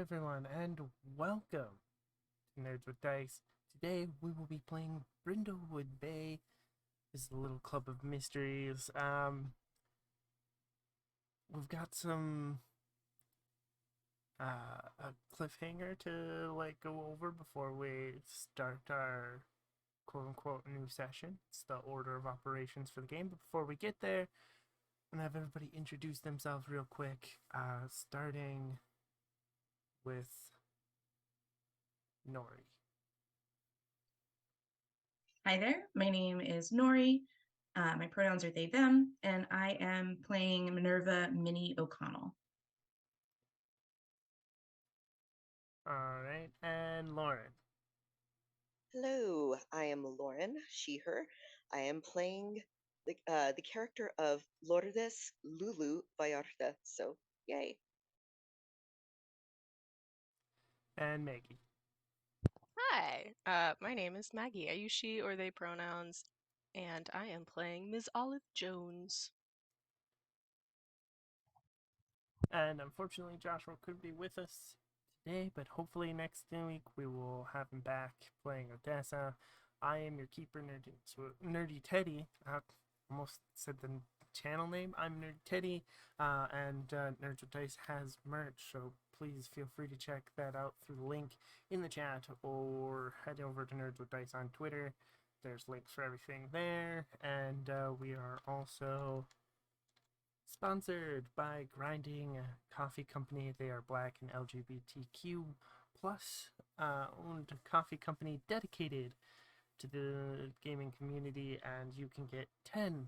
everyone, and welcome to Nerds with Dice. Today we will be playing Brindlewood Bay. This is a little club of mysteries. We've got some a cliffhanger to go over before we start our quote unquote new session. It's the order of operations for the game. But before we get there, I'm gonna have everybody introduce themselves real quick. Starting with Nori. Hi there, my name is Nori. My pronouns are they, them, and I am playing Minerva Minnie O'Connell. All right, and Lauren. Hello, I am Lauren, she, her. I am playing the character of Lourdes Lulu Vallarta, so yay. And Maggie. Hi, my name is Maggie. I use she or they pronouns, and I am playing Ms. Olive Jones. And unfortunately, Joshua couldn't be with us today, but hopefully next week we will have him back playing Odessa. I am your keeper, Nerdy Teddy. I almost said the channel name. I'm Nerdy Teddy, and Nerds with Dice has merch, so please feel free to check that out through the link in the chat or head over to Nerds with Dice on Twitter. There's links for everything there, and we are also sponsored by Grinding Coffee Company. They are Black and LGBTQ plus owned coffee company dedicated to the gaming community, and you can get 10%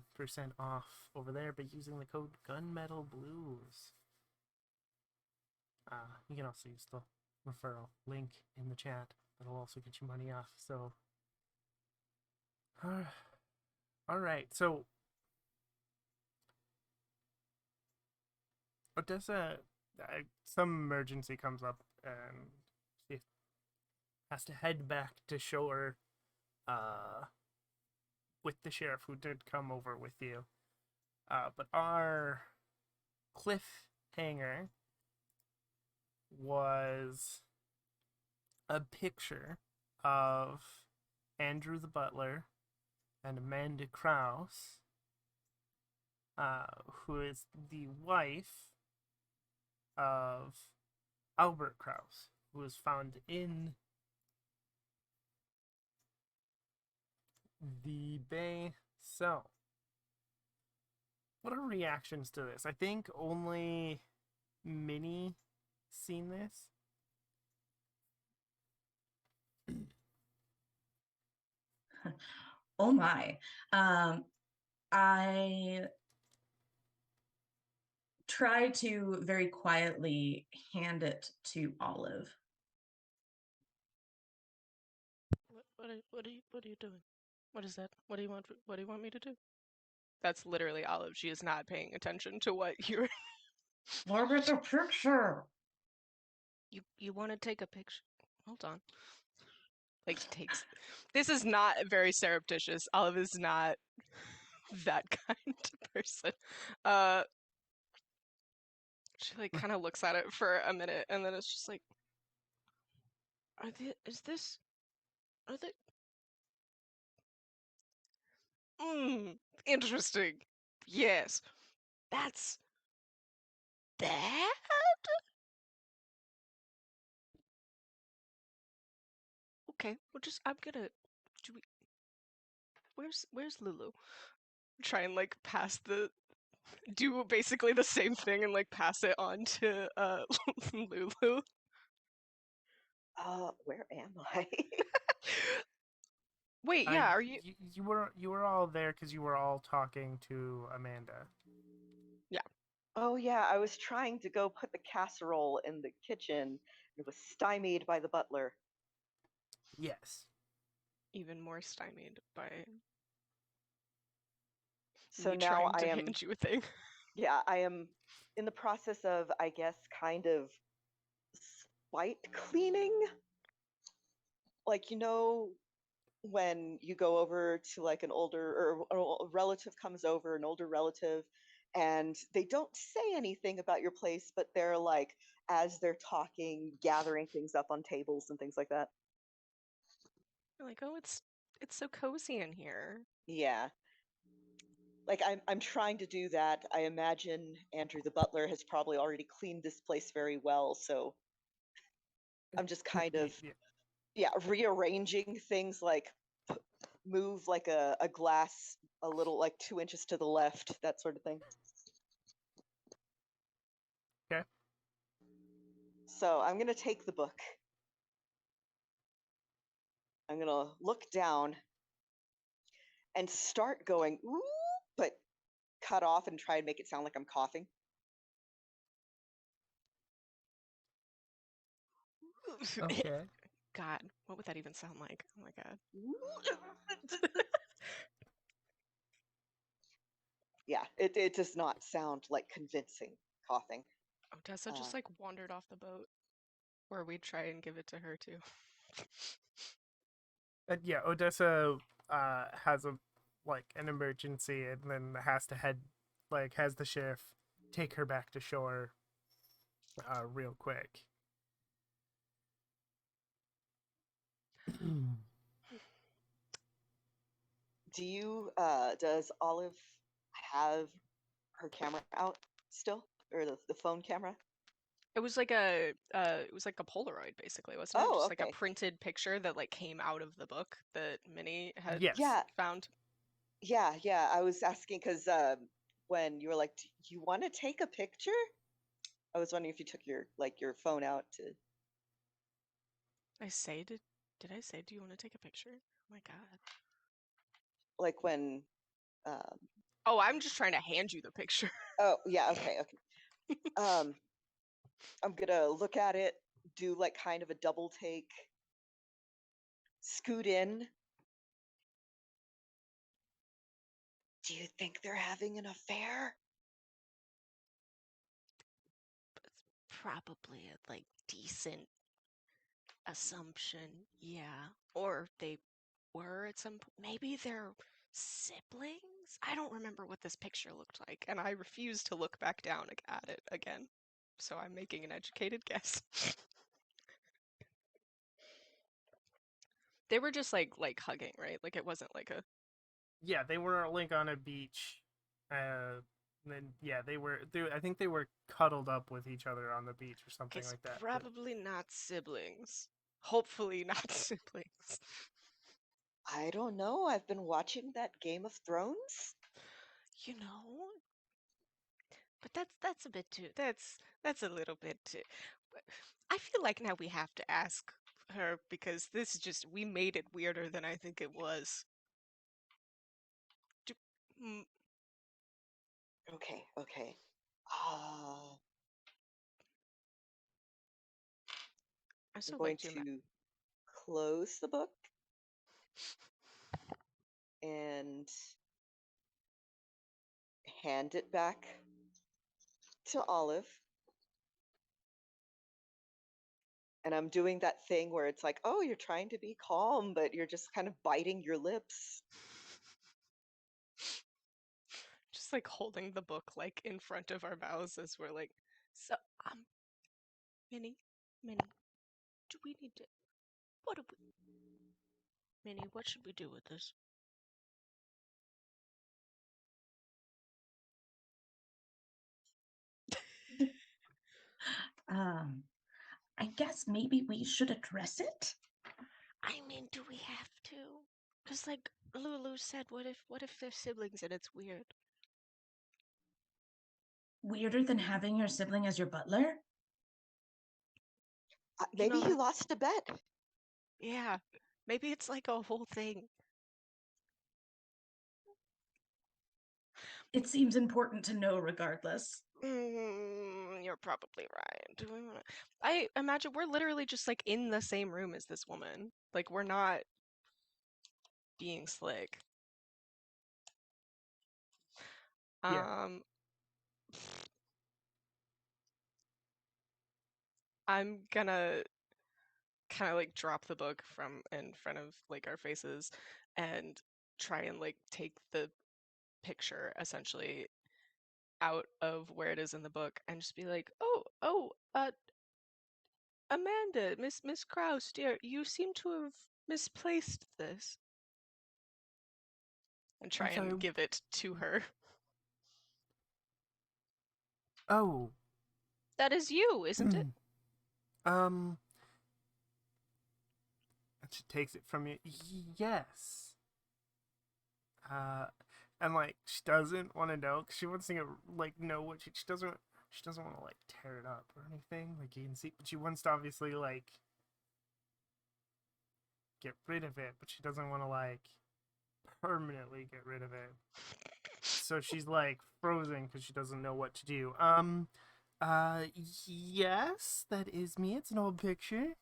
off over there by using the code GunmetalBlues. You can also use the referral link in the chat. That'll also get you money off. So, all right. So, Odessa, some emergency comes up, and she has to head back to shore with the sheriff who did come over with you. But our cliffhanger was a picture of Andrew the butler and Amanda Krause, who is the wife of Albert Krause, who was found in the bay. So, what are reactions to this? I think only Minnie seen this. Oh my. I try to very quietly hand it to Olive. What are you doing? What is that? What do you want? What do you want me to do? That's literally Olive. She is not paying attention to what you're. Look at the picture. You want to take a picture? Hold on. Like takes. This is not very surreptitious. Olive is not that kind of person. She kind of looks at it for a minute, and then it's just like, are they? Interesting. Yes, that's bad. Okay, well, just I'm gonna. Do we? Where's Lulu? Try and pass the. Do basically the same thing and pass it on to Lulu. Where am I? Wait, yeah, are you? You were all there because you were all talking to Amanda. Yeah. Oh yeah, I was trying to go put the casserole in the kitchen. It was stymied by the butler. Yes. Even more stymied by So me now trying I to am, hand you a thing. yeah, I am in the process of, I guess, kind of spite cleaning. Like, when you go over to like an older or a relative comes over, an older relative, and they don't say anything about your place, but they're like, as they're talking, gathering things up on tables and things like that. You're like, oh, it's so cozy in here. Yeah. Like I'm trying to do that. I imagine Andrew the butler has probably already cleaned this place very well, so I'm just kind of Yeah. rearranging things, like move like a glass a little, like 2 inches to the left, that sort of thing. Okay. So I'm gonna take the book. I'm gonna look down and start going, ooh, but cut off and try and make it sound like I'm coughing. Okay. God, what would that even sound like? Oh my god. Yeah, it does not sound like convincing coughing. Odessa just like wandered off the boat. Or we'd try and give it to her too. Yeah, Odessa has an emergency and then has to has the sheriff take her back to shore real quick. Does Olive have her camera out still, or the phone camera? It was like a Polaroid basically, wasn't it? Oh, Just like a okay. printed picture that like came out of the book that Minnie had Yes. Yeah, found. yeah. I was asking because when you were like, "Do you want to take a picture?" I was wondering if you took your phone out to. Did I say, do you want to take a picture? Oh my god. Like when. Um, Oh, I'm just trying to hand you the picture. oh yeah, okay. I'm gonna look at it, do like kind of a double take, scoot in. Do you think they're having an affair? Probably a like decent assumption, yeah. Or they were at some point. Maybe they're siblings? I don't remember what this picture looked like, and I refuse to look back down at it again. So I'm making an educated guess. They were just like hugging, right? Like it wasn't like a. Yeah, they were like on a beach. Then yeah, I think they were cuddled up with each other on the beach or something It's like that. probably not siblings. Hopefully not siblings. I don't know. I've been watching that Game of Thrones. You know, but that's a bit too. That's a little bit too. I feel like now we have to ask her because this is just we made it weirder than I think it was. Do, mm, Okay. Uh, I I'm still going like to. to close the book and hand it back to Olive. And I'm doing that thing where it's like, oh, you're trying to be calm, but you're just kind of biting your lips. Just like holding the book like in front of our mouths as we're like, so Minnie, Minnie, do we need to? What do we? Minnie, what should we do with this? I guess maybe we should address it. I mean, do we have to? Because like Lulu said, what if they're siblings and it's weird? Weirder than having your sibling as your butler? Maybe he lost a bet. Yeah, maybe it's like a whole thing. It seems important to know regardless. You're probably right. Do we wanna... I imagine we're literally just like in the same room as this woman. Like we're not being slick. Yeah. I'm gonna kind of like drop the book from in front of like our faces and try and like take the picture essentially out of where it is in the book and just be like, Amanda, Miss Krause, dear, you seem to have misplaced this. And try I'm sorry. and give it to her. Oh. That is you, isn't it? And she takes it from you. Yes. And like she doesn't want to know because she wants to know what she doesn't want to like tear it up or anything. Like you can see, but she wants to obviously like get rid of it, but she doesn't want to like permanently get rid of it. So she's like frozen because she doesn't know what to do. Yes, that is me. It's an old picture.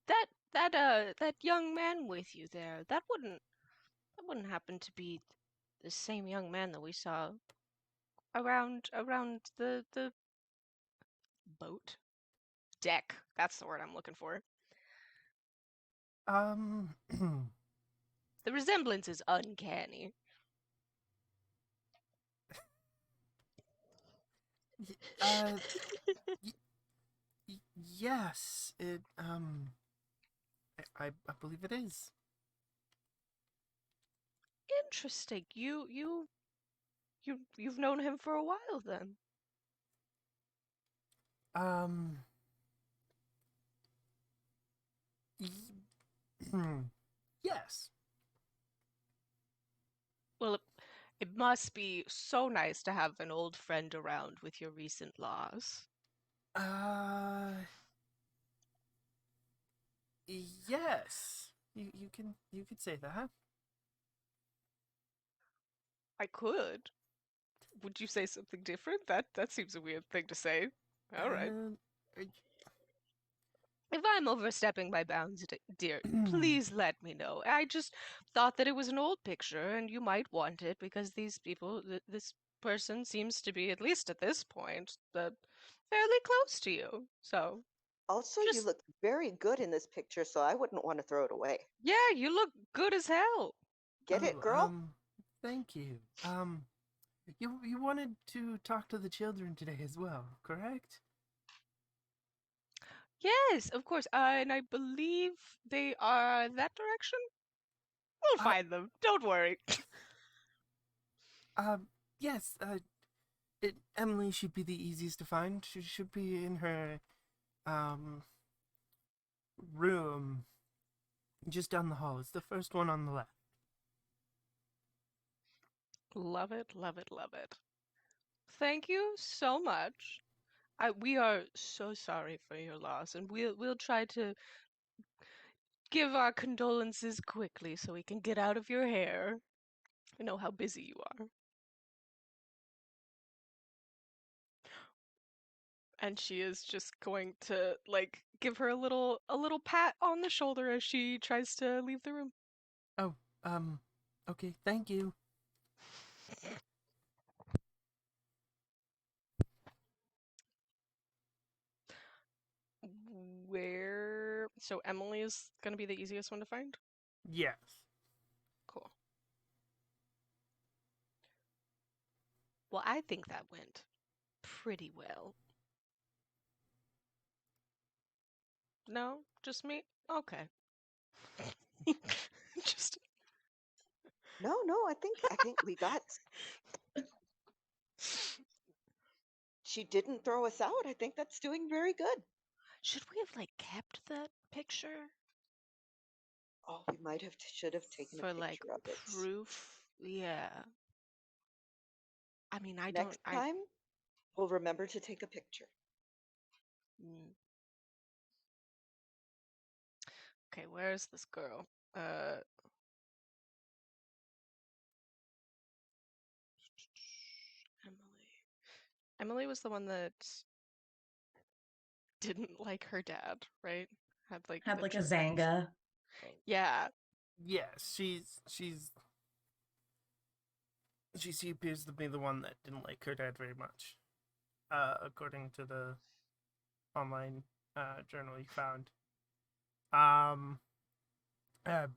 That young man with you there, that wouldn't happen to be the same young man that we saw around the boat deck. That's the word I'm looking for. The resemblance is uncanny. Yes, I believe it is. Interesting. You've known him for a while then. Yes. Well, it must be so nice to have an old friend around with your recent loss. Yes. You could say that. I could. Would you say something different? That seems a weird thing to say. All right. If I'm overstepping my bounds, dear, please let me know. I just thought that it was an old picture and you might want it because these people, this person seems to be, at least at this point, fairly close to you. So, Also, you look very good in this picture, so I wouldn't want to throw it away. Yeah, you look good as hell. Get it, girl? Thank you. You wanted to talk to the children today as well, correct? Yes, of course. And I believe they are that direction. We'll find them. Don't worry. Yes. Emily should be the easiest to find. She should be in her room just down the hall. It's the first one on the left. Love it, love it, love it. Thank you so much. We are so sorry for your loss, and we'll try to give our condolences quickly so we can get out of your hair. I know how busy you are. And she is just going to like give her a little pat on the shoulder as she tries to leave the room. Oh, okay, thank you. So Emily is gonna be the easiest one to find? Yes. Cool. Well, I think that went pretty well. No? Just me? Okay. Just No, I think we got. She didn't throw us out. I think that's doing very good. Should we have like kept that picture? Oh, we should have taken a For picture like of it. proof? Yeah. I mean, Next time, we'll remember to take a picture. Okay, where is this girl? Emily was the one that didn't like her dad, right? Had a Zanga. Yeah. Yes, she appears to be the one that didn't like her dad very much, according to the online journal you found.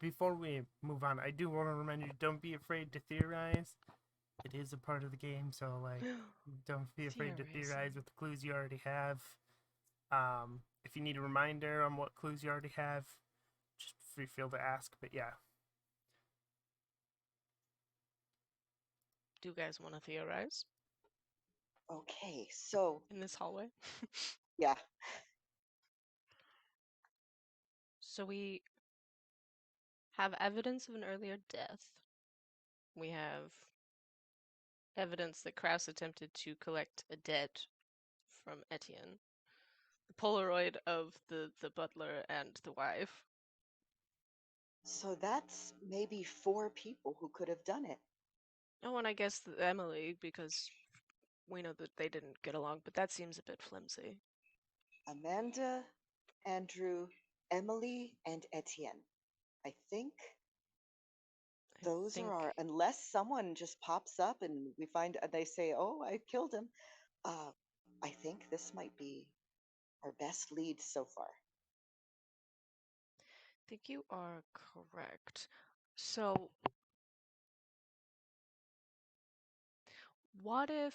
Before we move on, I do want to remind you, don't be afraid to theorize. it is a part of the game, so like don't be afraid to theorize with the clues you already have. If you need a reminder on what clues you already have, just feel to ask. But yeah. Do you guys want to theorize Okay, so in this hallway? yeah. So we have evidence of an earlier death. We have evidence that Kraus attempted to collect a debt from Etienne. The Polaroid of the butler and the wife. So that's maybe 4 people who could have done it. Oh, and I guess Emily, because we know that they didn't get along, but that seems a bit flimsy. Amanda, Andrew, Emily, and Etienne. I think those are our, unless someone just pops up and we find they say, "Oh, I killed him." I think this might be our best lead so far. I think you are correct. So, what if...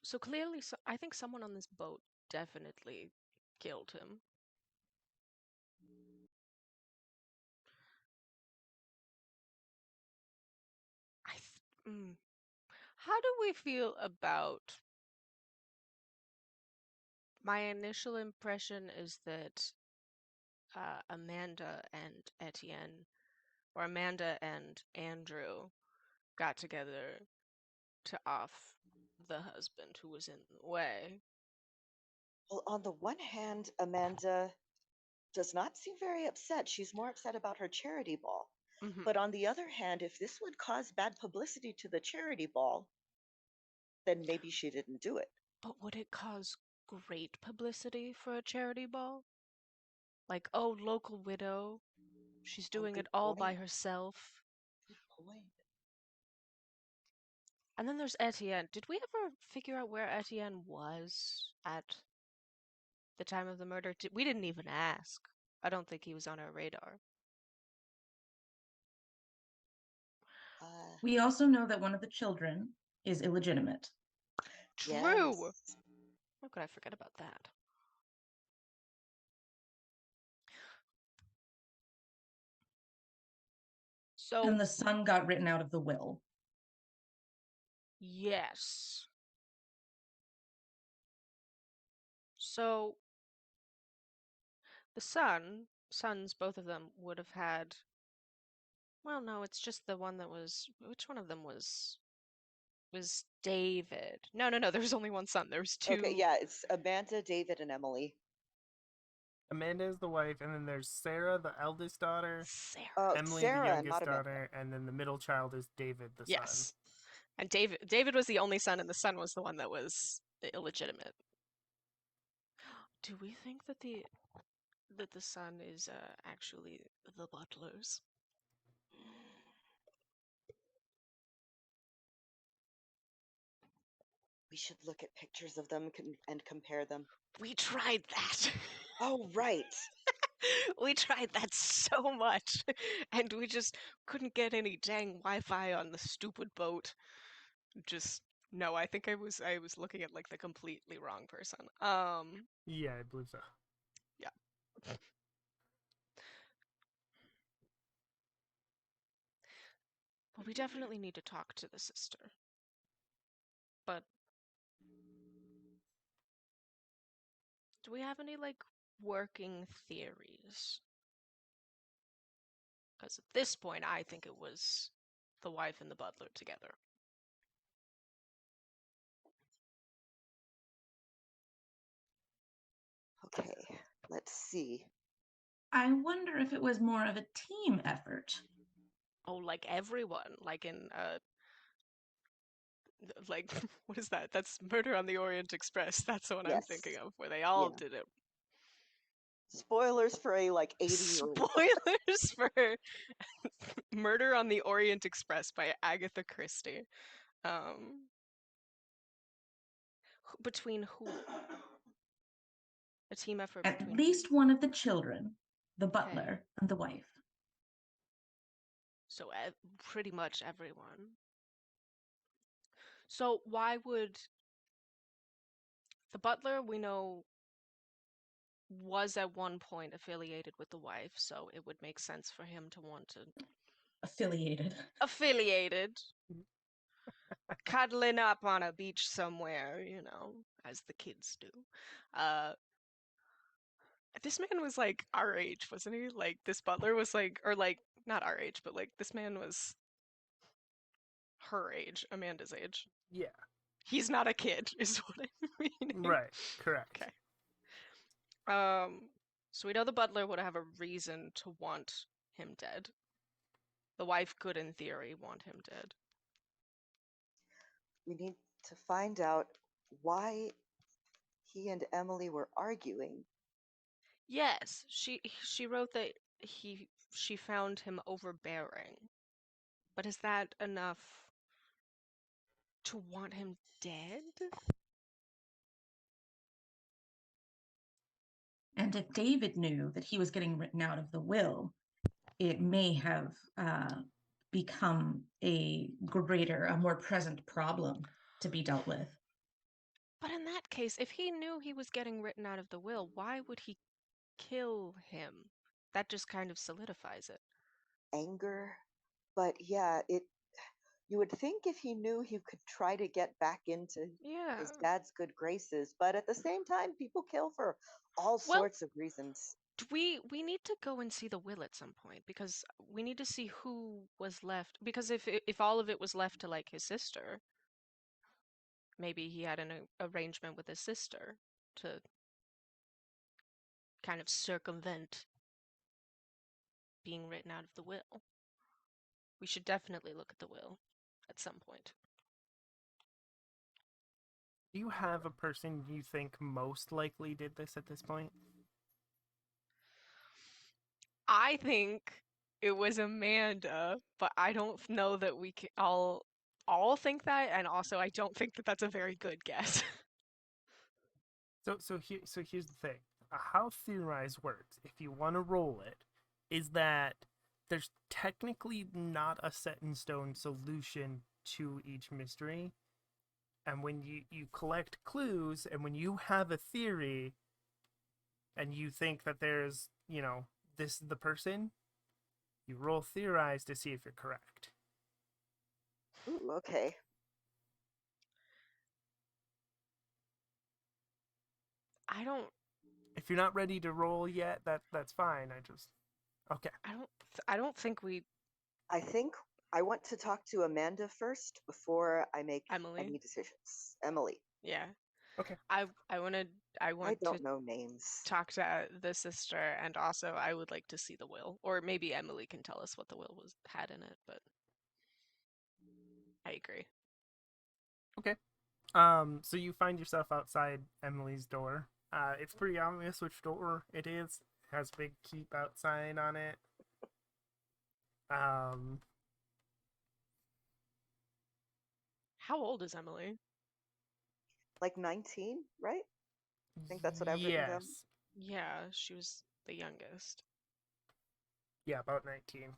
So clearly, I think someone on this boat definitely killed him. How do we feel about... My initial impression is that Amanda and Etienne, or Amanda and Andrew, got together to off the husband who was in the way. Well, on the one hand, Amanda does not seem very upset. She's more upset about her charity ball. Mm-hmm. But on the other hand, if this would cause bad publicity to the charity ball, then maybe she didn't do it. But would it cause great publicity for a charity ball? Like, oh, local widow, she's doing it all by herself. Good point. And then there's Etienne. Did we ever figure out where Etienne was at the time of the murder? We didn't even ask. I don't think he was on our radar. We also know that one of the children is illegitimate. True! Yes. How could I forget about that? So, and the son got written out of the will. Yes. So, the sons, both of them, would have had... Well, no, it's just the one that was... Which one of them was David? No, there was only one son. There was 2... Okay, yeah, it's Amanda, David, and Emily. Amanda is the wife, and then there's Sarah, the eldest daughter. Sarah. Emily, Sarah, the youngest not daughter, and then the middle child is David, the Yes. son. And David was the only son, and the son was the one that was illegitimate. Do we think that the son is actually the butler's? We should look at pictures of them and compare them. We tried that. Oh, right. We tried that so much, and we just couldn't get any dang Wi-Fi on the stupid boat. No, I think I was looking at like the completely wrong person. Yeah, I believe so. Yeah. Well, we definitely need to talk to the sister. But do we have any like working theories? Because at this point, I think it was the wife and the butler together. Okay, let's see. I wonder if it was more of a team effort. Oh, like everyone, like in like what is that? That's Murder on the Orient Express. That's the one I'm thinking of, where they all did it. Spoilers for a like 80-year-old. Spoilers for Murder on the Orient Express by Agatha Christie. Between who? A team effort At between least one of the children, the butler and the wife. So pretty much everyone. So why would the butler, we know, was at one point affiliated with the wife, so it would make sense for him to want to Affiliated. affiliated, cuddling up on a beach somewhere, you know, as the kids do. This man was like our age, wasn't he? Like this butler was like, or like not our age, but like this man was her age, Amanda's age. Yeah. He's not a kid, is what I'm meaning. Right. Correct. Okay. So we know the butler would have a reason to want him dead. The wife could, in theory, want him dead. We need to find out why he and Emily were arguing. Yes, she wrote that she found him overbearing. But is that enough to want him dead? And if David knew that he was getting written out of the will, it may have become a more present problem to be dealt with. But in that case, if he knew he was getting written out of the will, why would he kill him? That just kind of solidifies it. Anger. But yeah, you would think if he knew he could try to get back into his dad's good graces, but at the same time, people kill for all sorts of reasons. We need to go and see the will at some point, because we need to see who was left, because if all of it was left to like his sister, maybe he had an arrangement with his sister to kind of circumvent being written out of the will. We should definitely look at the will at some point. Do you have a person you think most likely did this at this point? I think it was Amanda, but I don't know that we can all think that, and also I don't think that that's a very good guess. So here's the thing. How Theorize works, if you want to roll it, is that there's technically not a set in stone solution to each mystery. And when you collect clues, and when you have a theory, and you think that there's, this is the person, you roll Theorize to see if you're correct. Ooh, okay. I don't. If you're not ready to roll yet, that's fine. Okay. I don't think we. I think I want to talk to Amanda first before I make any decisions. Emily. Yeah. Okay. I don't know names. Talk to the sister, and also I would like to see the will, or maybe Emily can tell us what the will had in it. But I agree. Okay. So you find yourself outside Emily's door. It's pretty obvious which door it is. It has a big keep outside on it. How old is Emily? Like 19, right? I think that's what I've written down. Yeah, she was the youngest. Yeah, about 19.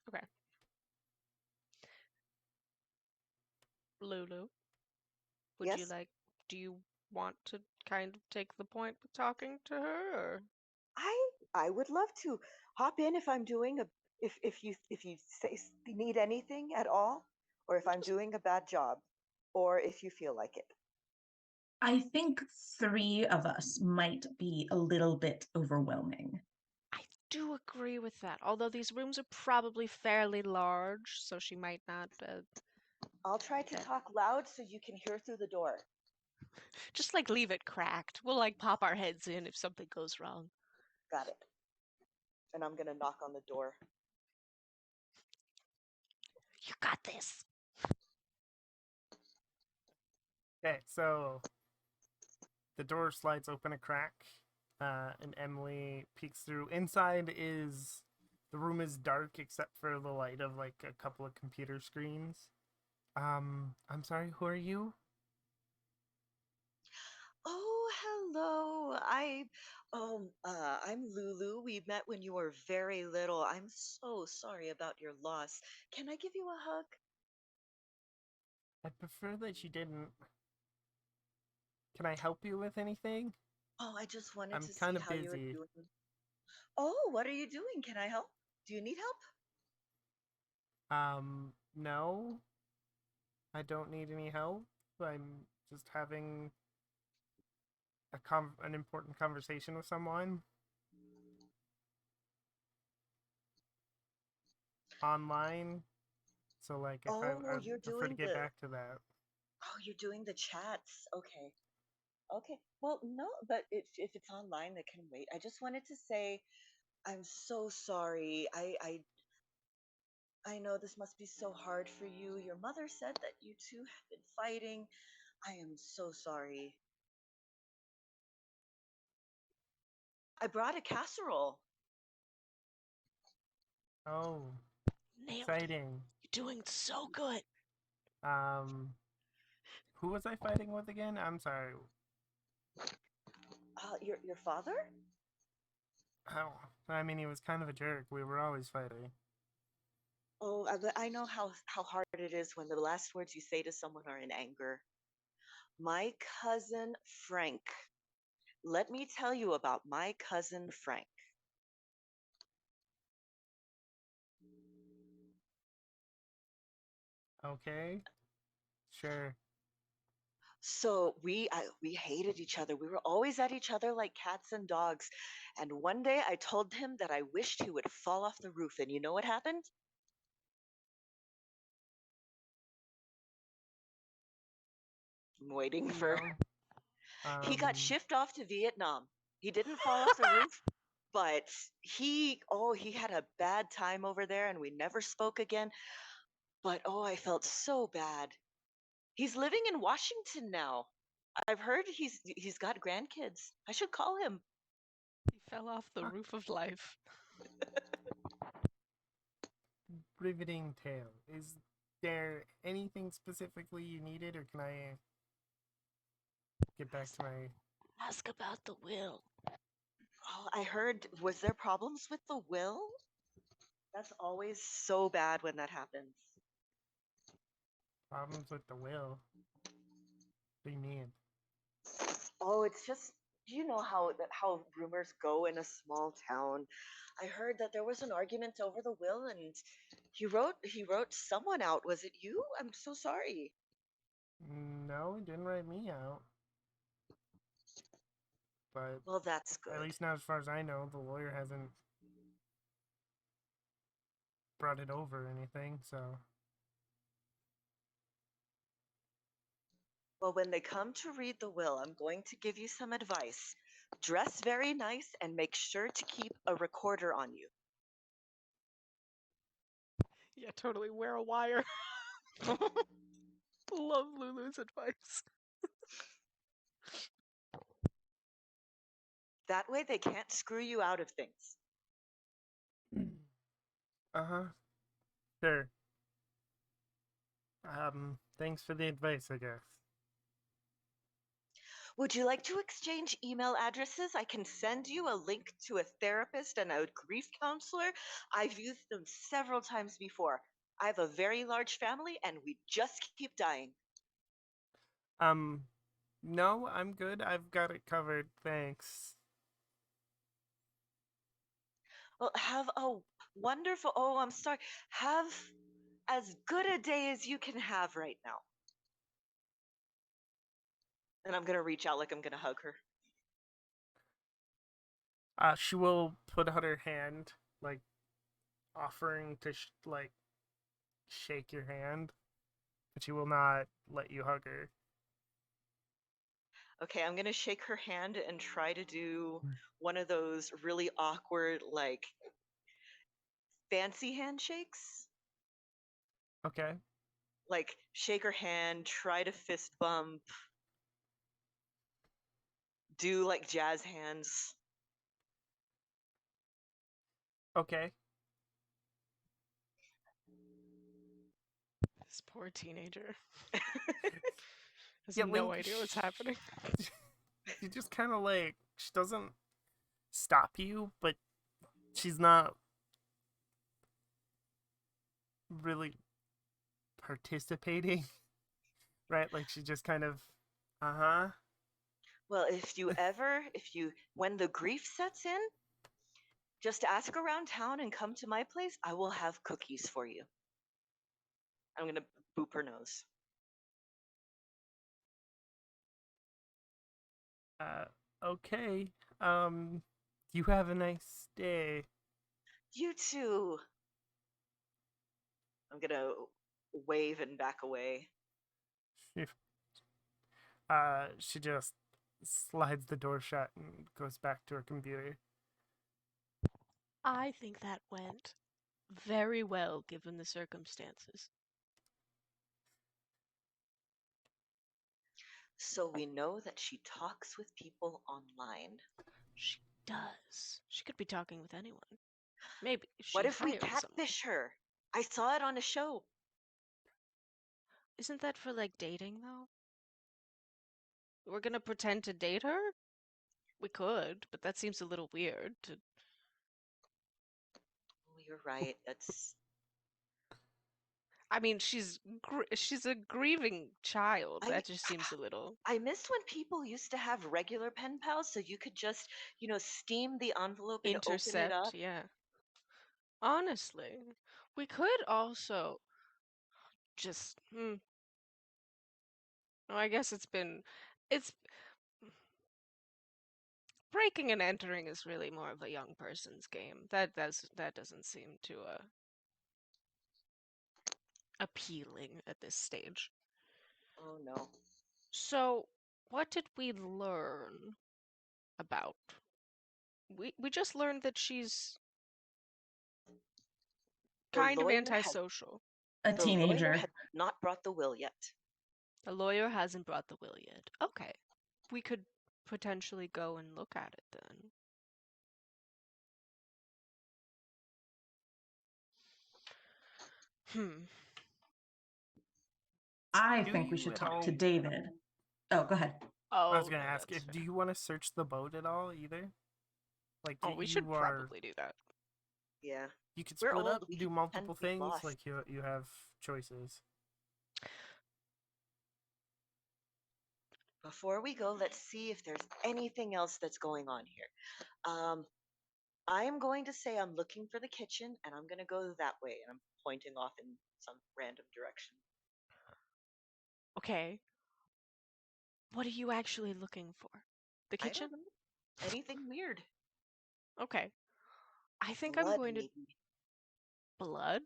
Okay. Lulu, Yes? do you want to kind of take the point with talking to her, or? I would love to hop in if I'm doing if you say need anything at all, or if I'm doing a bad job, or if you feel like it. I think 3 of us might be a little bit overwhelming. I do agree with that, although these rooms are probably fairly large, so she might not. I'll try to talk loud so you can hear through the door. Just leave it cracked. We'll pop our heads in if something goes wrong. Got it. And I'm gonna knock on the door. You got this. Okay, so the door slides open a crack, and Emily peeks through. Inside the room is dark except for the light of a couple of computer screens. I'm sorry, who are you? Oh, hello. I'm Lulu. We met when you were very little. I'm so sorry about your loss. Can I give you a hug? I'd prefer that you didn't. Can I help you with anything? Oh, I just wanted I'm to see kind of how you were busy. doing. Oh, what are you doing? Can I help? Do you need help? No, I don't need any help. I'm just having an important conversation with someone online. So like, if Oh, I you're prefer to doing get back to that. the chats. Okay. Okay. Well, no, but if it's online, that can wait. I just wanted to say I'm so sorry. I know this must be so hard for you. Your mother said that you two have been fighting. I am so sorry. I brought a casserole. Oh, Nailed it. exciting. You're doing so good. Who was I fighting with again? I'm sorry. Your father? Oh, I mean, he was kind of a jerk. We were always fighting. Oh, I know how hard it is when the last words you say to someone are in anger. My cousin Frank. Let me tell you about my cousin Frank. Okay, sure. So we hated each other. We were always at each other like cats and dogs. And one day I told him that I wished he would fall off the roof. And you know what happened? I'm waiting for. No. He got Um. shipped off to Vietnam. He didn't fall off the roof, but he had a bad time over there and we never spoke again. But oh, I felt so bad. He's living in Washington now. I've heard he's got grandkids. I should call him. He fell off the Huh. roof of life. Riveting tale. Is there anything specifically you needed, or can I get back to my? Ask about the will. Oh, I heard, was there problems with the will? That's always so bad when that happens. Problems with the will. What do you mean? Oh, it's just you know how rumors go in a small town. I heard that there was an argument over the will and he wrote someone out. Was it you? I'm so sorry. No, it didn't write me out. But Well, that's at good. least not as far as I know, the lawyer hasn't brought it over or anything. So Well, when they come to read the will, I'm going to give you some advice. Dress very nice and make sure to keep a recorder on you. Yeah, totally. Wear a wire. Love Lulu's advice. That way they can't screw you out of things. uh-huh. Sure. Thanks for the advice, I guess. Would you like to exchange email addresses? I can send you a link to a therapist and a grief counselor. I've used them several times before. I have a very large family and we just keep dying. No, I'm good. I've got it covered. Thanks. Well, have a wonderful, oh, I'm sorry. Have as good a day as you can have right now. And I'm going to reach out like I'm going to hug her. She will put out her hand, like offering to like shake your hand, but she will not let you hug her. Okay, I'm going to shake her hand and try to do one of those really awkward, like, fancy handshakes. Okay. Like, shake her hand, try to fist bump, do like jazz hands. Okay. This poor teenager. Has Yeah, no Link. idea what's happening. she just kind of like, she doesn't stop you, but she's not really participating, right? Like she just kind of, uh-huh. Well, when the grief sets in, just ask around town and come to my place. I will have cookies for you. I'm gonna boop her nose. Okay. You have a nice day. You too. I'm gonna wave and back away. She just slides the door shut and goes back to her computer. I think that went very well given the circumstances. So we know that she talks with people online. She does. She could be talking with anyone. Maybe she What if we hired someone. catfish her? I saw it on a show. Isn't that for like dating though? We're gonna pretend to date her? We could, but that seems a little weird. Oh, you're right. That's I mean, she's a grieving child. I That just seems a little I miss when people used to have regular pen pals, so you could just, steam the envelope and open it intercept. up. Yeah. Honestly, we could also just. No, I guess it's breaking and entering is really more of a young person's game. That doesn't seem too appealing at this stage. Oh no. So, what did we learn about? We just learned that she's The kind of lawyer has antisocial. A the lawyer teenager. has not brought the will yet. The lawyer hasn't brought the will yet. Okay. We could potentially go and look at it then. I Do think we you should at talk to all? David. Oh, go ahead. I was Oh, gonna no, ask that's if do fair. you want to search the boat at all either? Like Oh, we should you are, probably do that. Yeah. you could We're split old. up, We do can pretend multiple to be things. lost. Like you have choices. Before we go, let's see if there's anything else that's going on here. Um, I'm going to say I'm looking for the kitchen, and I'm gonna go that way, and I'm pointing off in some random direction. Okay. What are you actually looking for? The I kitchen? don't know. Anything weird? Okay. I think I'm Blood, going to maybe. blood.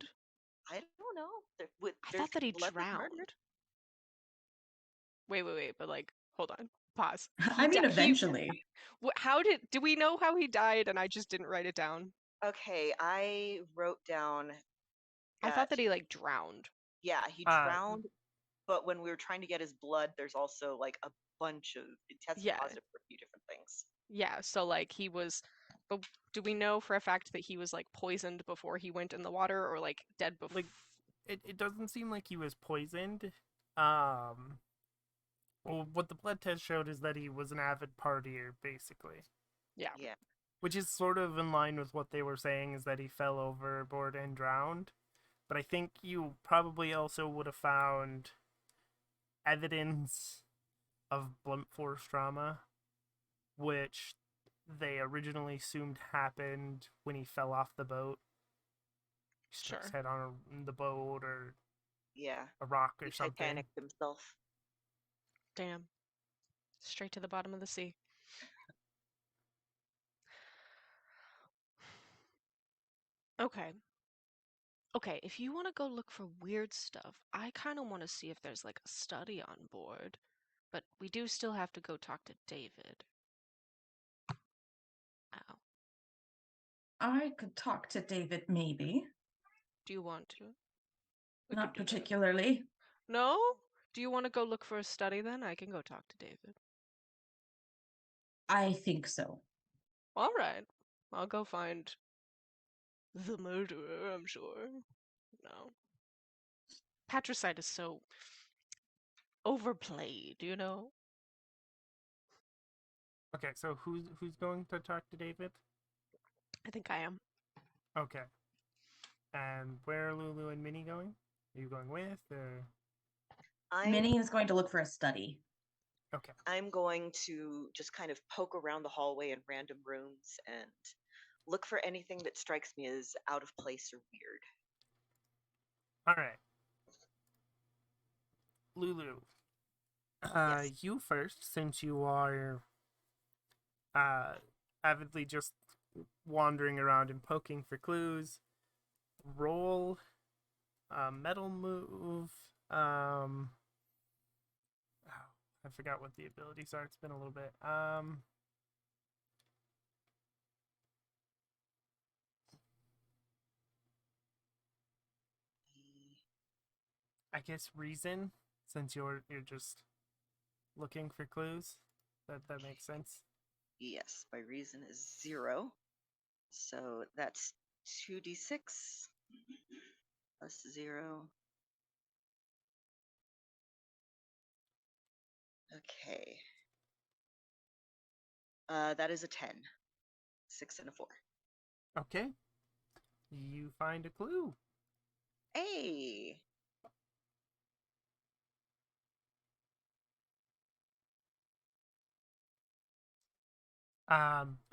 I don't know. I There's thought that he blood was murdered. drowned. Wait, but like, hold on. Pause. I mean, eventually. How do we know how he died and I just didn't write it down? Okay, I wrote down I thought that, that he like drowned. yeah, he Uh, drowned, but when we were trying to get his blood, there's also like a bunch of, it tests Yeah. positive for a few different things. Yeah, so like he was, but do we know for a fact that he was like poisoned before he went in the water or like dead before? like it doesn't seem like he was poisoned. Well, what the blood test showed is that he was an avid partier, basically. Yeah. Yeah. Which is sort of in line with what they were saying, is that he fell overboard and drowned. But I think you probably also would have found evidence of blunt force trauma, which they originally assumed happened when he fell off the boat. He struck his Sure. head on the boat or Yeah. a rock or He something. Titanic himself. Damn. Straight to the bottom of the sea. Okay. Okay, if you want to go look for weird stuff, I kind of want to see if there's like a study on board. But we do still have to go talk to David. Ow. I could talk to David, maybe. Do you want to? We Not could do that. particularly. No? Do you want to go look for a study then? I can go talk to David. I think so. All right. I'll go find the murderer, I'm sure. No. Patricide is so overplayed, you know? Okay, so who's going to talk to David? I think I am. Okay. And where are Lulu and Minnie going? Are you going with, or? Minnie is going to look for a study. Okay. I'm going to just kind of poke around the hallway in random rooms and look for anything that strikes me as out of place or weird. All right. Lulu, Yes. you first, since you are uh, avidly just wandering around and poking for clues. Roll a metal move. Oh, I forgot what the abilities are. It's been a little bit. I guess reason, since you're just looking for clues. That makes sense. Yes, my reason is 0. So that's 2d6 plus 0. Okay. That is a 10. 6 and a 4. Okay. You find a clue. Hey!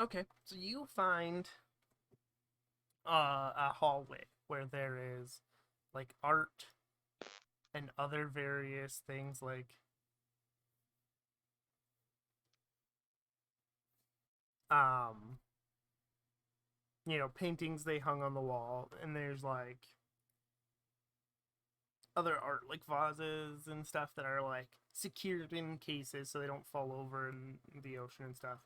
Okay. So you find a hallway where there is like art and other various things like um paintings they hung on the wall, and there's like other art like vases and stuff that are like secured in cases so they don't fall over in the ocean and stuff.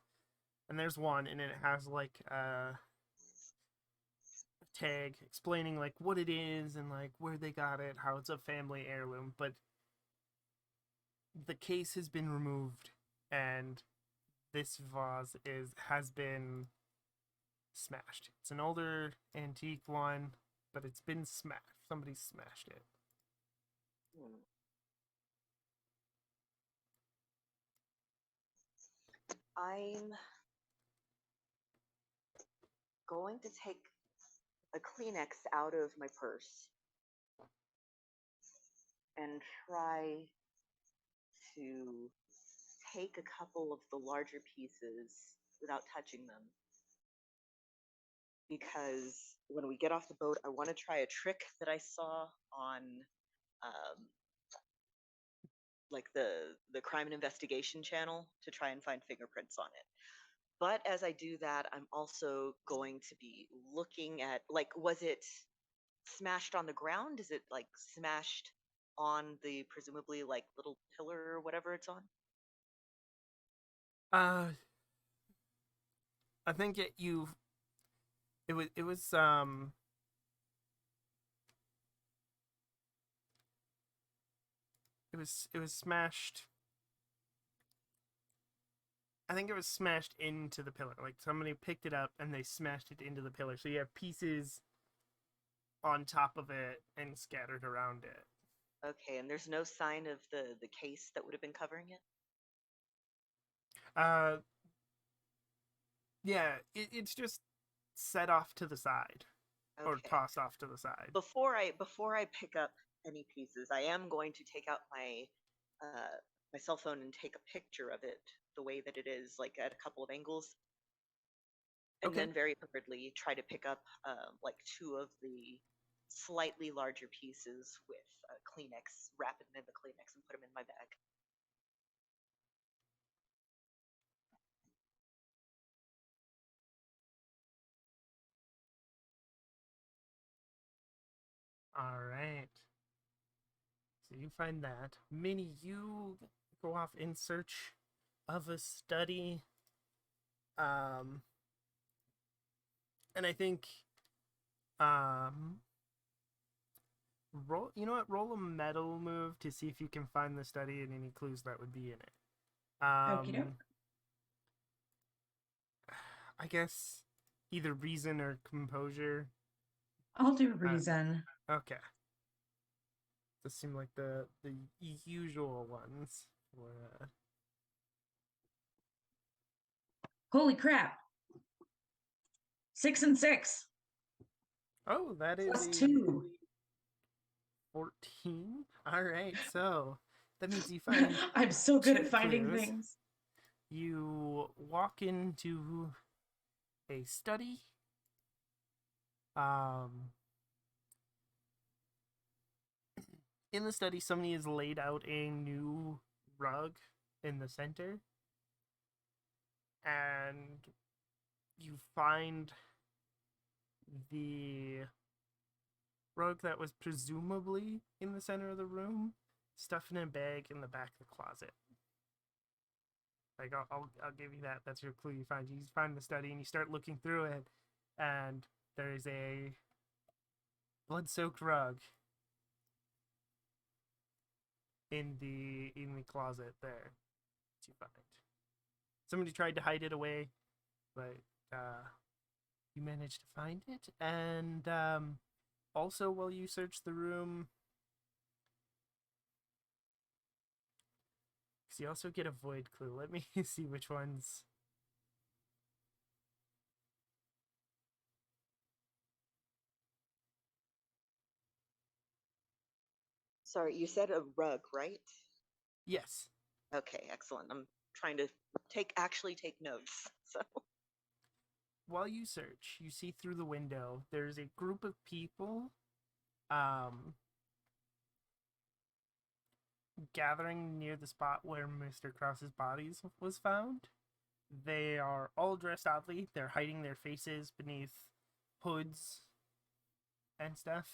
And there's one, and it has like a tag explaining like what it is and like where they got it, how it's a family heirloom, but the case has been removed, and this vase has been smashed. It's an older antique one, but it's been smashed. Somebody smashed it. Hmm. I'm going to take a Kleenex out of my purse and try to take a couple of the larger pieces without touching them. Because when we get off the boat, I want to try a trick that I saw on like the crime and investigation channel to try and find fingerprints on it. But as I do that, I'm also going to be looking at, like, was it smashed on the ground? Is it like smashed on the presumably like little pillar or whatever it's on? Uh, I think it was it was smashed. I think it was smashed into the pillar. Like somebody picked it up and they smashed it into the pillar. So you have pieces on top of it and scattered around it. Okay, and there's no sign of the case that would have been covering it? Uh, yeah, it's just set off to the side or Okay. tossed off to the side. Before I pick up any pieces, I am going to take out my cell phone and take a picture of it the way that it is, like at a couple of angles, and Okay. then very hurriedly try to pick up like 2 of the slightly larger pieces with Kleenex, wrap them in the Kleenex, and put them in my bag. All right. So you find that. Minnie, you go off in search of a study. And I think roll, you know what, roll a metal move to see if you can find the study and any clues that would be in it. Okie doke. I guess either reason or composure. I'll do reason. Okay. Those seem like the usual ones for Holy crap. 6 and 6. Oh, that is Plus a 2. 14. All right, so that means you find I'm so good at 2 finding clues. things. You walk into a study. In the study, somebody has laid out a new rug in the center, and you find the rug that was presumably in the center of the room stuffed in a bag in the back of the closet. Like, I'll give you that. That's your clue. You find the study and you start looking through it, and there's a blood-soaked rug in the closet there to find. Somebody tried to hide it away, but you managed to find it. And also, while you search the room, because you also get a void clue. Let me see which ones. Sorry, you said a rug, right? Yes. Okay, excellent. I'm trying to actually take notes. So While you search, you see through the window there's a group of people gathering near the spot where Mr. Cross's body was found. They are all dressed oddly. They're hiding their faces beneath hoods and stuff.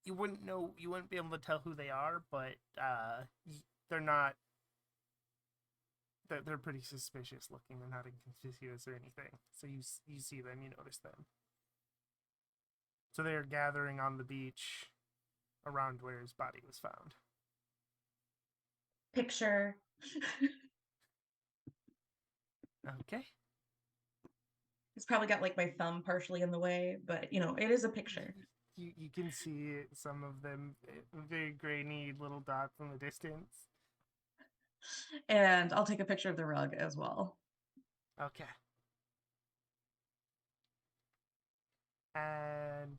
You wouldn't be able to tell who they are, but they're not. They're pretty suspicious looking. They're not inconspicuous or anything. So you see them, you notice them. So they are gathering on the beach around where his body was found. Picture. Okay. It's probably got like my thumb partially in the way, but it is a picture. You can see some of them, very grainy little dots in the distance. And I'll take a picture of the rug as well. Okay. And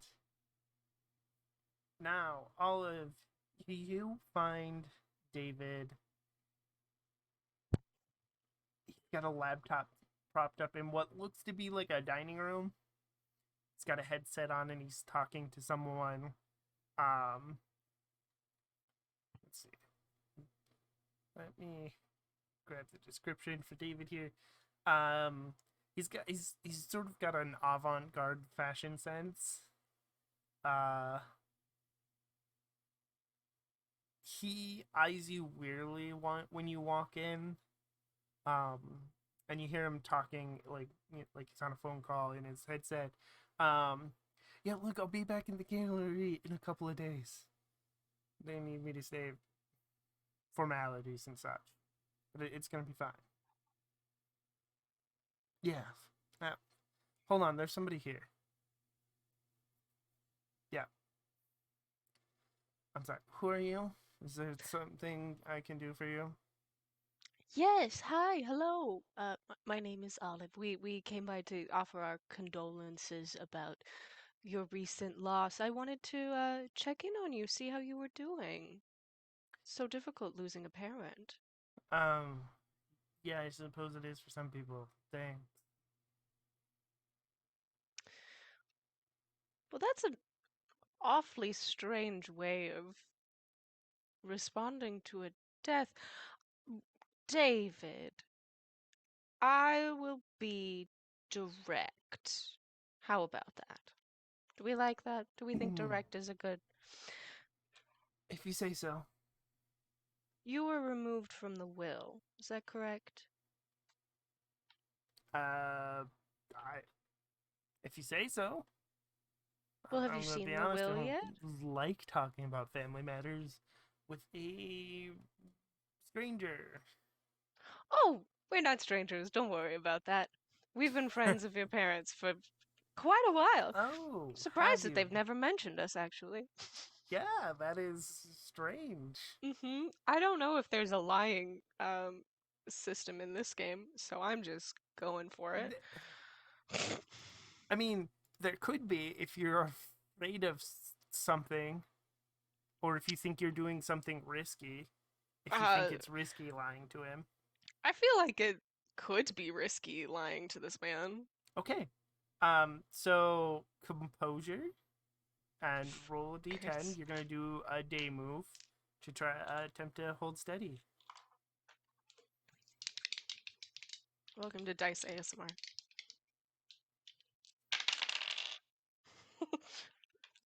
now, Olive, you find David. He's got a laptop propped up in what looks to be like a dining room. He's got a headset on and he's talking to someone. Let's see. Let me grab the description for David here. He's sort of got an avant-garde fashion sense. He eyes you weirdly when you walk in. And you hear him talking like he's on a phone call in his headset. Yeah, look, I'll be back in the gallery in a couple of days. They need me to stay formalities and such, but it's gonna be fine. Yeah. Hold on, there's somebody here. Yeah. I'm sorry. Who are you? Is there something I can do for you? Yes, hi, hello. My name is Olive. We came by to offer our condolences about your recent loss. I wanted to check in on you, see how you were doing. So difficult losing a parent. Yeah, I suppose it is for some people. Thanks. Well, that's an awfully strange way of responding to a death. David, I will be direct. How about that? Do we like that? Do we think direct is a good... If you say so. You were removed from the will, is that correct? If you say so. Well, have I'm you gonna seen be the honest, I will don't yet? like talking about family matters with a stranger. Oh, we're not strangers, don't worry about that. We've been friends of your parents for quite a while. Oh, Surprised have that you? they've never mentioned us, actually. Yeah, that is strange. I don't know if there's a lying system in this game, so I'm just going for it. I mean, there could be if you're afraid of something, or if you think you're doing something risky. If you think it's risky lying to him. I feel like it could be risky lying to this man. Okay. So composure and roll a d10. You're gonna do a day move to try attempt to hold steady. Welcome to Dice ASMR.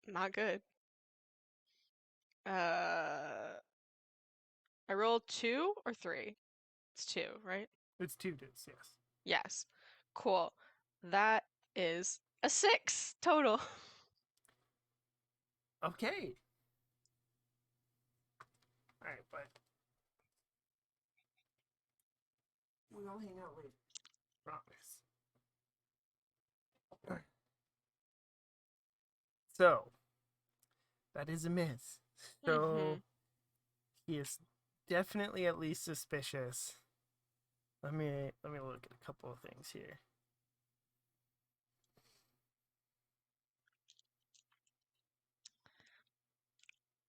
Not good. I rolled 2 or 3? It's 2, right? It's 2 dice, yes. Yes. Cool. That is a 6 total. Okay. Alright, but we'll hang out later. Promise. Alright. So that is a miss. So he is definitely at least suspicious. Let me look at a couple of things here.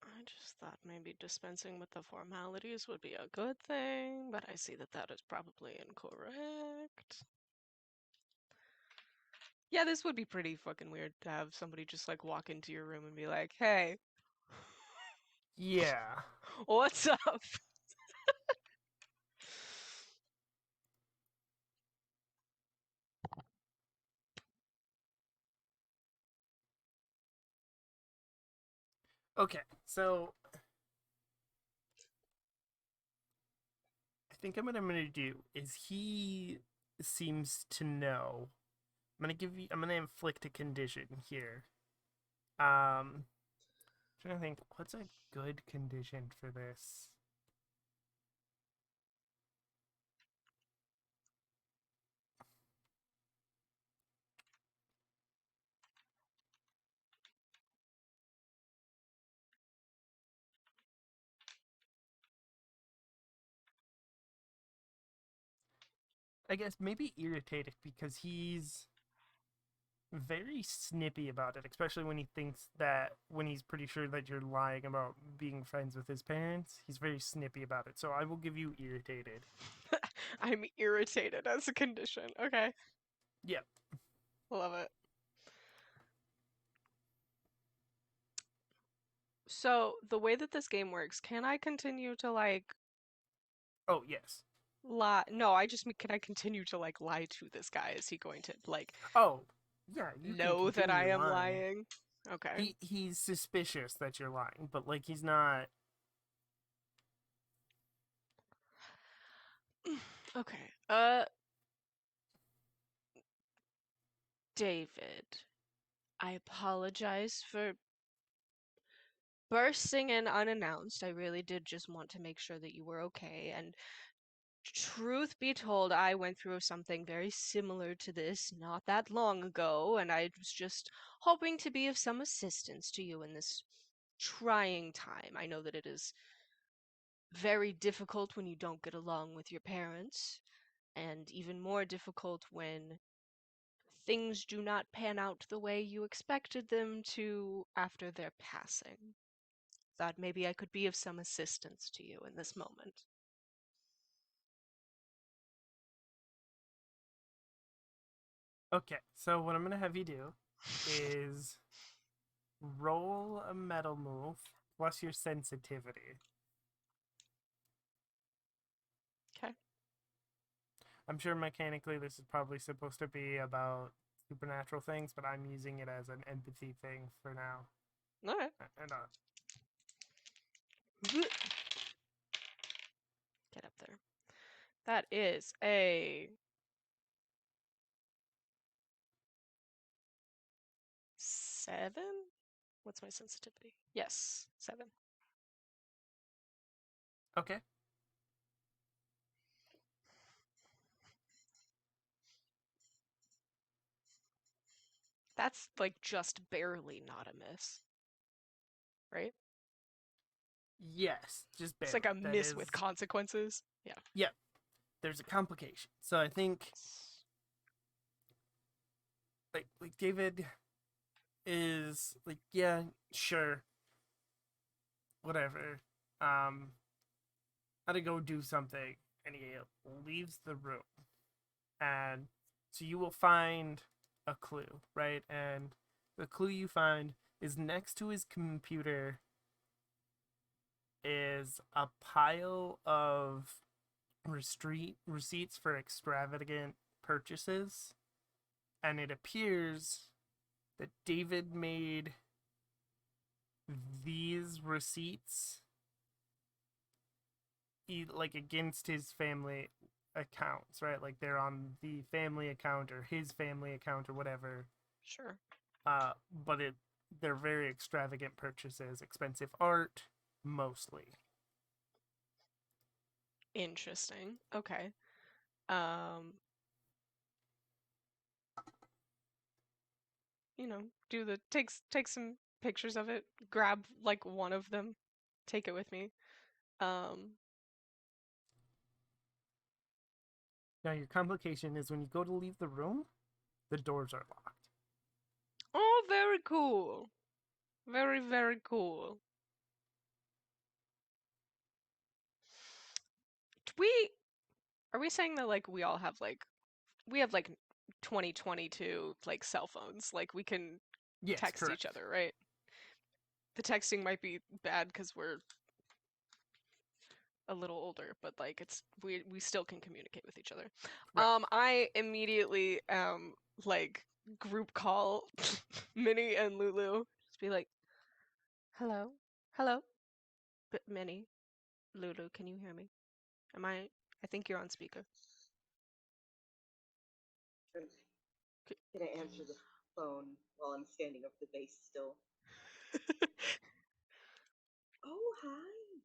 I just thought maybe dispensing with the formalities would be a good thing, but I see that that is probably incorrect. Yeah, this would be pretty fucking weird to have somebody just like walk into your room and be like, "Hey, Yeah. what's up?" Okay, so I think what I'm gonna do is he seems to know. I'm gonna inflict a condition here. Trying to think, what's a good condition for this? I guess maybe irritated because he's very snippy about it, especially when when he's pretty sure that you're lying about being friends with his parents. He's very snippy about it. So I will give you irritated. I'm irritated as a condition. Okay. Yep. Love it. So, the way that this game works, can I continue to like Oh, yes. lie? No, I just mean, can I continue to like lie to this guy? Is he going to like Oh, yeah, you can know that I continue am lying. lying? Okay. He's suspicious that you're lying, but like he's not. Okay. David, I apologize for bursting in unannounced. I really did just want to make sure that you were okay. And truth be told, I went through something very similar to this not that long ago, and I was just hoping to be of some assistance to you in this trying time. I know that it is very difficult when you don't get along with your parents, and even more difficult when things do not pan out the way you expected them to after their passing. Thought maybe I could be of some assistance to you in this moment. Okay, so what I'm gonna have you do is roll a metal move plus your sensitivity. Okay. I'm sure mechanically this is probably supposed to be about supernatural things, but I'm using it as an empathy thing for now. All right. And Get up there. That is a 7? What's my sensitivity? Yes, 7. okay. That's like just barely not a miss. Right? Yes, just barely. It's like a That miss is, with consequences. Yeah. yeah. there's a complication. So I think like David is like, yeah, sure, whatever. Gotta go do something, and he leaves the room, and so you will find a clue, right? And the clue you find is next to his computer is a pile of receipts for extravagant purchases, and it appears that David made these receipts like against his family accounts, right? Like they're on the family account or his family account or whatever. Sure. But they're very extravagant purchases, expensive art mostly. Interesting. Okay. Do the take some pictures of it, grab like one of them, take it with me. Now your complication is when you go to leave the room, the doors are locked. Oh, very cool. Very, very cool. Are we saying that like we all have like we have like 2022 like cell phones, like we can Yes, text correct. each other, right? The texting might be bad because we're a little older, but like we still can communicate with each other. Right. I immediately like group call Minnie and Lulu. Just be like, hello, hello, but Minnie, Lulu, can you hear me? I think you're on speaker. I'm gonna answer the phone while I'm standing up the base still. Oh, hi.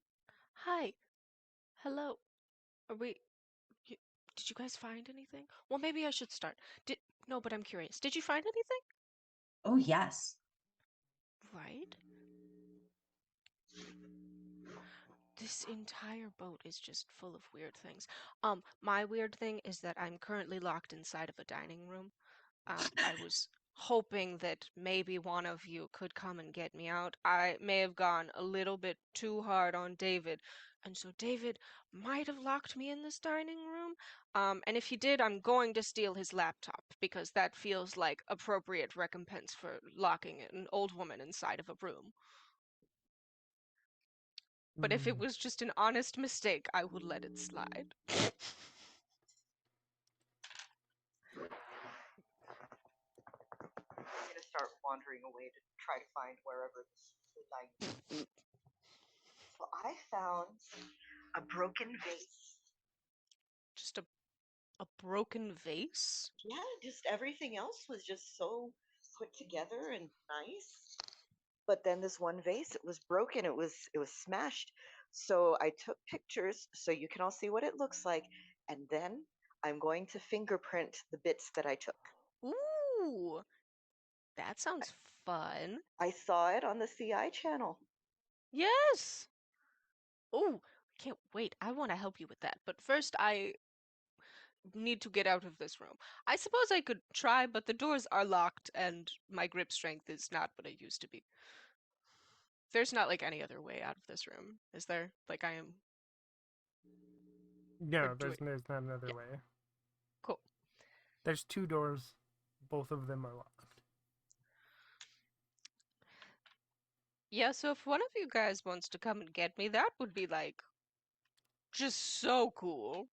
Hi, hello. Did you guys find anything? Well, maybe I should start. No, but I'm curious. Did you find anything? Oh, yes. Right? This entire boat is just full of weird things. My weird thing is that I'm currently locked inside of a dining room. I was hoping that maybe one of you could come and get me out. I may have gone a little bit too hard on David, and so David might have locked me in this dining room. And if he did, I'm going to steal his laptop because that feels like appropriate recompense for locking an old woman inside of a room. But if it was just an honest mistake, I would let it slide. I'm gonna start wandering away to try to find wherever the dining. So I found a broken vase. Just a broken vase? Yeah, just everything else was just so put together and nice. But then this one vase, it was broken. It was smashed. So I took pictures so you can all see what it looks like, and then I'm going to fingerprint the bits that I took. Ooh, that sounds fun. I saw it on the CI channel. Yes! Oh, can't wait. I want to help you with that. But first, I need to get out of this room. I suppose I could try, but the doors are locked and my grip strength is not what it used to be. There's not like any other way out of this room, is there? Like I am. No, do there's not another Yeah. way. Cool. There's two doors. Both of them are locked. Yeah, so if one of you guys wants to come and get me, that would be like just so cool.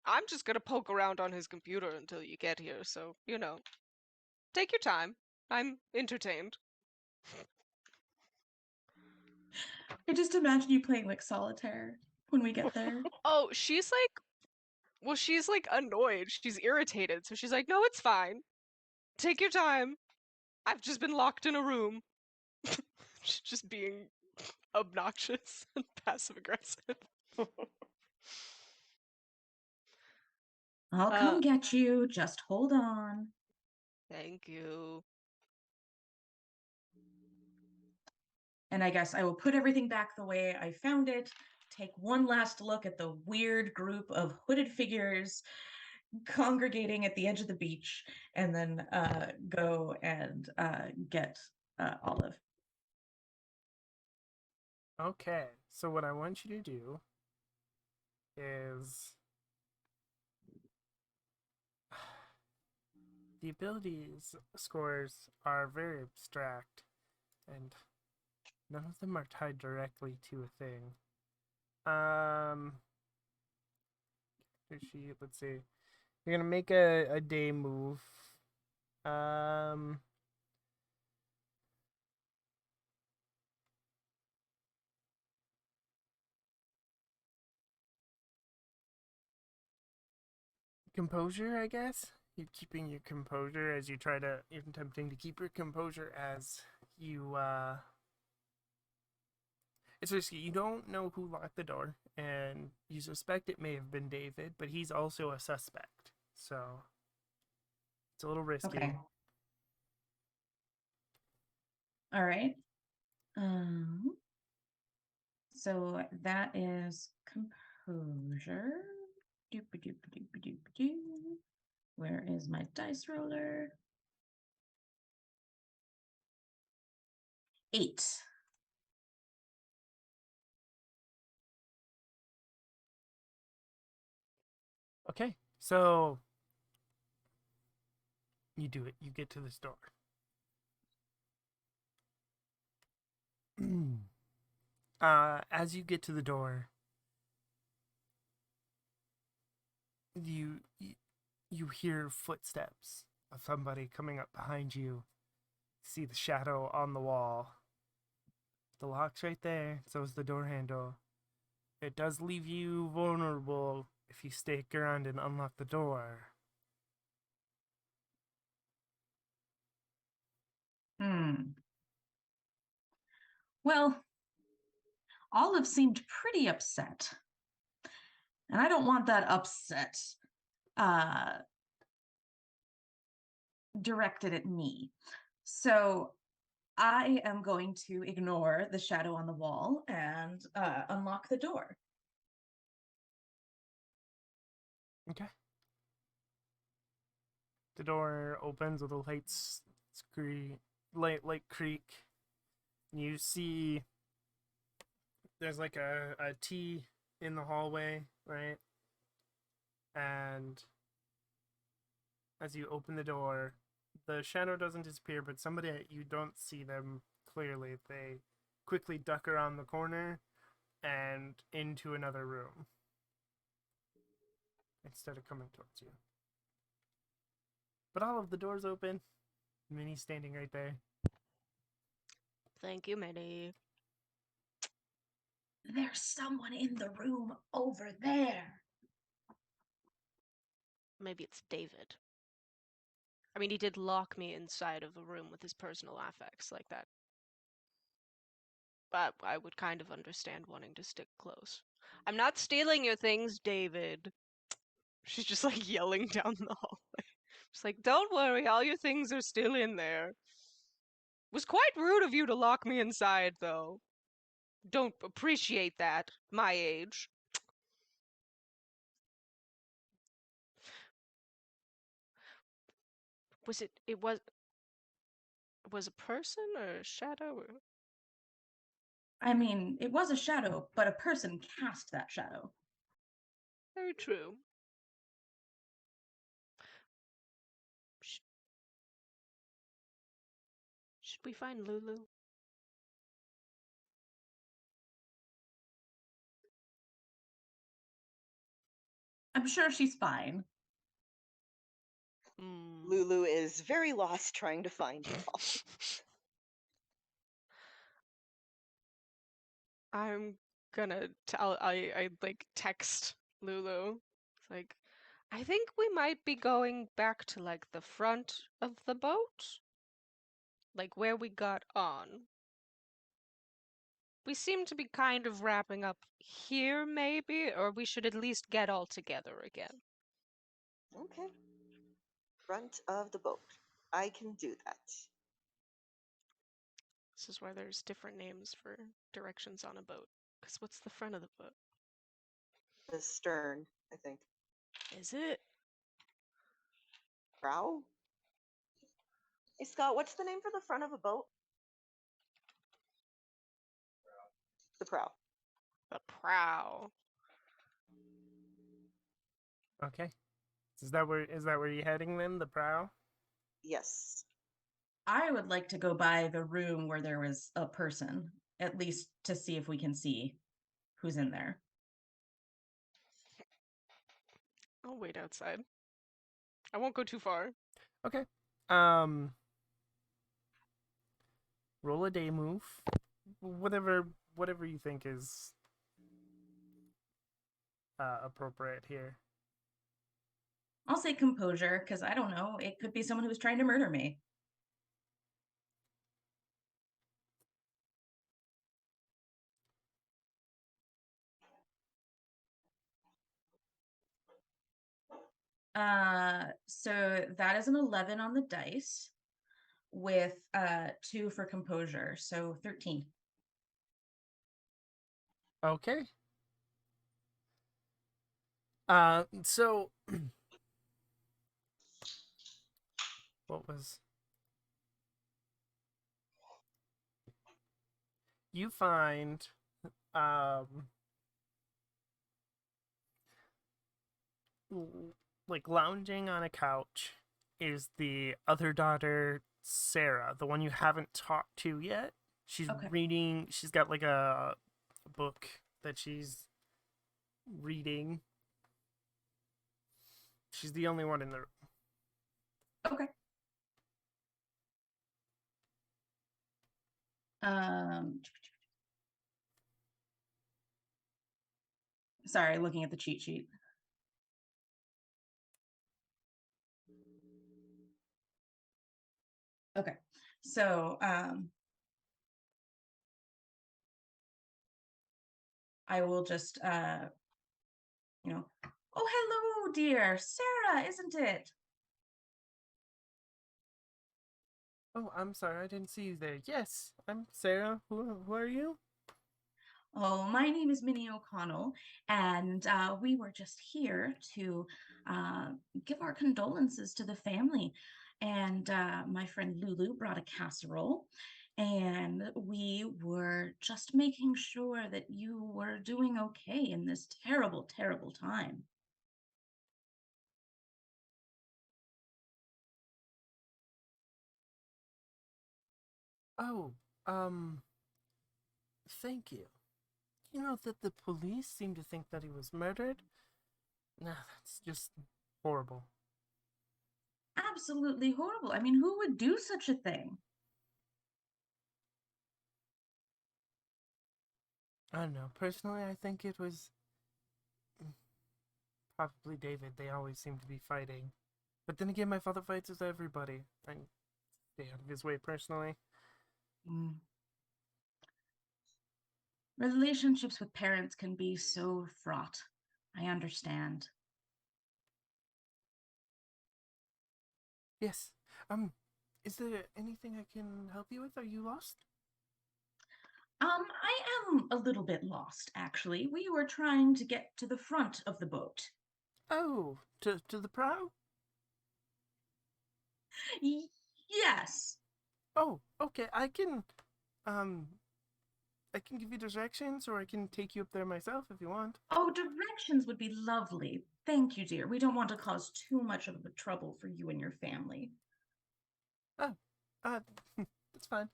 I'm just gonna poke around on his computer until you get here, so, take your time. I'm entertained. I just imagine you playing like solitaire when we get there. Oh, she's like annoyed. She's irritated, so she's like, no, it's fine. Take your time. I've just been locked in a room. She's just being obnoxious and passive aggressive. I'll come get you. Just hold on. Thank you. And I guess I will put everything back the way I found it. take one last look at the weird group of hooded figures congregating at the edge of the beach, and then go and get Olive. Okay, so what I want you to do is the abilities scores are very abstract, and none of them are tied directly to a thing. Let's see. You're gonna make a day move. Composure, I guess. You're keeping your composure as you try to. You're attempting to keep your composure as you. It's risky. You don't know who locked the door, and you suspect it may have been David, but he's also a suspect. So it's a little risky. Okay. All right. So that is composure. Doop-a-doop-a-doop-a-doop-a-doo. Where is my dice roller? 8. Okay, so you do it. You get to this door. As you get to the door, you hear footsteps of somebody coming up behind you. See the shadow on the wall. The lock's right there, so is the door handle. It does leave you vulnerable if you stick around and unlock the door. Well, Olive seemed pretty upset. And I don't want that upset directed at me. So I am going to ignore the shadow on the wall and unlock the door. Okay. The door opens with a light creak. You see there's like a T in the hallway, right? And as you open the door, the shadow doesn't disappear, but you don't see them clearly. They quickly duck around the corner and into another room instead of coming towards you. But all of the doors open. Minnie's standing right there. Thank you, Minnie. There's someone in the room over there. Maybe it's David. I mean, he did lock me inside of a room with his personal affects like that. But I would kind of understand wanting to stick close. I'm not stealing your things, David. She's just like yelling down the hallway. She's like, don't worry, all your things are still in there. It was quite rude of you to lock me inside, though. Don't appreciate that, my age. Was a person or a shadow? Or... I mean, it was a shadow, but a person cast that shadow. Very true. Should we find Lulu? I'm sure she's fine. Lulu is very lost trying to find y'all. I'm gonna tell I like text Lulu. It's like, I think we might be going back to like the front of the boat. Like where we got on. We seem to be kind of wrapping up here, maybe, or we should at least get all together again. Okay. Front of the boat. I can do that. This is why there's different names for directions on a boat. Because what's the front of the boat? The stern, I think. Is it? Prow? Hey, Scott, what's the name for the front of a boat? The prow. The prow. Okay. Is that where you're heading then? The prow? Yes. I would like to go by the room where there was a person, at least to see if we can see who's in there. I'll wait outside. I won't go too far. Okay. Roll a day move. Whatever you think is appropriate here. I'll say composure, because I don't know. It could be someone who's trying to murder me. So that is an 11 on the dice with 2 for composure, so 13. Okay. So what was you find like lounging on a couch is the other daughter, Sarah, the one you haven't talked to yet. She's Okay. reading, she's got like a book that she's reading. She's the only one in the room. Okay. Sorry, looking at the cheat sheet. Okay, so I will just oh, hello, dear Sarah, isn't it? Oh, I'm sorry, I didn't see you there. Yes, I'm Sarah. Who are you? Oh, my name is Minnie O'Connell, and we were just here to give our condolences to the family. And my friend Lulu brought a casserole, and we were just making sure that you were doing okay in this terrible, terrible time. Oh, thank you. You know that the police seem to think that he was murdered? Nah, that's just horrible. Absolutely horrible. I mean, who would do such a thing? I don't know. Personally, I think it was probably David. They always seem to be fighting. But then again, my father fights with everybody. I stay out of his way personally. Mm. Relationships with parents can be so fraught. I understand. Yes. Is there anything I can help you with? Are you lost? I am a little bit lost, actually. We were trying to get to the front of the boat. Oh, to the prow? Yes. Oh, okay. Um, I can give you directions, or I can take you up there myself if you want. Oh, directions would be lovely. Thank you, dear. We don't want to cause too much of a trouble for you and your family. Oh, uh, that's fine.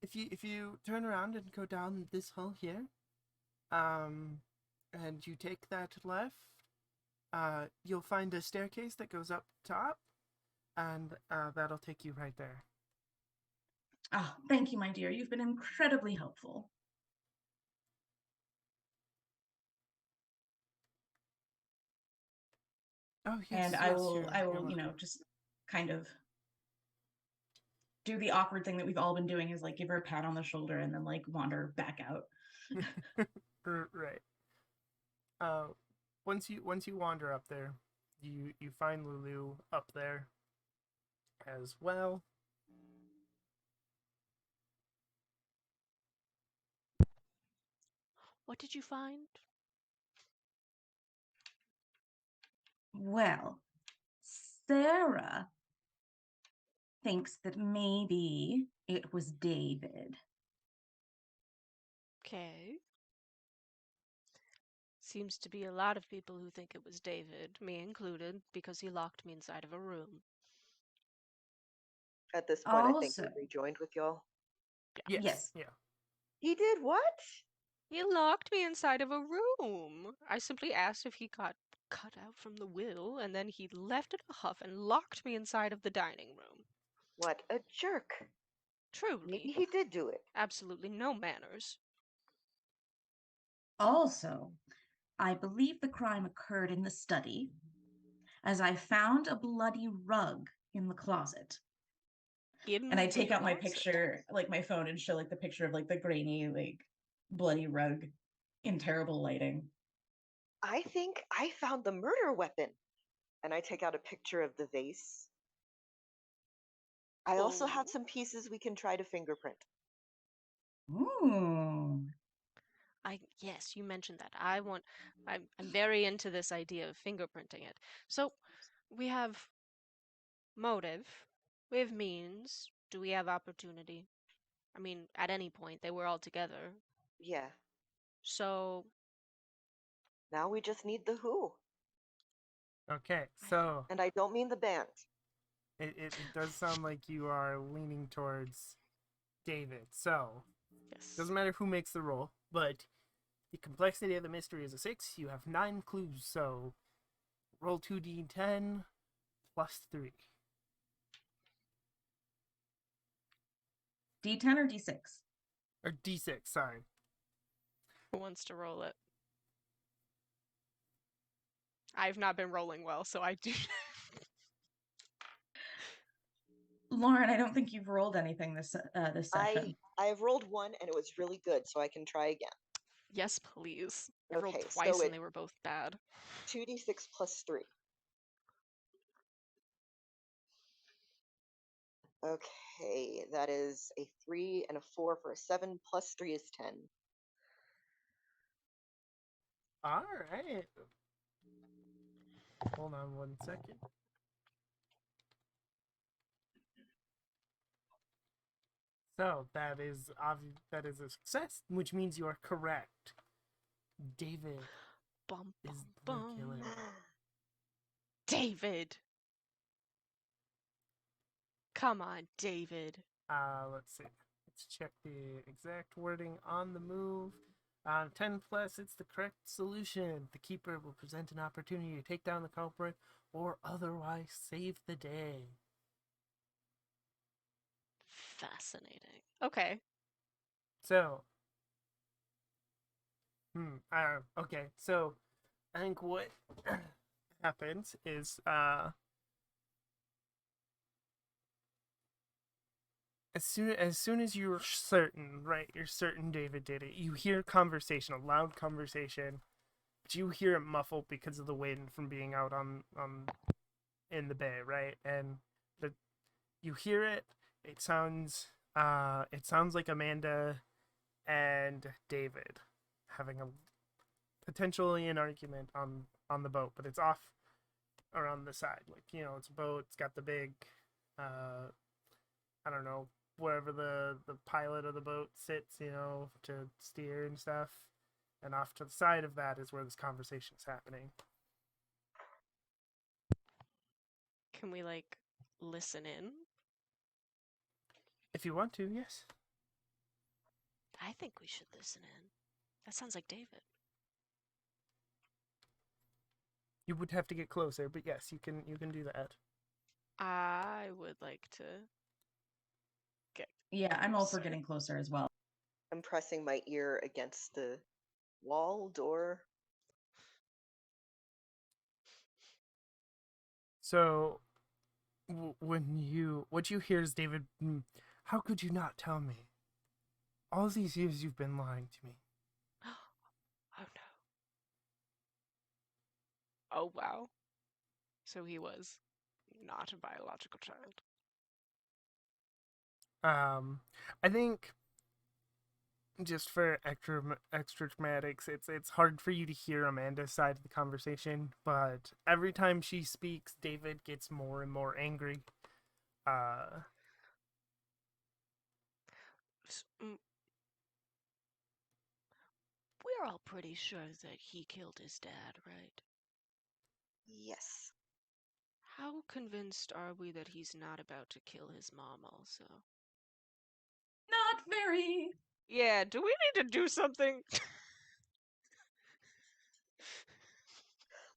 If you turn around and go down this hall here, and you take that left, you'll find a staircase that goes up top, and that'll take you right there. Oh, thank you, my dear. You've been incredibly helpful. Oh yes, And yes, I will, you're welcome. just kind of do the awkward thing that we've all been doing is like give her a pat on the shoulder and then like wander back out. Right. Uh, once you wander up there, you find Lulu up there as well. What did you find? Well, Sarah thinks that maybe it was David. Okay. Seems to be a lot of people who think it was David, me included, because he locked me inside of a room. At this point, I think Also, he rejoined with y'all. Yes. Yeah. He did what? He locked me inside of a room. I simply asked if he got cut out from the will, and then he left in a huff and locked me inside of the dining room. What a jerk. Truly. Maybe he did do it. Absolutely no manners. Also, I believe the crime occurred in the study, as I found a bloody rug in the closet. In And I the take out my closet. picture, like my phone, and show like the picture of like the grainy, like bloody rug in terrible lighting. I think I found the murder weapon. And I take out a picture of the vase. I also have some pieces we can try to fingerprint. Ooh. Yes, you mentioned that. I'm very into this idea of fingerprinting it. So we have motive, we have means. Do we have opportunity? I mean, at any point, they were all together. Yeah. So Now we just need the who. Okay, so And I don't mean the band. it does sound like you are leaning towards David. So yes. doesn't matter who makes the roll, but the complexity of the mystery is a 6. You have 9 clues, so roll 2d10 plus 3. D10 or D6? Or d6, sorry. Who wants to roll it? I've not been rolling well, so I do. Lauren, I don't think you've rolled anything this session. I've rolled 1 and it was really good, so I can try again. Yes, please. I rolled Okay, twice so and they were both bad. 2d6 plus 3. Okay, that is a 3 and a 4 for a 7, plus 3 is 10. All right. Hold on 1 second. So that is a success, which means you are correct. David Bum, bum, is the bum. killer. David! Come on, David. Let's see. Let's check the exact wording on the move. 10 plus, it's the correct solution. The keeper will present an opportunity to take down the culprit or otherwise save the day. Fascinating. Okay. So, okay. So, I think what happens is, as soon as you're certain, right? You're certain David did it. You hear conversation, a loud conversation, but you hear it muffled because of the wind from being out on in the bay, right? And you hear it. It sounds like Amanda and David having a potentially an argument on the boat, but it's off around the side. Like, it's a boat. It's got the big, I don't know, wherever the pilot of the boat sits, to steer and stuff. And off to the side of that is where this conversation is happening. Can we, like, listen in? If you want to, yes. I think we should listen in. That sounds like David. You would have to get closer, but yes, you can do that. I would like to get Yeah, I'm all for closer. getting closer as well. I'm pressing my ear against the wall, door. So, what you hear is David, how could you not tell me? All these years you've been lying to me. Oh no. Oh wow. So he was not a biological child. I think just for extra dramatics, it's hard for you to hear Amanda's side of the conversation, but every time she speaks, David gets more and more angry. We're all pretty sure that he killed his dad, right? Yes. How convinced are we that he's not about to kill his mom also? Not very. Yeah, do we need to do something?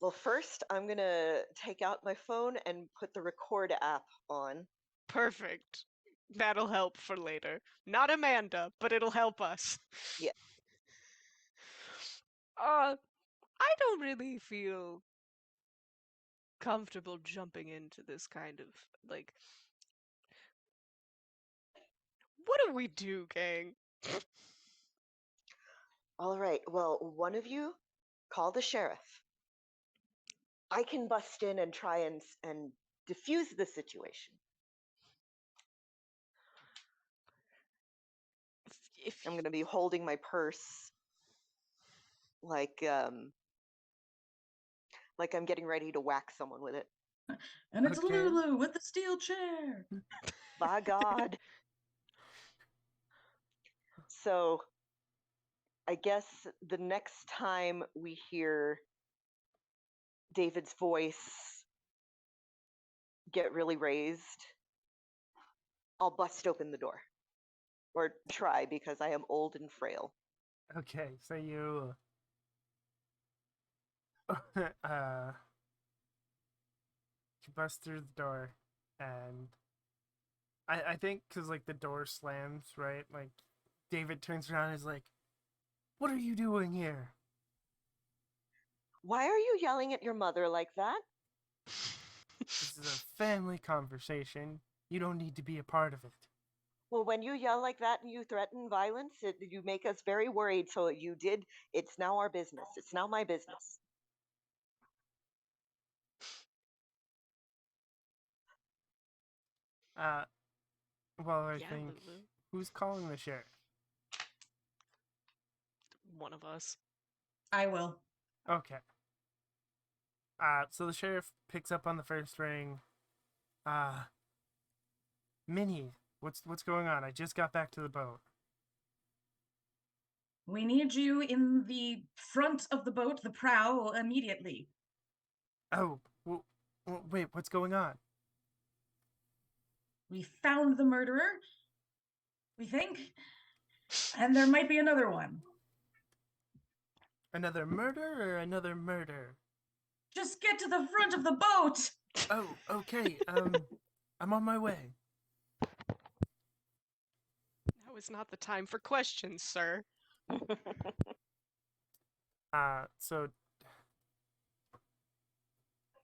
Well, first, I'm going to take out my phone and put the record app on. Perfect. That'll help for later. Not Amanda, but it'll help us. Yeah. I don't really feel comfortable jumping into this kind of, like... What do we do, gang? All right. Well, one of you call the sheriff. I can bust in and try and diffuse the situation. If I'm going to be holding my purse like I'm getting ready to whack someone with it. And it's Okay. Lulu with the steel chair. By God. So I guess the next time we hear David's voice get really raised, I'll bust open the door. Or try, because I am old and frail. Okay, so you you bust through the door, and I think because like the door slams, right? Like David turns around and is like, "What are you doing here?" Why are you yelling at your mother like that? This is a family conversation. You don't need to be a part of it. Well, when you yell like that and you threaten violence, you make us very worried. So you did. It's now our business. It's now my business. Well, I Yeah, think Lulu. who's calling the sheriff? One of us. I will. Okay. So the sheriff picks up on the first ring. Minnie, what's going on? I just got back to the boat. We need you in the front of the boat, the prow, immediately. Oh, wait, what's going on? We found the murderer, we think, and there might be another one. Another murder or another murder? Just get to the front of the boat! Oh, okay. I'm on my way. Now is not the time for questions, sir. So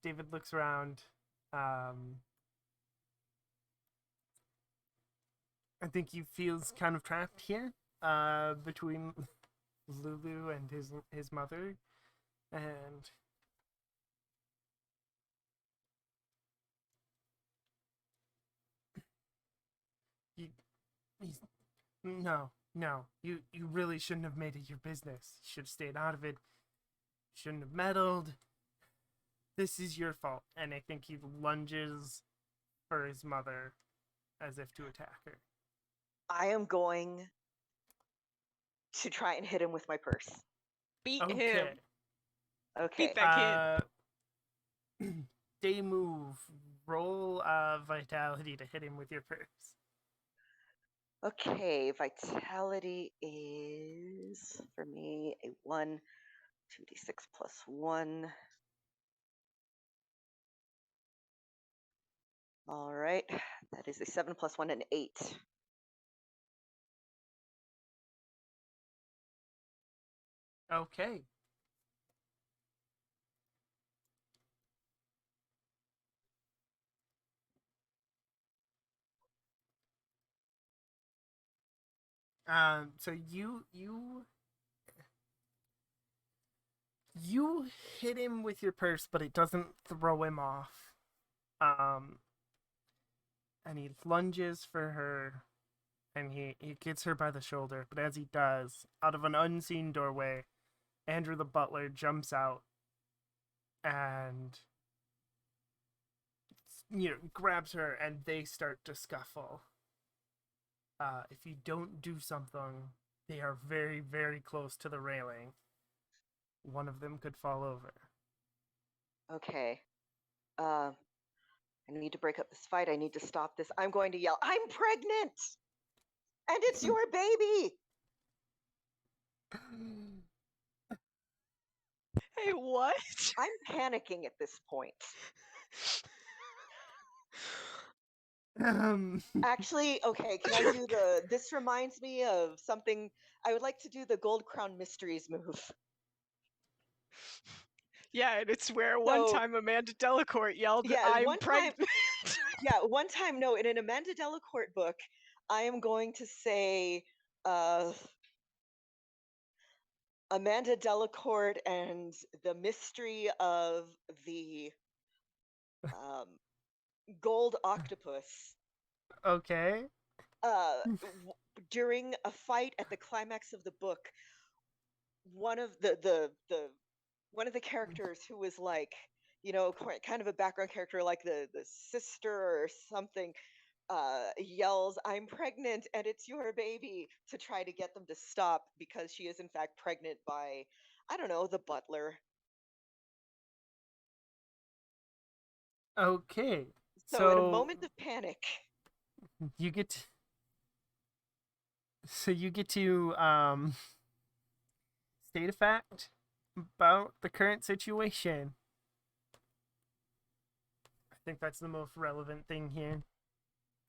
David looks around. I think he feels kind of trapped here, between Lulu and his mother, and he's no. You really shouldn't have made it your business. You should have stayed out of it. Shouldn't have meddled. This is your fault. And I think he lunges for his mother as if to attack her. I am going to try and hit him with my purse. Beat Okay. him. Okay. Beat that kid. Day move. Roll vitality to hit him with your purse. Okay, vitality is, for me, a 1, 2d6 plus 1. All right, that is a 7 plus 1, an 8. Okay. So you hit him with your purse, but it doesn't throw him off. And he lunges for her, and he gets her by the shoulder. But as he does, out of an unseen doorway, Andrew the butler jumps out and grabs her, and they start to scuffle. If you don't do something, they are very, very close to the railing. One of them could fall over. Okay. I need to break up this fight. I need to stop this. I'm going to yell, I'm pregnant! And it's your baby! Hey, what? I'm panicking at this point. Actually, okay, can I do this reminds me of something, I would like to do the Gold Crown Mysteries move. Yeah, and it's where one time Amanda Delacourt yelled, I'm pregnant. One time, no, in an Amanda Delacourt book, I am going to say, Amanda Delacourt and the mystery of the gold octopus. Okay. During a fight at the climax of the book, one of the characters who was like, kind of a background character, like the sister or something, yells, I'm pregnant and it's your baby, to try to get them to stop, because she is in fact pregnant by, I don't know, the butler. Okay. So in a moment of panic, you get to state a fact about the current situation. I think that's the most relevant thing here.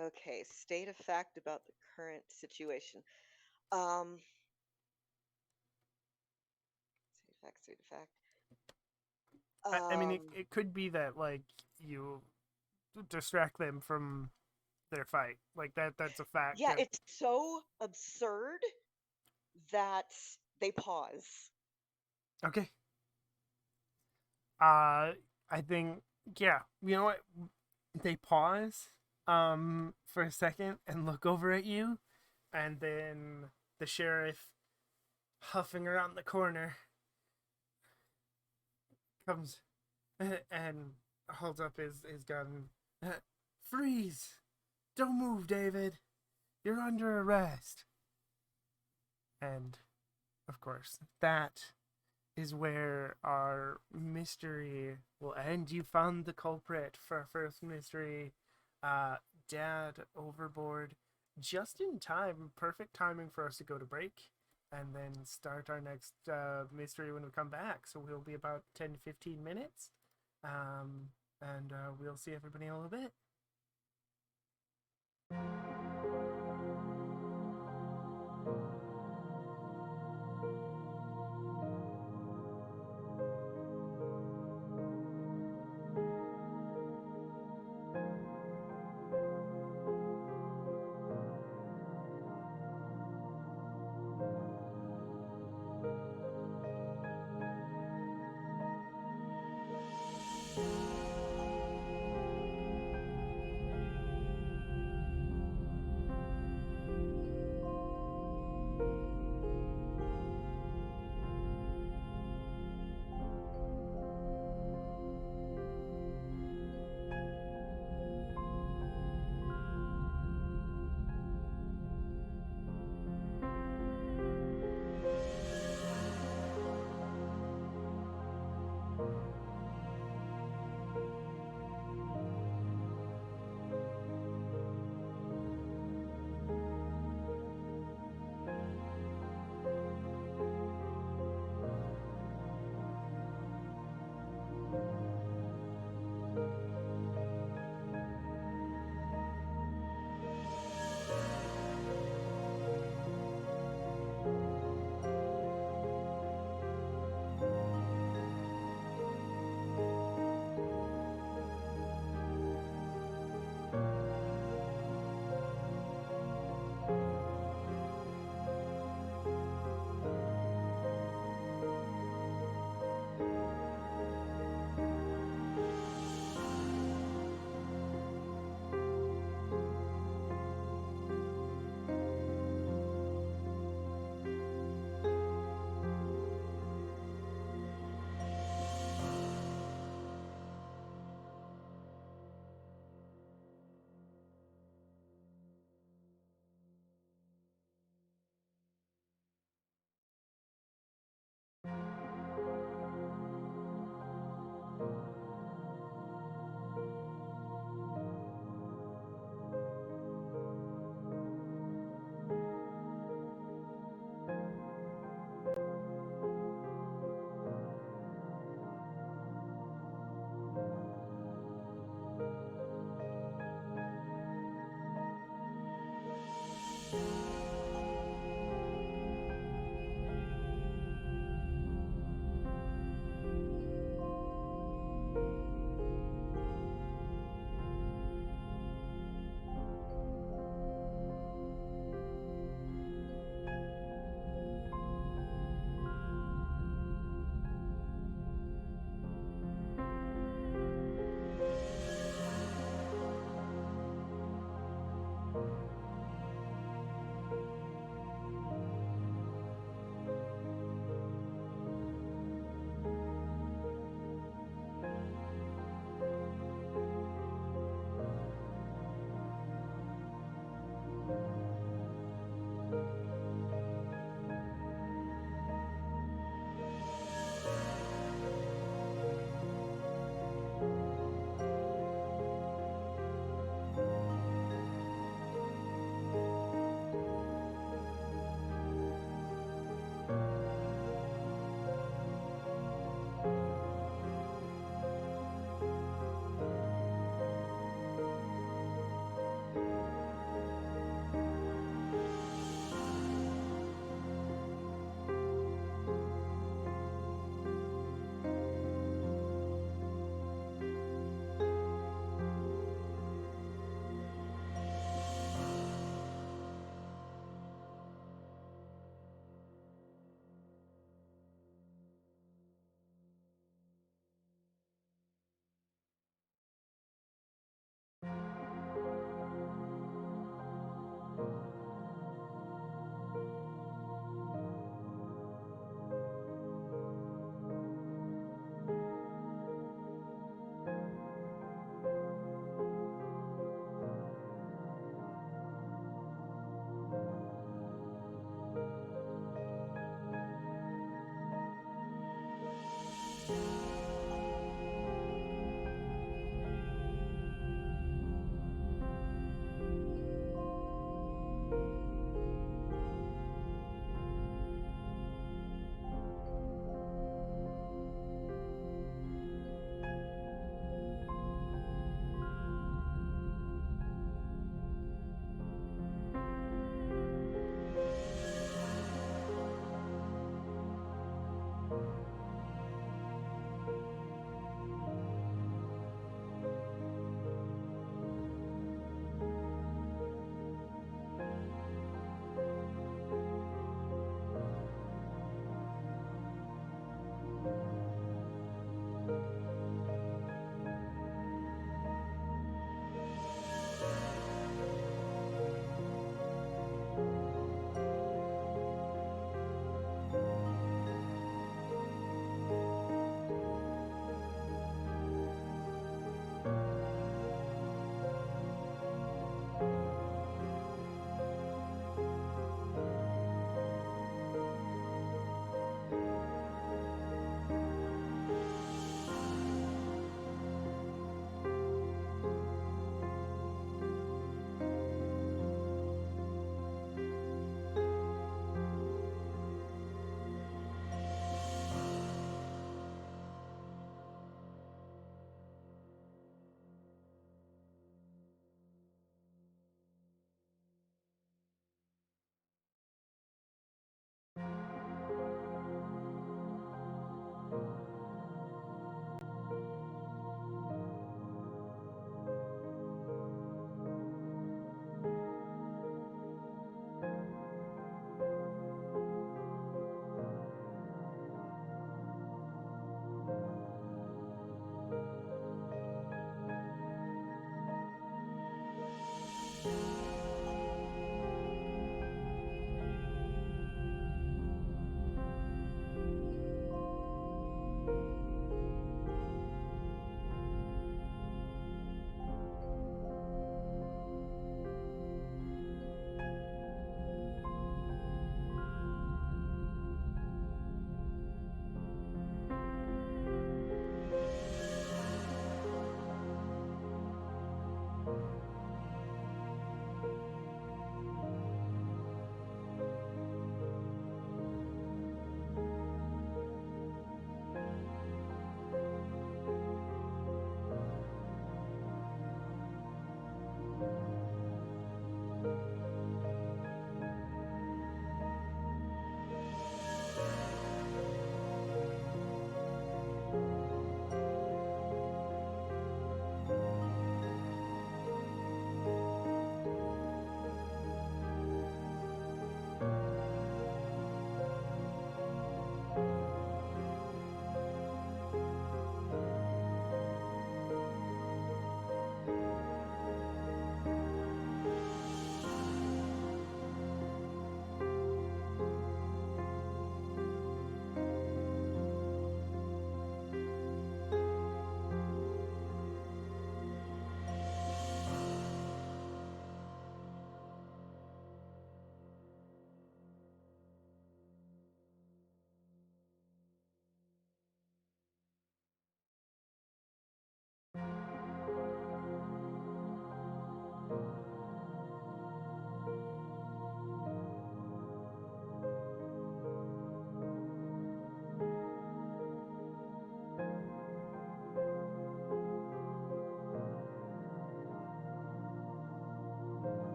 Okay, state a fact about the current situation. State a fact. I mean, it could be that, like, you distract them from their fight. Like, that's a fact. Yeah, it's so absurd that they pause. Okay. I think, yeah, you know what? They pause for a second and look over at you, and then the sheriff, huffing around the corner, comes and holds up his gun. Freeze! Don't move, David. You're under arrest. And, of course, that is where our mystery will end. You found the culprit for our first mystery. Dad overboard. Just in time. Perfect timing for us to go to break. And then start our next mystery when we come back. So we'll be about 10 to 15 minutes. And we'll see everybody in a little bit.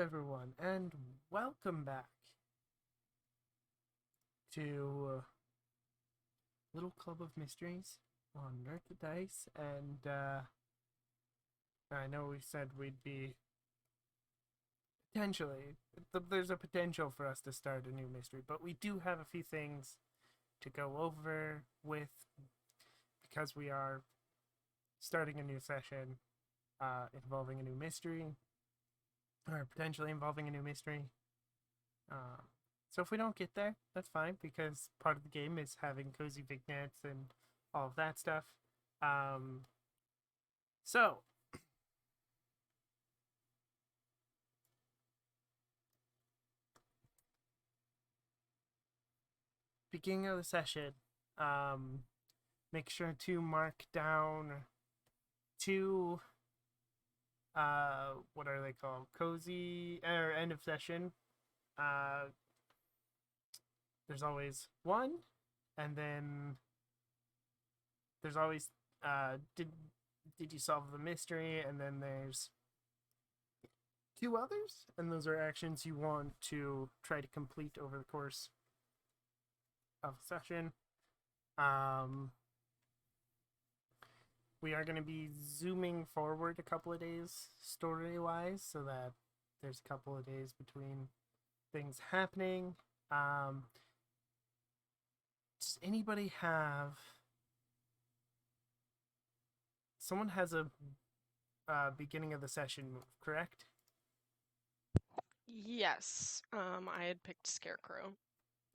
everyone, and welcome back to Little Club of Mysteries on Nerd the Dice. And I know we said we'd be potentially, there's a potential for us to start a new mystery, but we do have a few things to go over with because we are starting a new session involving a new mystery, or potentially involving a new mystery. So if we don't get there, that's fine, because part of the game is having cozy vignettes and all of that stuff. So beginning of the session, make sure to mark down two what are they called? Cozy or end of session. There's always one, and then there's always did you solve the mystery, and then there's two others, and those are actions you want to try to complete over the course of the session. We are going to be zooming forward a couple of days story-wise, so that there's a couple of days between things happening. Does anybody have... Someone has a beginning of the session move, correct? Yes. I had picked Scarecrow.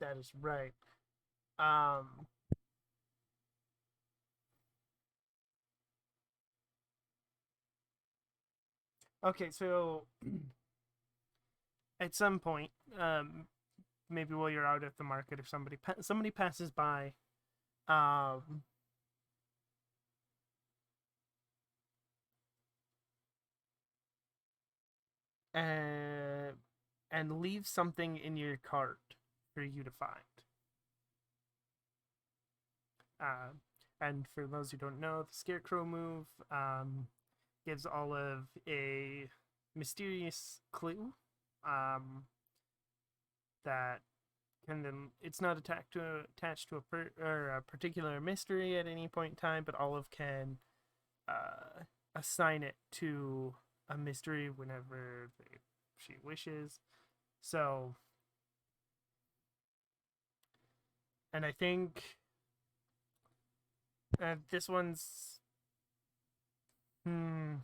That is right. Okay, so at some point, maybe while you're out at the market, if somebody passes by, and leave something in your cart for you to find. And for those who don't know, the Scarecrow move gives Olive a mysterious clue that can then, it's not attached to a particular mystery at any point in time, but Olive can assign it to a mystery whenever she wishes. So, and I think this one's a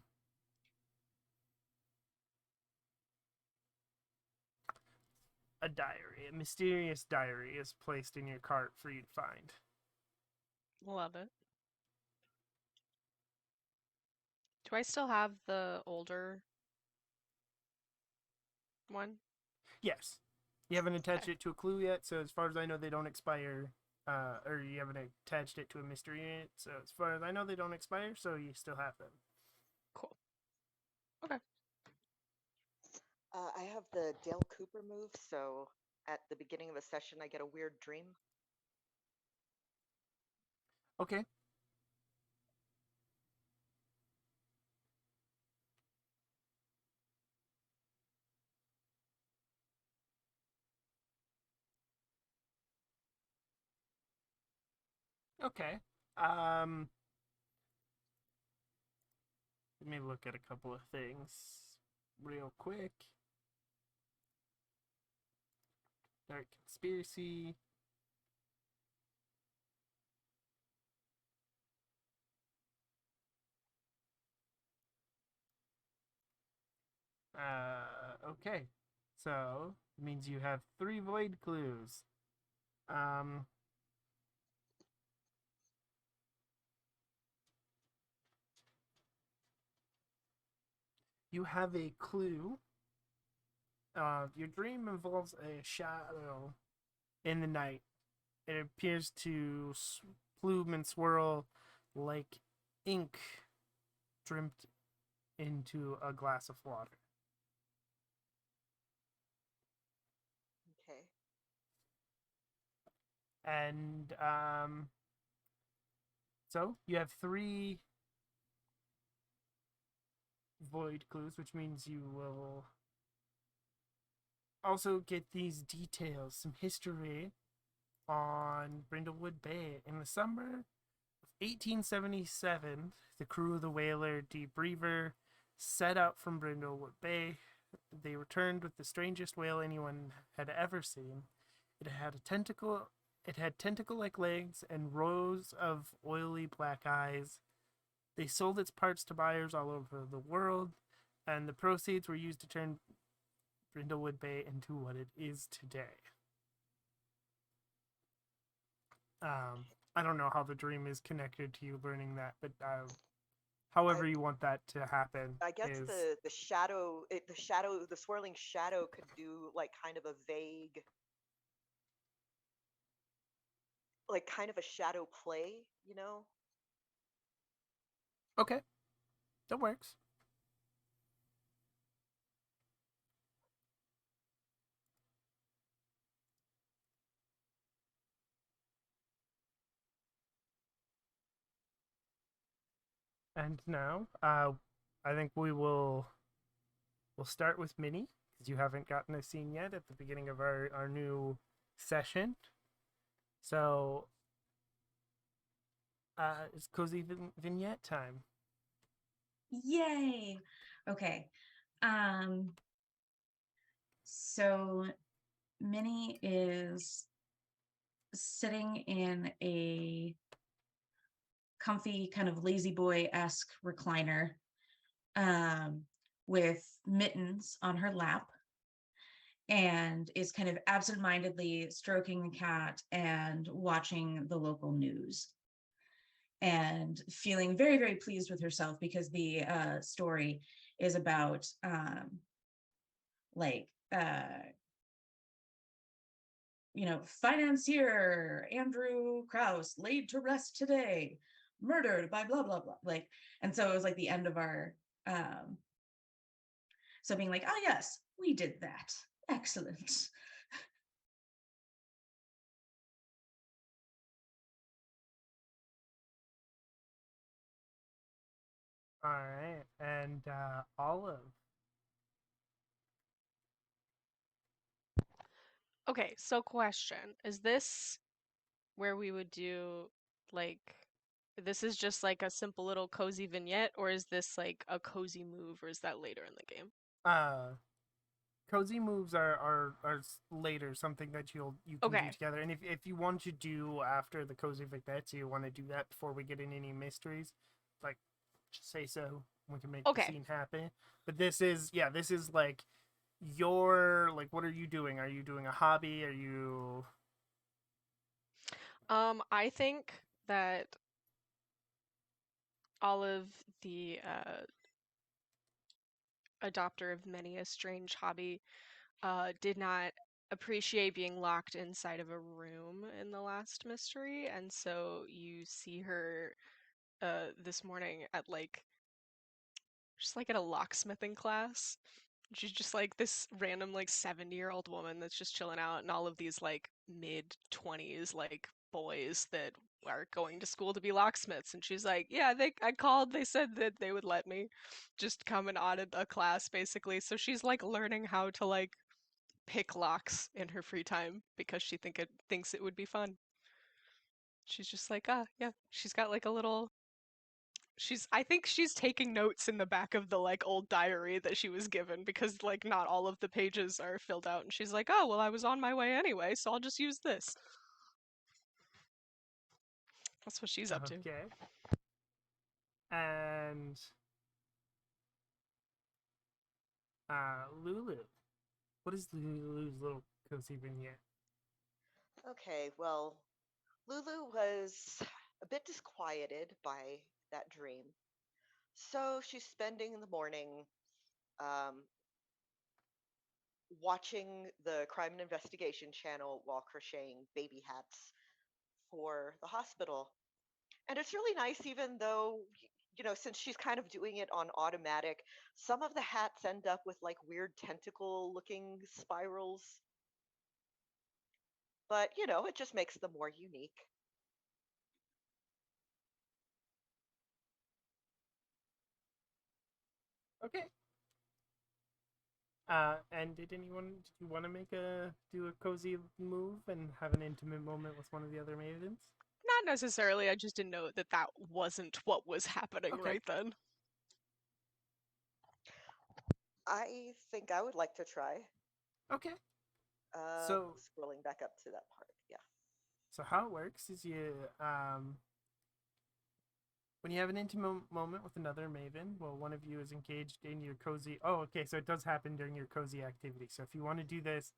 diary. A mysterious diary is placed in your cart for you to find. Love it. Do I still have the older one? Yes. You haven't attached it to a clue yet, so as far as I know, they don't expire. Or you haven't attached it to a mystery yet, so as far as I know, they don't expire, so you still have them. Cool. Okay. I have the Dale Cooper move, so at the beginning of a session, I get a weird dream. Okay. Okay. Let me look at a couple of things real quick. Dark conspiracy. Okay. So, it means you have 3 void clues. You have a clue. Your dream involves a shadow in the night. It appears to plume and swirl like ink dripped into a glass of water. Okay. And so you have 3 void clues, which means you will also get these details, some history on Brindlewood Bay. In the summer of 1877, the crew of the whaler De Brever set out from Brindlewood Bay. They returned with the strangest whale anyone had ever seen. It had a tentacle. It had tentacle-like legs and rows of oily black eyes. They sold its parts to buyers all over the world, and the proceeds were used to turn Brindlewood Bay into what it is today. I don't know how the dream is connected to you learning that, but however you want that to happen. I guess is... the swirling shadow could do like kind of a vague, like kind of a shadow play, you know? Okay, that works. And now, I think we'll start with Minnie, because you haven't gotten a scene yet at the beginning of our new session. So, it's cozy vignette time. Yay! Okay. So Minnie is sitting in a comfy kind of lazy boy-esque recliner with mittens on her lap, and is kind of absentmindedly stroking the cat and watching the local news and feeling very, very pleased with herself because the story is about financier Andrew Krause laid to rest today, murdered by blah blah blah. And so it was like the end of our so being like, oh yes, we did that. Excellent. All right, and Olive. Okay, so question. Is this where we would do like this is just like a simple little cozy vignette, or is this like a cozy move, or is that later in the game? Cozy moves are later, something that you can do Okay. together. And if you want to do after the cozy vignettes, you want to do that before we get in any mysteries, like just say so. We can make the Okay. scene happen. But this is like your, like, what are you doing? Are you doing a hobby? Are you I think that Olive, the adopter of many a strange hobby, did not appreciate being locked inside of a room in the last mystery, and so you see her this morning at like just like at a locksmithing class. She's just like this random like 70-year-old woman that's just chilling out, and all of these like mid-20s like boys that are going to school to be locksmiths. And she's like, yeah, I called, they said that they would let me just come and audit a class basically. So she's like learning how to like pick locks in her free time because she thinks it would be fun. She's just like, yeah. She's got like a little I think she's taking notes in the back of the like old diary that she was given because like not all of the pages are filled out, and she's like, "Oh, well I was on my way anyway, so I'll just use this." That's what she's up to. okay? And Lulu, what is Lulu's little cozy vignette? Okay, well, Lulu was a bit disquieted by that dream. So she's spending the morning um, watching the Crime and Investigation channel while crocheting baby hats for the hospital. And it's really nice, even though, since she's kind of doing it on automatic, some of the hats end up with like weird tentacle looking spirals. But, it just makes them more unique. Okay. And did you want to do a cozy move and have an intimate moment with one of the other maidens? Not necessarily. I just didn't know that that wasn't what was happening Okay. right then. I think I would like to try. Okay. So, Scrolling back up to that part. Yeah. so how it works is when you have an intimate moment with another maven, well, one of you is engaged in your cozy. Oh, okay. So it does happen during your cozy activity. So if you want to do this,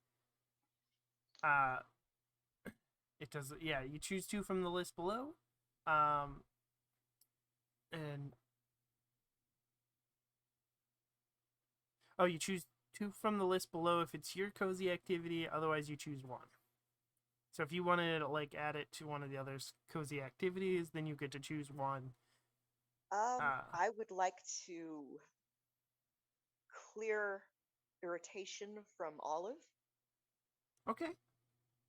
uh, it does. Yeah, you choose two from the list below, um, and oh, you choose two from the list below if it's your cozy activity. Otherwise, you choose one. So if you want to like add it to one of the other's cozy activities, then you get to choose one. I would like to clear irritation from Olive. Okay.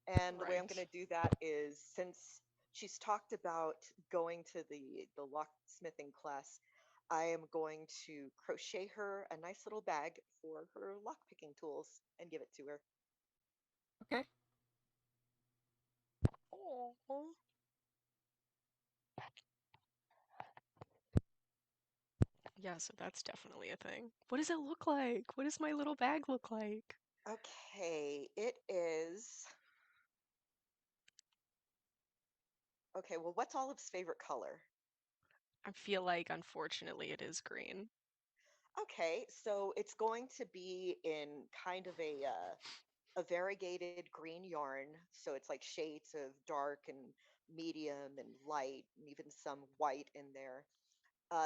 And the way I'm Right. going to do that is, since she's talked about going to the locksmithing class, I am going to crochet her a nice little bag for her lockpicking tools and give it to her. Okay. Oh. Yeah, so that's definitely a thing. What does it look like? What does my little bag look like? Okay, it is. Okay, well, what's Olive's favorite color? I feel like, unfortunately, it is green. Okay, so it's going to be in kind of a variegated green yarn. So it's like shades of dark and medium and light, and even some white in there.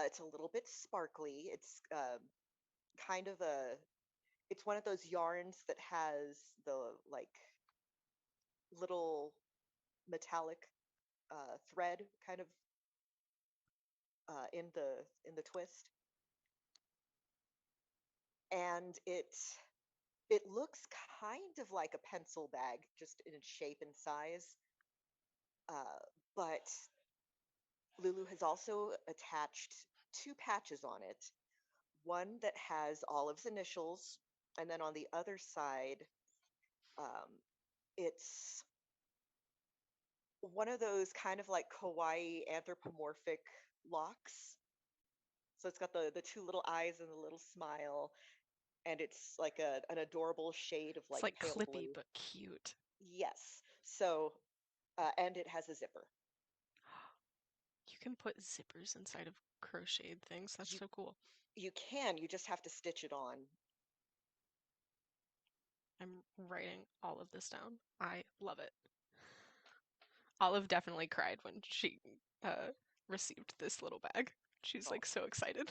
It's a little bit sparkly. It's kind of a. It's one of those yarns that has the like little metallic thread kind of in the twist, and it looks kind of like a pencil bag, just in its shape and size. But Lulu has also attached two patches on it. One that has Olive's initials, and then on the other side, um, it's one of those kind of like kawaii anthropomorphic locks. So it's got the two little eyes and the little smile, and it's like an adorable shade of It's like like pale clippy blue. but cute. Yes. So, and it has a zipper. You can put zippers inside of crocheted things. That's You so cool. you just have to stitch it on. I'm writing all of this down. I love it. Olive definitely cried when she received this little bag. She's Oh. like so excited.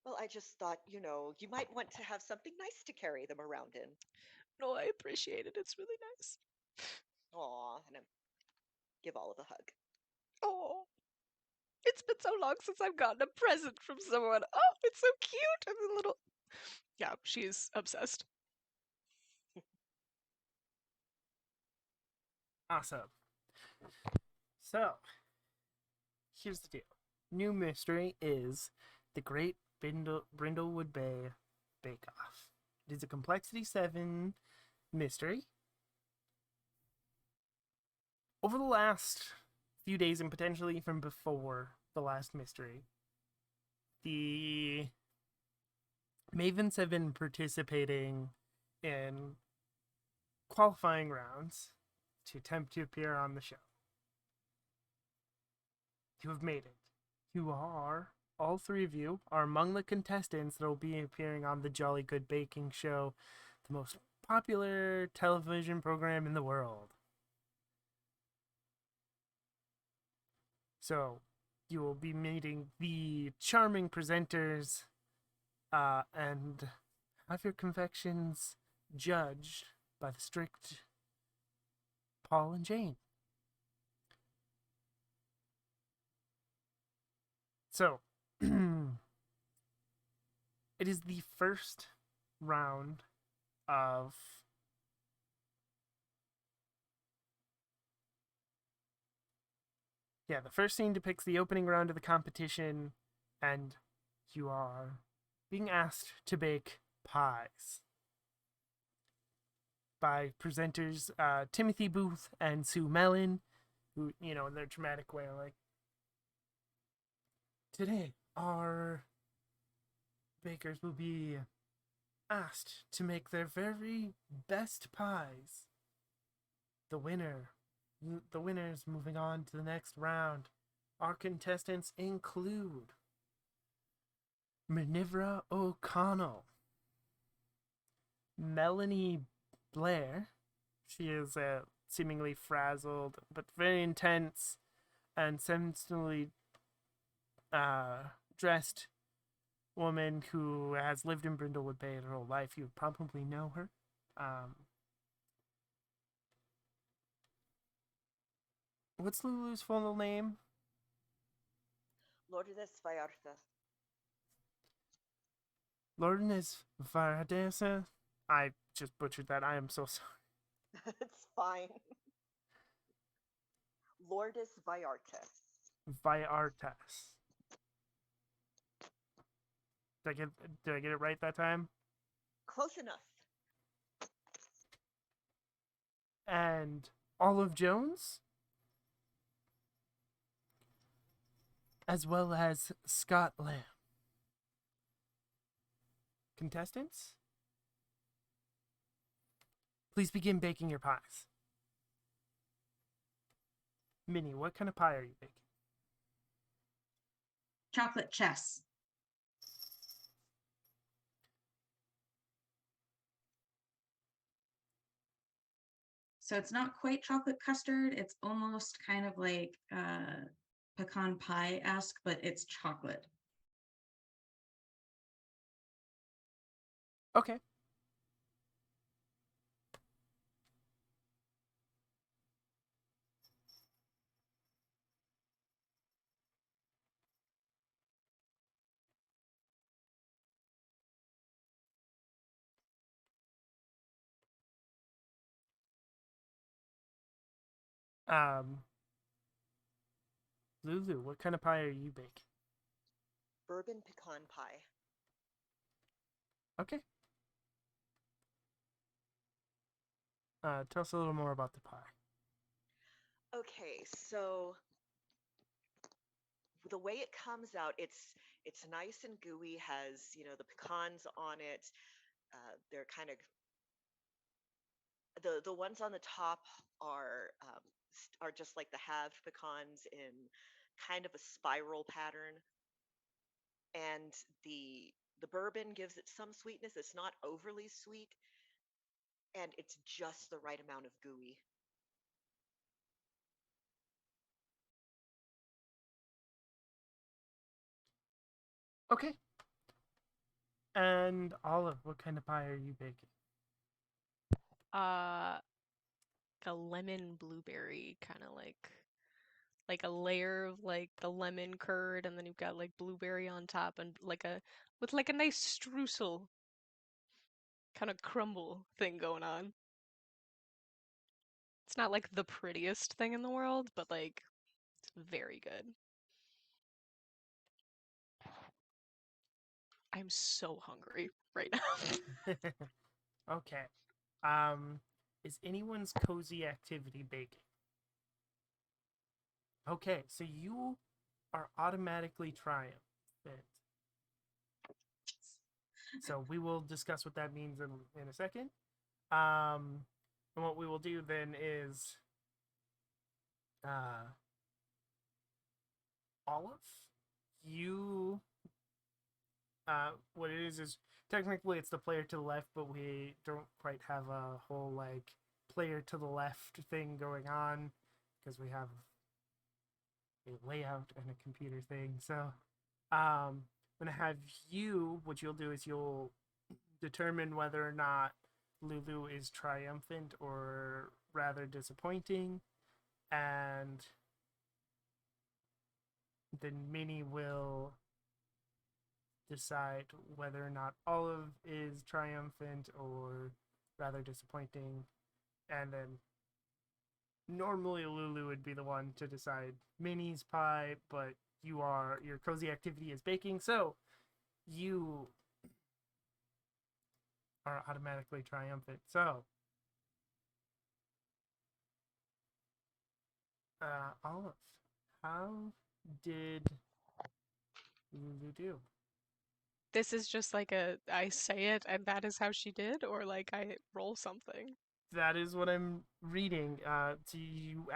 Well, I just thought, you might want to have something nice to carry them around in. No, I appreciate it. It's really nice. Aw, and I give Olive a hug. Oh, it's been so long since I've gotten a present from someone. Oh, it's so cute. And the little. Yeah, she's obsessed. Awesome. So, here's the deal. New mystery is the Great Brindlewood Bay Bake Off. It is a complexity 7 mystery. Over the last few days, and potentially even before the last mystery, the Mavens have been participating in qualifying rounds to attempt to appear on the show. You have made it. All three of you, are among the contestants that will be appearing on the Jolly Good Baking Show, the most popular television program in the world. So, you will be meeting the charming presenters and have your confections judged by the strict Paul and Jane. So, it is the first round of the first scene depicts the opening round of the competition, and you are being asked to bake pies by presenters Timothy Booth and Sue Mellon, who, in their dramatic way are like, today our bakers will be asked to make their very best pies. The winners moving on to the next round. Our contestants include Minerva O'Connell, Melanie Blair. She is a seemingly frazzled but very intense and sensually dressed woman who has lived in Brindlewood Bay her whole life. You would probably know her. What's Lulu's full name? Lourdes Vallarta. Lourdes Vallarta. I just butchered that. I am so sorry. It's fine. Lourdes Vallarta. Vallartas. Did I get it right that time? Close enough. And Olive Jones, as well as Scott Lamb. Contestants, please begin baking your pies. Minnie, what kind of pie are you baking? Chocolate chess. So it's not quite chocolate custard. It's almost kind of like pecan pie-esque, but it's chocolate. Okay. Lulu, what kind of pie are you baking? Bourbon pecan pie. Okay. Tell us a little more about the pie. Okay, so the way it comes out, it's nice and gooey, has, the pecans on it. They're kind of the ones on the top are just like the halved pecans in kind of a spiral pattern, and the bourbon gives it some sweetness. It's not overly sweet, and it's just the right amount of gooey. Okay. And Olive, what kind of pie are you baking? A lemon blueberry, kind of like a layer of like the lemon curd, and then you've got like blueberry on top, and with like a nice streusel kind of crumble thing going on. It's not like the prettiest thing in the world, but like it's very good. I'm so hungry right now. Okay. Is anyone's cozy activity baking? Okay, so you are automatically triumphant. So we will discuss what that means in a second. And what we will do then is Olive, you what it is technically it's the player to the left, but we don't quite have a whole like player to the left thing going on because we have a layout and a computer thing. So I'm gonna have you, what you'll do is you'll determine whether or not Lulu is triumphant or rather disappointing, and then Minnie will decide whether or not Olive is triumphant or rather disappointing, and then normally Lulu would be the one to decide Minnie's pie, but your cozy activity is baking, so you are automatically triumphant. So, Olive, how did Lulu do? This is just like I say it and that is how she did, or like I roll something. That is what I'm reading. So you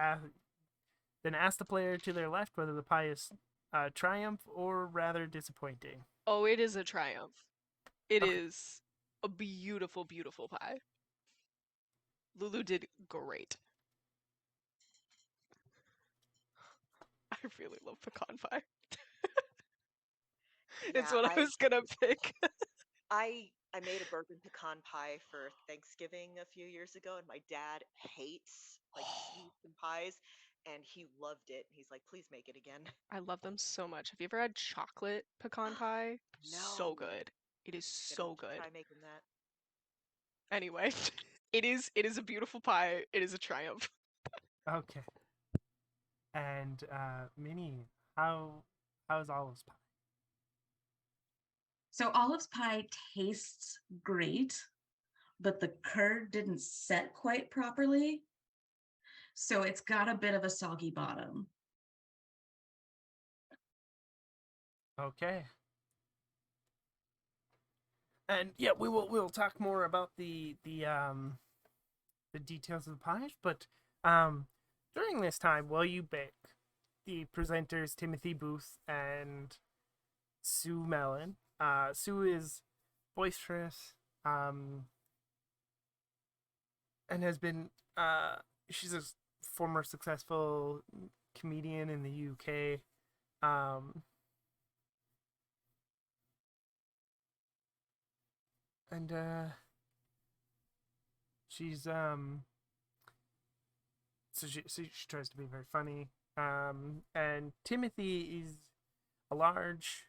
then ask the player to their left whether the pie is triumph or rather disappointing. Oh, it is a triumph. It Okay. is a beautiful, beautiful pie. Lulu did great. I really love pecan pie. It's Yeah, what I was gonna pick. I made a bourbon pecan pie for Thanksgiving a few years ago, and my dad hates like sweets and pies, and he loved it. He's like, "Please make it again." I love them so much. Have you ever had chocolate pecan pie? So No, good. It is gonna so have to good. try making that. Anyway, it is a beautiful pie. It is a triumph. Okay. And Minnie, how's Olive's pie? So Olive's pie tastes great, but the curd didn't set quite properly. So it's got a bit of a soggy bottom. Okay. And yeah, we'll talk more about the details of the pies, but during this time while you bake, the presenters Timothy Booth and Sue Mellon. Sue is boisterous, and has been she's a former successful comedian in the UK. And she's so she tries to be very funny. And Timothy is a large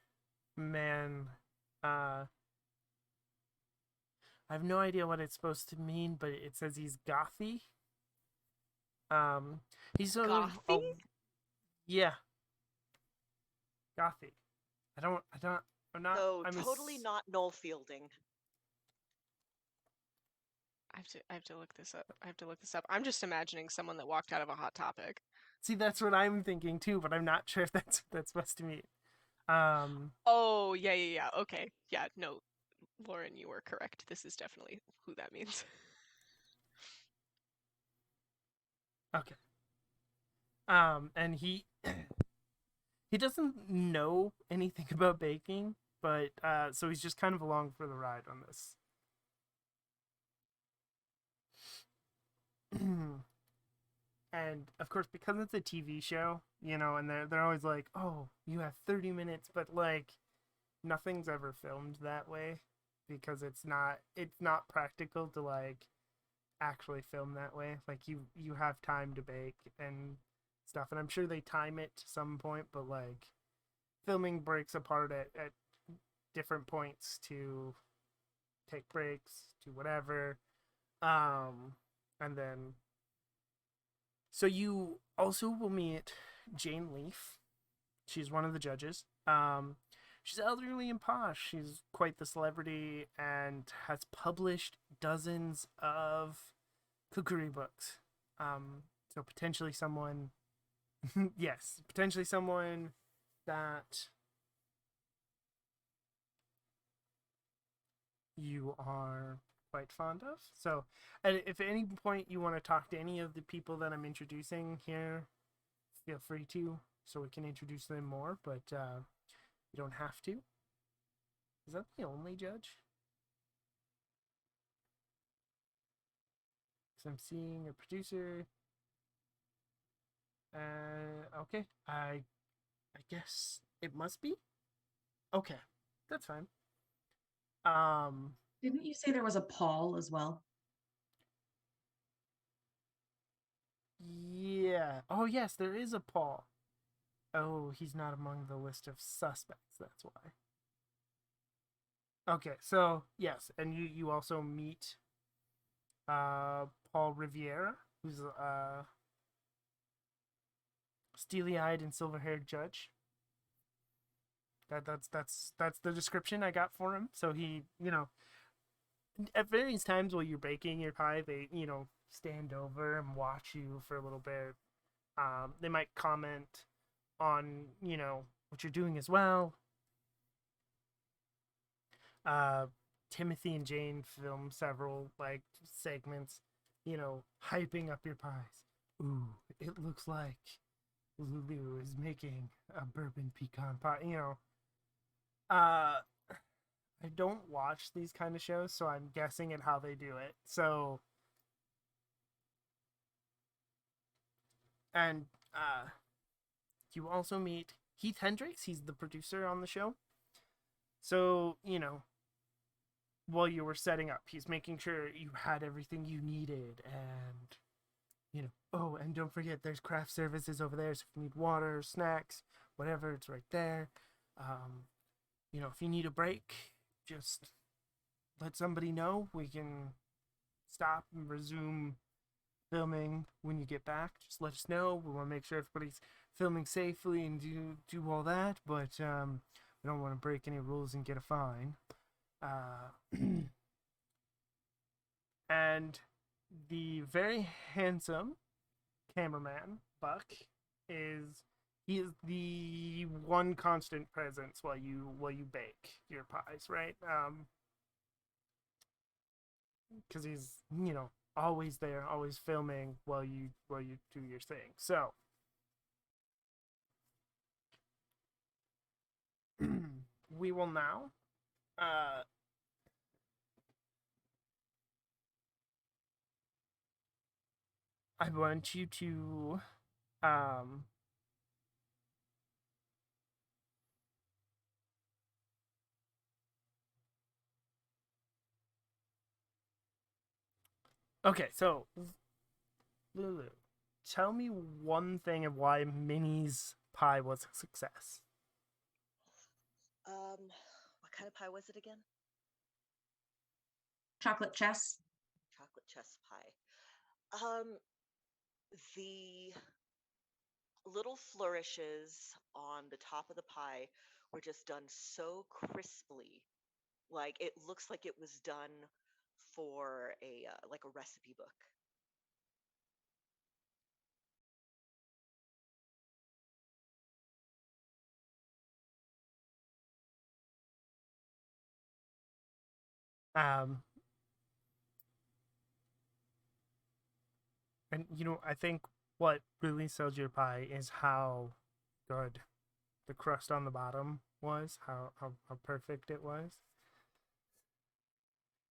man. I have no idea what it's supposed to mean, but it says he's gothy. He's sort of Gothy? yeah, gothy. I'm not. So I'm totally not Noel Fielding. I have to look this up. I have to look this up. I'm just imagining someone that walked out of a Hot Topic. See, that's what I'm thinking too, but I'm not sure if that's what that's supposed to mean. Um, Oh, yeah. Okay. Yeah, no. Lauren, you were correct. This is definitely who that means. okay. And he doesn't know anything about baking, but so he's just kind of along for the ride on this. And of course, because it's a TV show, and they're always like, "Oh, you have 30 minutes," but like nothing's ever filmed that way because it's not practical to like actually film that way. Like you have time to bake and stuff, and I'm sure they time it to some point, but like filming breaks apart at different points to take breaks to whatever. And then so you also will meet Jane Leaf. She's one of the judges. She's elderly and posh. She's quite the celebrity and has published dozens of cookery books. So potentially someone, yes, potentially someone that you are quite fond of. So, and if at any point you want to talk to any of the people that I'm introducing here, feel free to, so we can introduce them more. But you don't have to. Is that the only judge? Because I'm seeing a producer. Okay. I guess it must be. Okay, that's fine. Didn't you say there was a Paul as well? Yeah. Oh, yes, there is a Paul. Oh, he's not among the list of suspects. That's why. Okay, so yes, and you also meet Paul Riviera, who's a steely-eyed and silver-haired judge. That's the description I got for him. So he, at various times while you're baking your pie, they, stand over and watch you for a little bit. They might comment on, what you're doing as well. Timothy and Jane film several segments, hyping up your pies. Ooh, it looks like Lulu is making a bourbon pecan pie. I don't watch these kind of shows, so I'm guessing at how they do it. So, and you also meet Heath Hendricks. He's the producer on the show. So, while you were setting up, he's making sure you had everything you needed, and oh, and don't forget there's craft services over there, so if you need water, snacks, whatever, it's right there. If you need a break, just let somebody know. We can stop and resume filming when you get back. Just let us know. We want to make sure everybody's filming safely and do all that, but we don't want to break any rules and get a fine. And the very handsome cameraman Buck he is the one constant presence while you bake your pies, right? Because he's always there, always filming while you do your thing. So we will now I want you to okay, so Lulu, tell me one thing of why Minnie's pie was a success. What kind of pie was it again? Chocolate chess. Chocolate chess pie. The little flourishes on the top of the pie were just done so crisply. Like it looks like it was done for a recipe book. Um, and I think what really sells your pie is how good the crust on the bottom was, how perfect it was,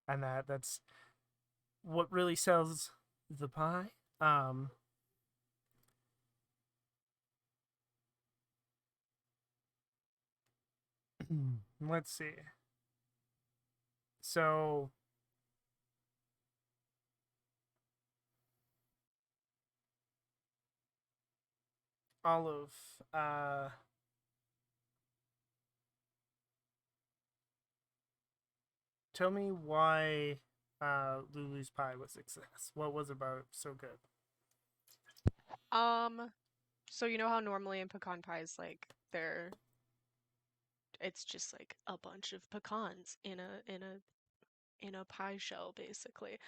and that's what really sells the pie. Let's see. So Olive, tell me why Lulu's pie was a success. What was about so good? So you know how normally in pecan pies, like it's just like a bunch of pecans in a pie shell, basically.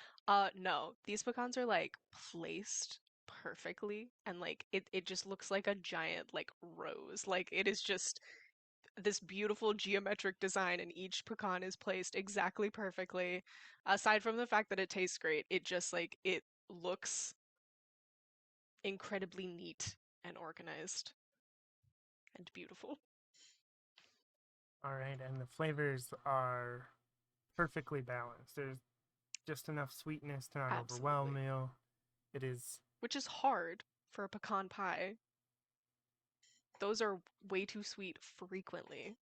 No, these pecans are like placed perfectly, and like it just looks like a giant like rose. Like it is just this beautiful geometric design, and each pecan is placed exactly perfectly. Aside from the fact that it tastes great, it just like it looks incredibly neat and organized and beautiful. All right, and the flavors are perfectly balanced. There's just enough sweetness to not overwhelm Absolutely. you. It is, Which is hard for a pecan pie. Those are way too sweet frequently.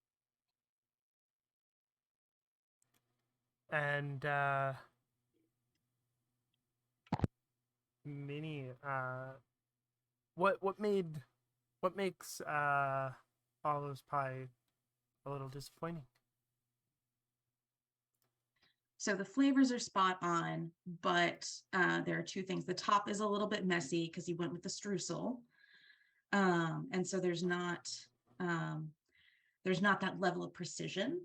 and Minnie, what makes Olive's pie a little disappointing? So the flavors are spot on, but there are two things. The top is a little bit messy because he went with the streusel. And so there's there's not that level of precision.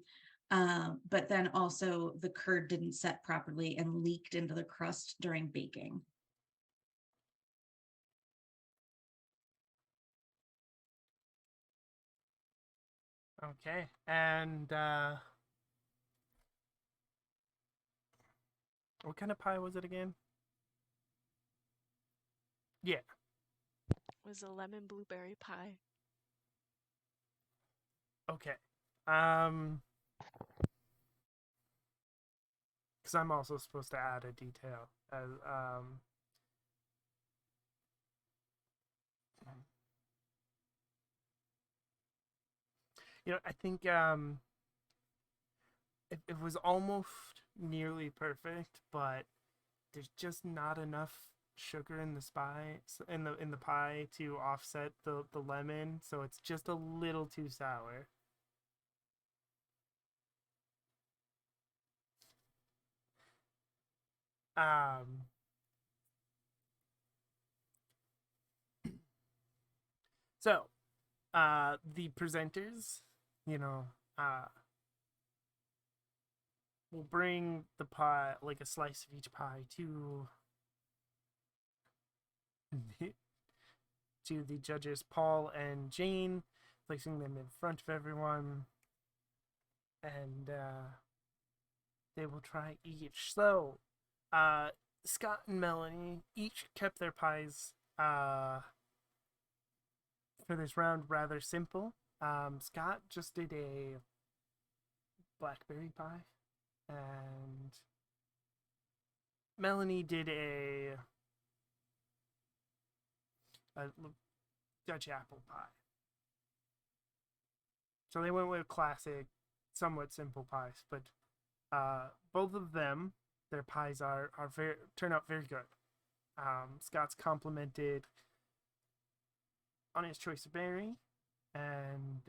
But then also the curd didn't set properly and leaked into the crust during baking. Okay, and what kind of pie was it again? Yeah. It was a lemon blueberry pie. Okay. Because I'm also supposed to add a detail as I think it was almost nearly perfect, but there's just not enough sugar in the spice in the pie to offset the lemon, so it's just a little too sour. Um so the presenters, you know, will bring the pie, like a slice of each pie, to to the judges Paul and Jane, placing them in front of everyone, and they will try each. So, Scott and Melanie each kept their pies for this round rather simple. Scott just did a blackberry pie, and Melanie did a Dutch apple pie. So they went with classic, somewhat simple pies, but both of them, their pies are very turn out very good. Scott's complimented on his choice of berry, and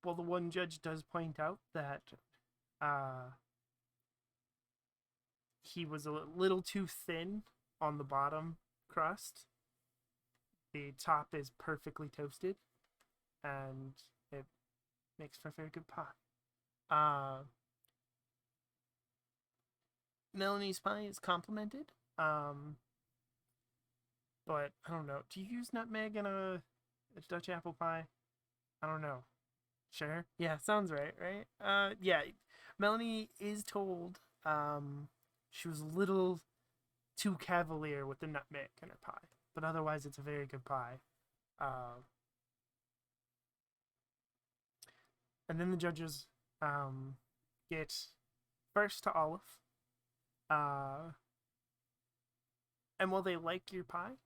well, the one judge does point out that he was a little too thin on the bottom crust. The top is perfectly toasted, and it makes for a very good pie. Melanie's pie is complimented, but I don't know. Do you use nutmeg in a Dutch apple pie? I don't know. Sure. Yeah, sounds right, right? Yeah. Melanie is told she was a little too cavalier with the nutmeg in her pie, but otherwise it's a very good pie. And then the judges get first to Olive. And while they like your pie,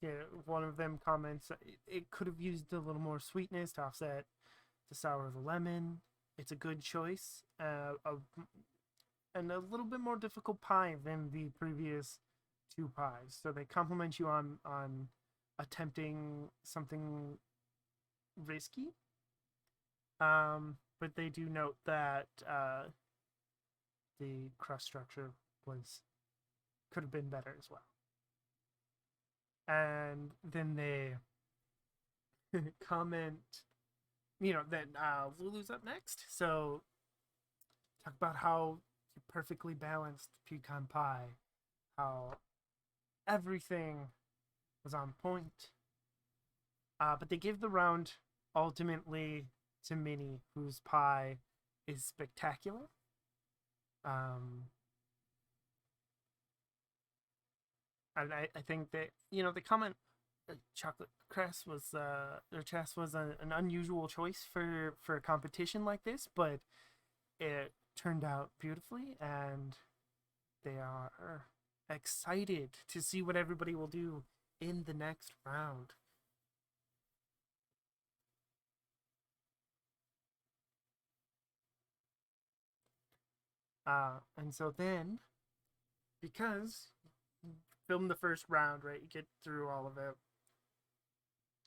yeah, one of them comments it could have used a little more sweetness to offset the sour of the lemon. It's a good choice, and a little bit more difficult pie than the previous two pies. So they compliment you on attempting something risky. But they do note that the crust structure could have been better as well. And then they comment, that Lulu's up next. So talk about how you perfectly balanced pecan pie, how everything was on point. But they give the round ultimately to Minnie, whose pie is spectacular. And I think that the comment chocolate crest was their chest was an unusual choice for a competition like this, but it turned out beautifully, and they are excited to see what everybody will do in the next round. And so then, because you film the first round, right, you get through all of it.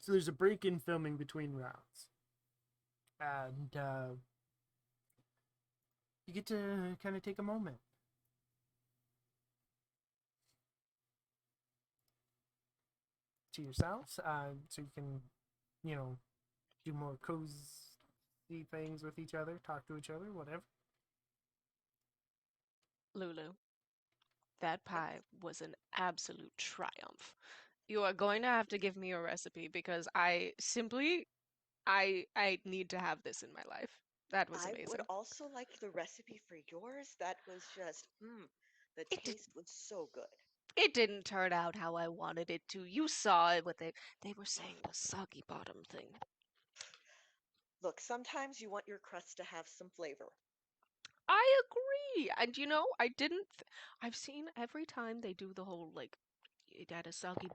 So there's a break in filming between rounds. And you get to kind of take a moment to yourselves, so you can, do more cozy things with each other, talk to each other, whatever. Lulu, that pie was an absolute triumph. You are going to have to give me a recipe because I need to have this in my life. That was I would amazing. also like the recipe for yours. That was just, the It did, taste was so good. it didn't turn out how I wanted it to. You saw it what they were saying the soggy bottom thing. Look, sometimes you want your crust to have some flavor. I agree. And you know, I've seen every time they do the whole like it had a soggy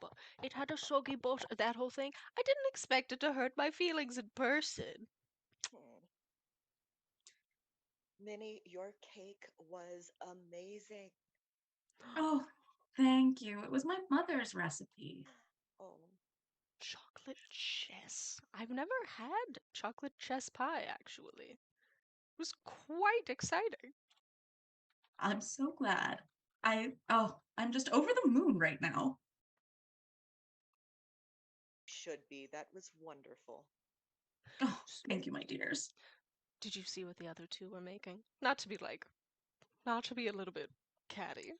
butt, that whole thing. I didn't expect it to hurt my feelings in person. Hmm. Minnie, your cake was amazing. Oh, thank you. It was my mother's recipe. Oh, Chocolate chess. I've never had chocolate chess pie actually. It was quite exciting. I'm so glad. I'm just over the moon right now. should be. That was wonderful. Oh, S- thank you, my dears. Did you see what the other two were making? Not to be a little bit catty,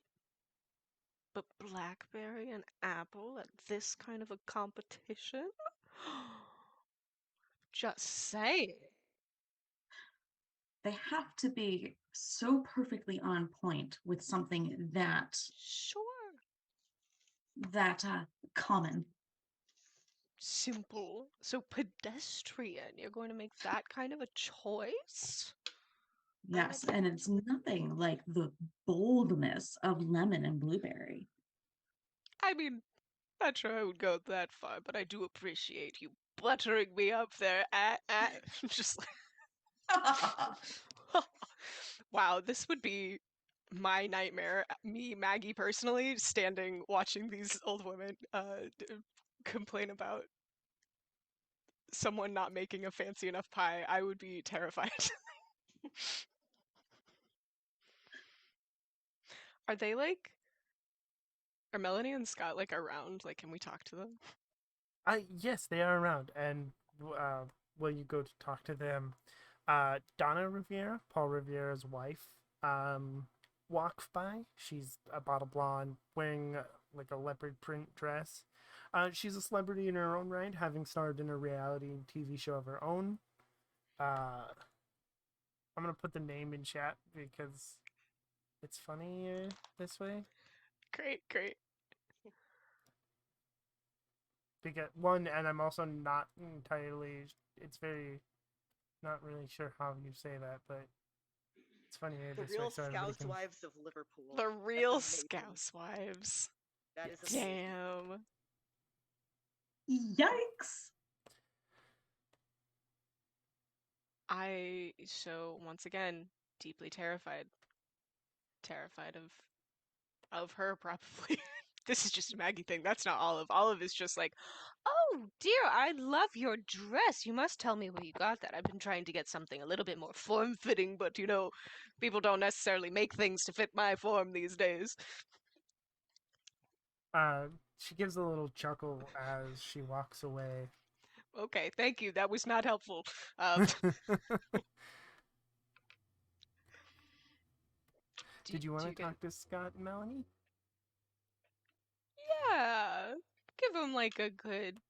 but blackberry and apple at this kind of a competition? Just saying. They have to be so perfectly on point with something Sure. that common. Simple. So pedestrian. You're going to make that kind of a choice? I'm a Yes, and it's nothing like the boldness of lemon and blueberry. I mean, not sure I would go that far, but I do appreciate you buttering me up there. Just like, wow, this would be my nightmare. Me, Maggie, personally, standing watching these old women complain about someone not making a fancy enough pie. I would be terrified. Are they like? Are Melanie and Scott like around? Like, can we talk to them? Yes, they are around, and uh, when you go to talk to them, Donna Riviera, Paul Riviera's wife, walks by. She's a bottle blonde, wearing like a leopard print dress. She's a celebrity in her own right, having starred in a reality TV show of her own. Uh, I'm gonna put the name in chat because it's funnier this way. Great, great. Because one, and I'm also not entirely. It's very not really sure how you say that, but it's funnier The this way real so everybody can. Wives of Liverpool. The That's real amazing. Scousewives. That is Yes. amazing. Damn. Yikes! So once again, deeply terrified. Terrified of her probably. This is just a Maggie thing. That's not Olive. Olive is just like, oh dear, I love your dress. You must tell me where you got that. I've been trying to get something a little bit more form fitting, but you know, people don't necessarily make things to fit my form these days. Uh, she gives a little chuckle as she walks away. Okay, thank you. That was not helpful. Did you want do to you get? talk to Scott and Melanie? Yeah, give them like a good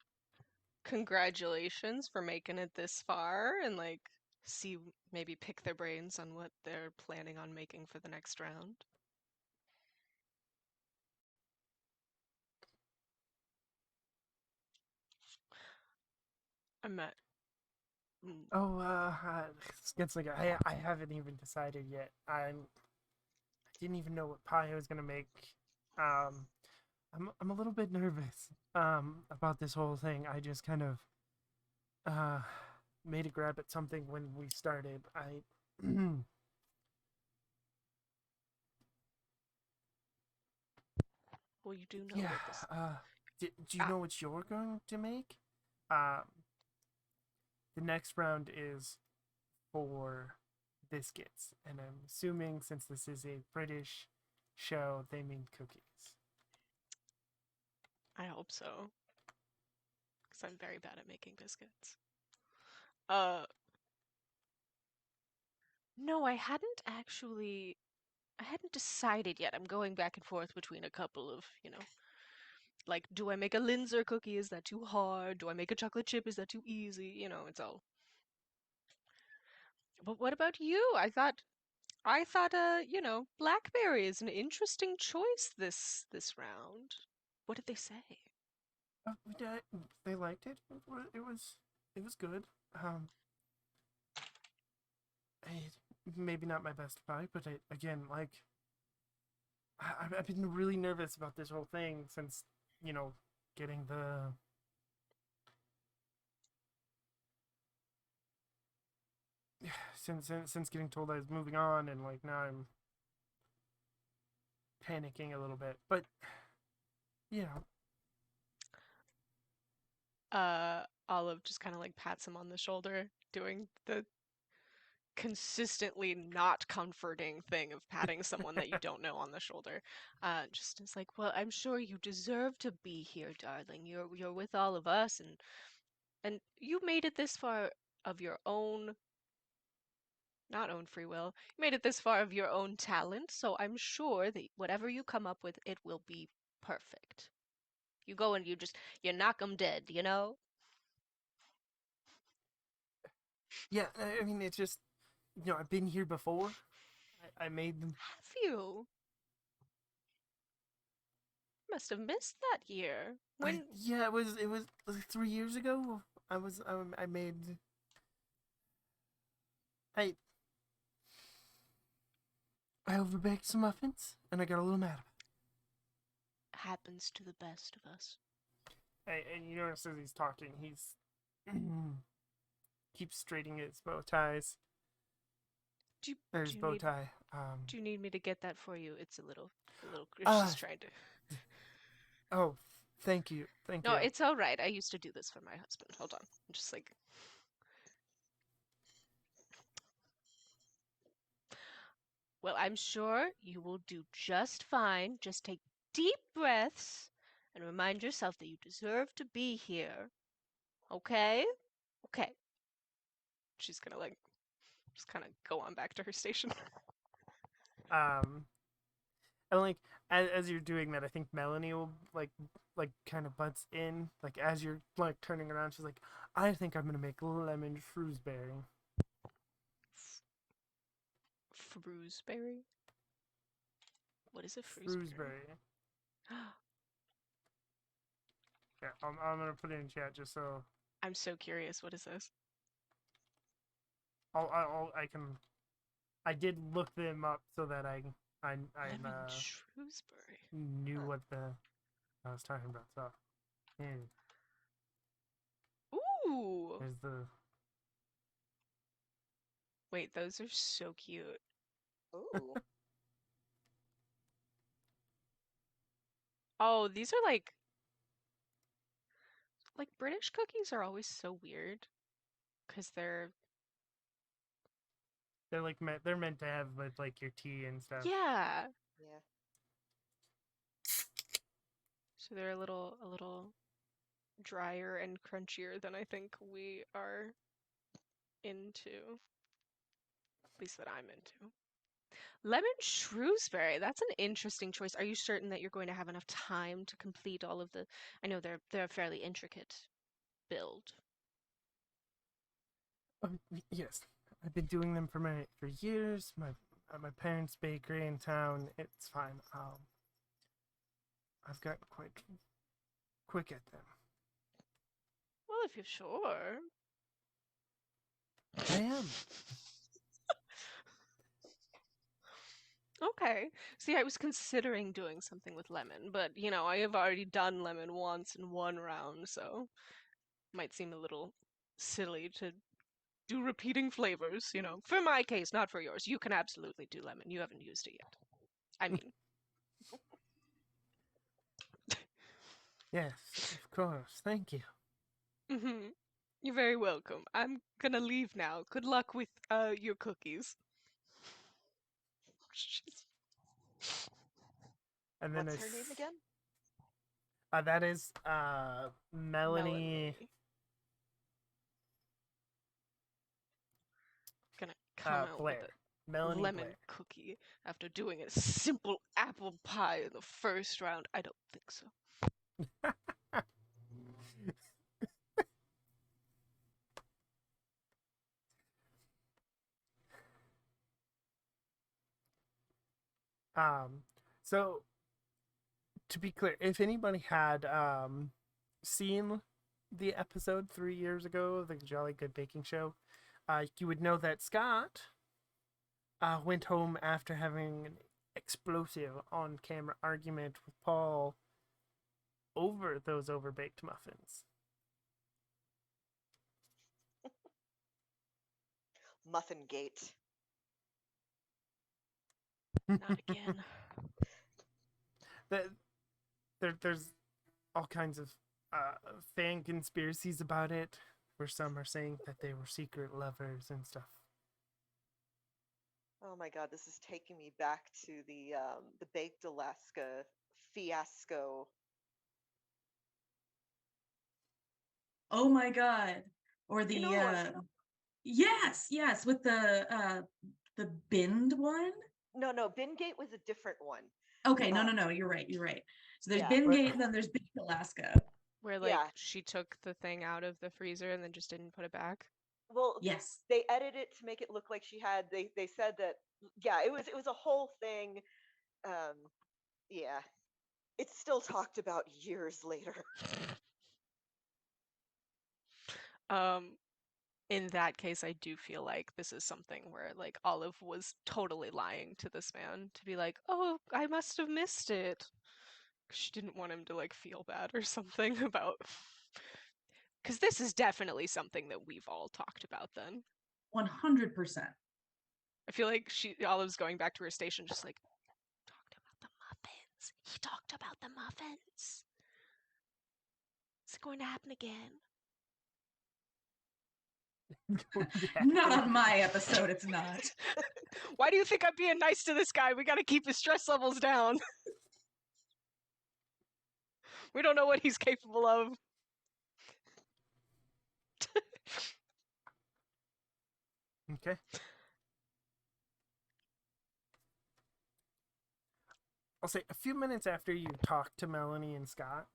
congratulations for making it this far, and like see maybe pick their brains on what they're planning on making for the next round. I'm at. Oh, it's like I haven't even decided yet. I didn't even know what pie I was gonna make. Um, I'm a little bit nervous about this whole thing. I just kind of uh made a grab at something when we started. I Well, you do know yeah. what this. Do you Ah, know what you're going to make? Um, the next round is for biscuits, and I'm assuming since this is a British show, they mean cookies. I hope so, because I'm very bad at making biscuits. No, I hadn't actually. I hadn't decided yet. I'm going back and forth between a couple of, like, do I make a Linzer cookie? Is that too hard? Do I make a chocolate chip? Is that too easy? It's all. But what about you? I thought, blackberry is an interesting choice this round. What did they say? They liked it. It was good. I, maybe not my best pie, but again, like, I've been really nervous about this whole thing since, getting the since getting told I was moving on, and like now I'm panicking a little bit. But yeah, Olive just kind of like pats him on the shoulder, doing the consistently not comforting thing of patting someone that you don't know on the shoulder. Just is like, well, I'm sure you deserve to be here, darling. You're with all of us, and you made it this far of your own, not own free will. You made it this far of your own talent, so I'm sure that whatever you come up with, it will be perfect. You go and you knock them dead, you know? yeah. I mean, it's just, I've been here before. I made them. Have you? Must have missed that year. When Yeah, it was like 3 years ago. I made. I overbaked some muffins, and I got a little mad about happens to the best of us. it. And you notice as he's talking, he's keeps straightening his bow ties. Do you, Or do his you bow need tie. do you need me to get that for you? It's a little Ah, she's trying to. oh, thank you, thank No, you. it's all right. I used to do this for my husband. Hold on. I'm just like, well, I'm sure you will do just fine. Just take deep breaths and remind yourself that you deserve to be here. Okay? Okay. She's gonna like just kind of go on back to her station. Um, and like as you're doing that, I think Melanie will like kind of butts in. Like as you're like turning around, she's like, "I think I'm gonna make lemon shrewsbury." Fruesberry? What is a fruesberry? Shrewsbury. Yeah, I'm gonna put it in chat just so I'm so curious. What is this? I can. I did look them up so that I Lemon Shrewsbury. knew Huh. what I was talking about. So, yeah, Ooh! there's the. Wait, those are so cute. Ooh. Oh, these are like British cookies are always so weird because They're meant to have with like your tea and stuff. yeah. Yeah. So they're a little drier and crunchier than I think we are into. At least that I'm into. Lemon Shrewsbury, that's an interesting choice. Are you certain that you're going to have enough time to complete all of the I know they're a fairly intricate build. Yes, I've been doing them for years. My parents' bakery in town. It's fine. I've gotten quite quick at them. Well, if you're sure. I am. Okay. See, I was considering doing something with lemon, but I have already done lemon once in one round, so might seem a little silly to do repeating flavors, For my case, not for yours. You can absolutely do lemon. You haven't used it yet. I mean, Yes, of course. Thank you. you're very welcome. I'm gonna leave now. Good luck with your cookies. She's- And then What's her name again? That is Melanie. Melanie. come out with Blair. a Melanie lemon Blair. cookie after doing a simple apple pie in the first round. I don't think so. So to be clear, if anybody had seen the episode 3 years ago of the Jolly Good Baking Show, you would know that Scott went home after having an explosive on-camera argument with Paul over those overbaked muffins. Muffin Gate. Not again. There's all kinds of fan conspiracies about it, where some are saying that they were secret lovers and stuff. Oh my God, this is taking me back to the baked Alaska fiasco. Oh my God. Or the You know what I'm talking- yes, with the bind one. No, Bingate was a different one. Okay, no, you're right. So there's Yeah. Bingate and then there's Baked Alaska. Where like Yeah. she took the thing out of the freezer and then just didn't put it back. Well, Yes. they edited it to make it look like she had. They said that. Yeah, it was a whole thing. Yeah, it's still talked about years later. In that case, I do feel like this is something where like Olive was totally lying to this man to be like, "Oh, I must have missed it." She didn't want him to like feel bad or something about. Because this is definitely something that we've all talked about. Then 100%. I feel like Olive's going back to her station, just like talked about the muffins. He talked about the muffins. Is it going to happen again? Not on my episode, it's not. Why do you think I'm being nice to this guy? We gotta keep his stress levels down. We don't know what he's capable of. Okay. I'll say a few minutes after you talk to Melanie and Scott,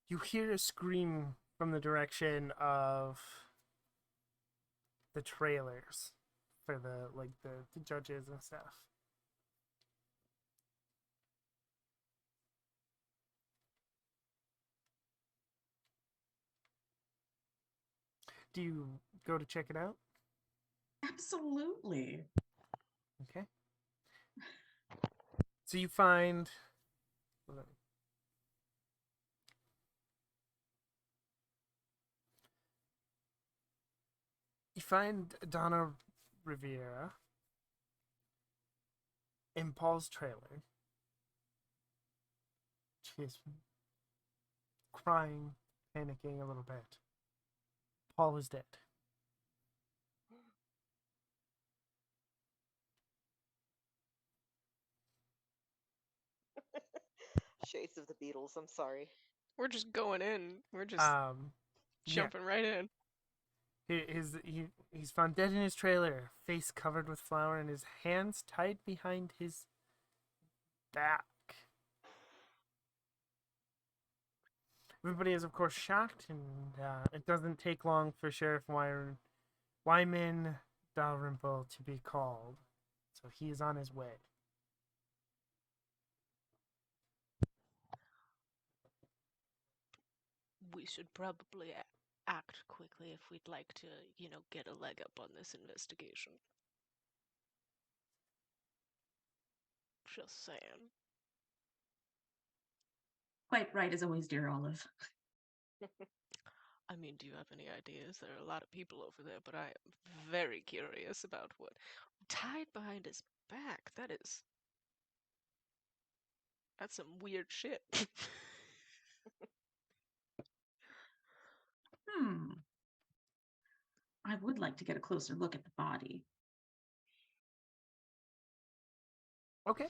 you hear a scream from the direction of the trailers for the judges and stuff. Do you go to check it out? Absolutely. Okay. So you find Donna Riviera in Paul's trailer. She's crying, panicking a little bit. Paul is dead. Shades of the Beatles. I'm sorry. We're just going in. We're just Yeah. jumping right in. He's found dead in his trailer, face covered with flour and his hands tied behind his back. Everybody is, of course, shocked, and it doesn't take long for Sheriff Wyman Dalrymple to be called. So he is on his way. We should probably act quickly if we'd like to, get a leg up on this investigation. Just saying. Quite right as always, dear Olive. I mean, do you have any ideas? There are a lot of people over there, but I am very curious about what tied behind his back. That's some weird shit. I would like to get a closer look at the body. Okay.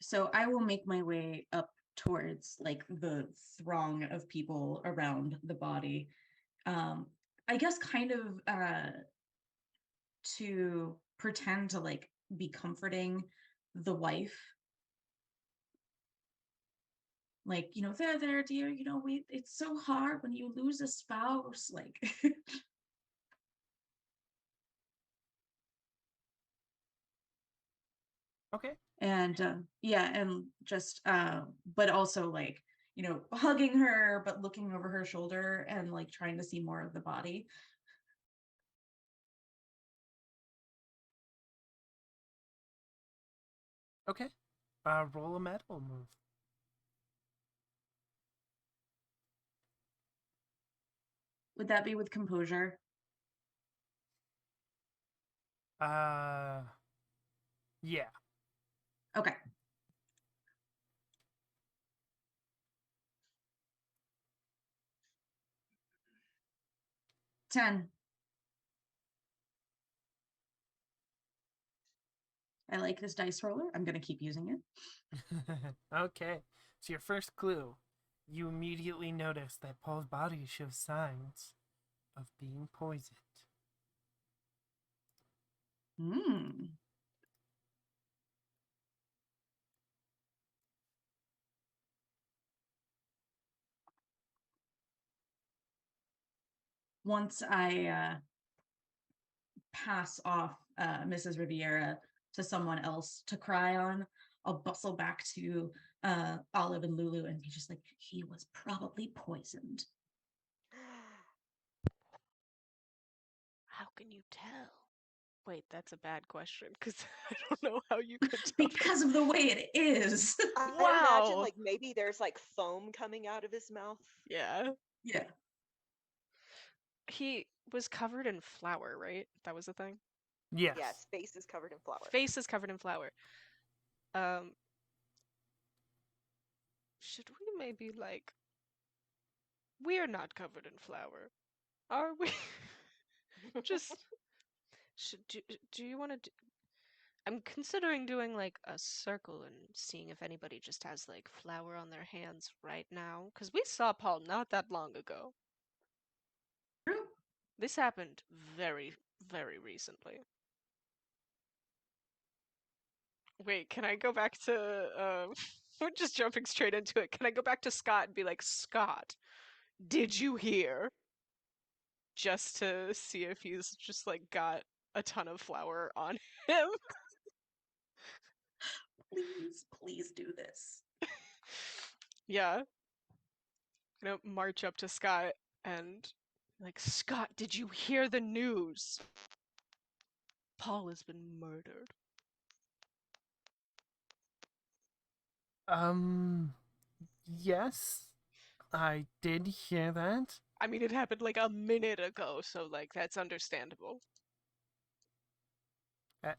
So I will make my way up towards like the throng of people around the body. I guess kind of to pretend to like be comforting the wife. Like, there, dear, it's so hard when you lose a spouse. Like, Okay. and yeah, and just, but also like, hugging her, but looking over her shoulder and like trying to see more of the body. Okay. Roll a metal move. Would that be with composure? Yeah. Okay. Ten. I like this dice roller. I'm going to keep using it. Okay. So your first clue, you immediately notice that Paul's body shows signs of being poisoned. Hmm. Once I pass off Mrs. Riviera to someone else to cry on, I'll bustle back to Olive and Lulu and be just like, he was probably poisoned. How can you tell? Wait, that's a bad question because I don't know how you could tell. Because of the way it is. I'd imagine Wow. like maybe there's like foam coming out of his mouth. Yeah. Yeah. He was covered in flour, right? That was the thing? Yes. Yeah, his face is covered in flour. Face is covered in flour. Should we maybe like... We're not covered in flour, are we? Just... do you want to... I'm considering doing like a circle and seeing if anybody just has like flour on their hands right now. Because we saw Paul not that long ago. True. This happened very, very recently. Wait, can I go back to, we're just jumping straight into it. Can I go back to Scott and be like, Scott, did you hear? Just to see if he's just like got a ton of flour on him. Please do this. Yeah. I'm gonna march up to Scott and like, Scott, did you hear the news? Paul has been murdered. Yes, I did hear that. I mean, it happened like a minute ago, so like that's understandable. Uh,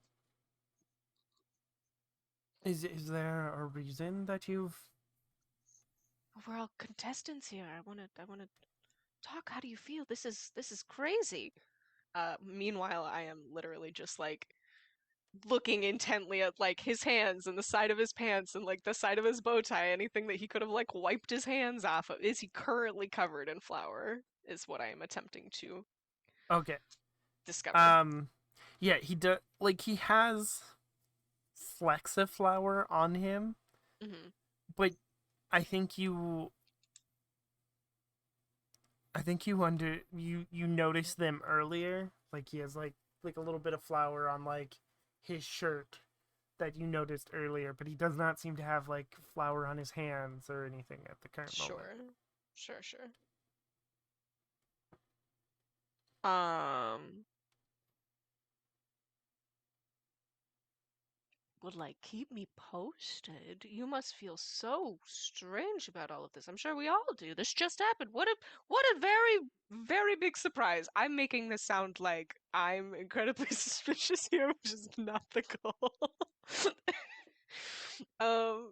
is there a reason that you've... We're all contestants here. I wanna talk. How do you feel? This is crazy. Meanwhile, I am literally just like looking intently at like his hands and the side of his pants and like the side of his bow tie, anything that he could have like wiped his hands off of. Is he currently covered in flour? Is what I am attempting to Okay. discover. Yeah, he has flecks of flour on him, Mm-hmm. but I think you you noticed them earlier. Like he has like a little bit of flour on like his shirt that you noticed earlier, but he does not seem to have like flour on his hands or anything at the current moment. Sure. Would like keep me posted. You must feel so strange about all of this. I'm sure we all do. This just happened. What a very, very big surprise. I'm making this sound like I'm incredibly suspicious here, which is not the goal. um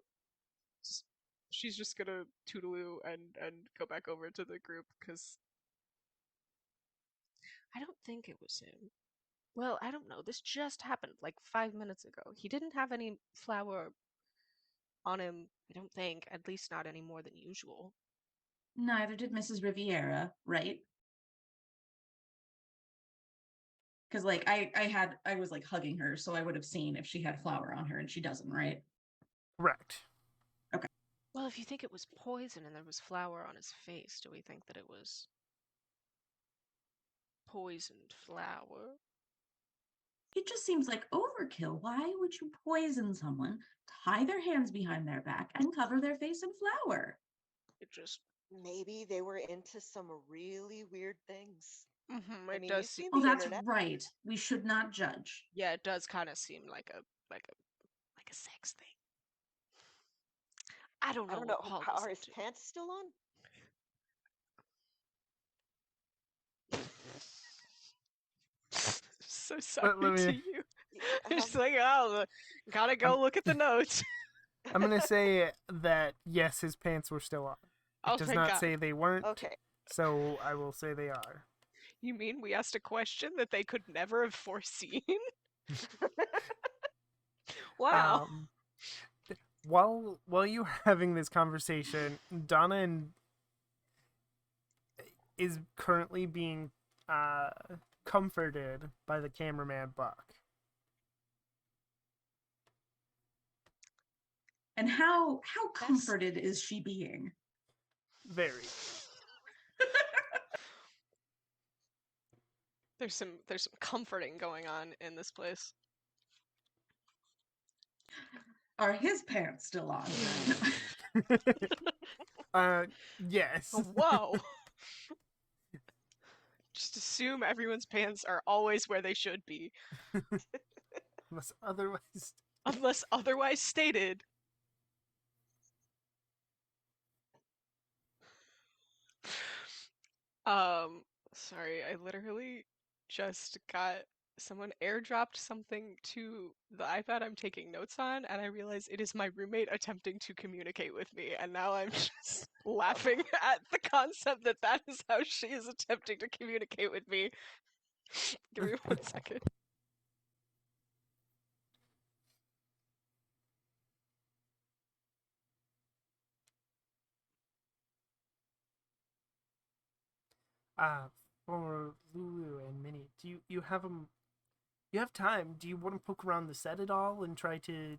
she's just gonna toodaloo and go back over to the group because I don't think it was him. Well, I don't know. This just happened like 5 minutes ago. He didn't have any flour on him, I don't think, at least not any more than usual. Neither did Mrs. Riviera, right? Because like I was like hugging her, so I would have seen if she had flour on her, and she doesn't, right? Correct. Well, if you think it was poison and there was flour on his face, do we think that it was poisoned flour? It just seems like overkill. Why would you poison someone, tie their hands behind their back, and cover their face in flour? It just. Maybe they were into some really weird things. I It mean, does you've seem. seen Oh, the that's internet. right. We should not judge. Yeah, it does kind of seem like a sex thing. I don't I know don't what know. called Are us his up to. pants still on? So sorry Let to me. you. Have, It's like, oh, gotta go look at the notes. I'm gonna say that yes, his pants were still on. It Oh, does thank not God. say they weren't, okay. so I will say they are. You mean we asked a question that they could never have foreseen? Wow. Um, while you were having this conversation, Donna is currently being comforted by the cameraman Buck. And how comforted is she being? Very. There's some comforting going on in this place. Are his pants still on? Yes. Whoa. Just assume everyone's pants are always where they should be, unless otherwise stated. Sorry, I literally just got someone airdropped something to the iPad I'm taking notes on, and I realized it is my roommate attempting to communicate with me, and now I'm just laughing at the concept that that is how she is attempting to communicate with me. Give me 1 second. For Lulu and Minnie, do you have them? You have time. Do you want to poke around the set at all and try to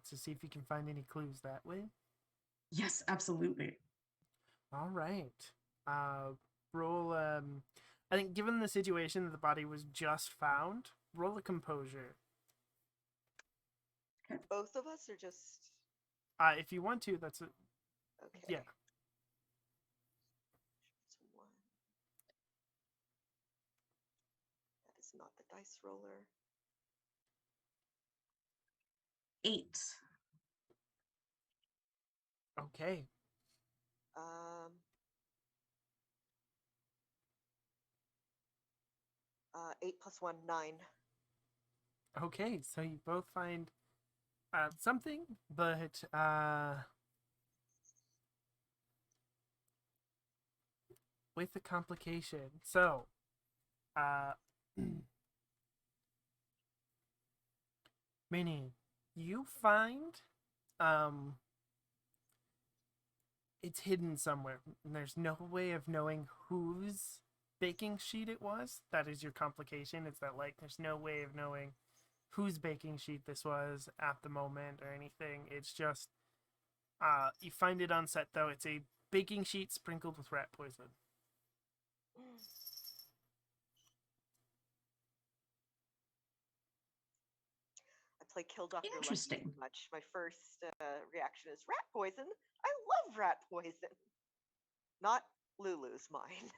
see if you can find any clues that way? Yes, absolutely. All right. Roll. I think given the situation that the body was just found, roll a composure. Both of us, or just If you want to, that's it. okay? Yeah. It's one. That is not the dice roller. 8. Okay. 8 plus 1, 9. Okay. So you both find something, but with the complication. So, Minnie, you find it's hidden somewhere, and there's no way of knowing whose baking sheet it was. That is your complication. It's that like there's no way of knowing whose baking sheet this was at the moment or anything. It's just you find it on set though. It's a baking sheet sprinkled with rat poison. I play Kill Dr. Lucky Interesting. too much. My first reaction is rat poison. I love rat poison. Not Lulu's, mine.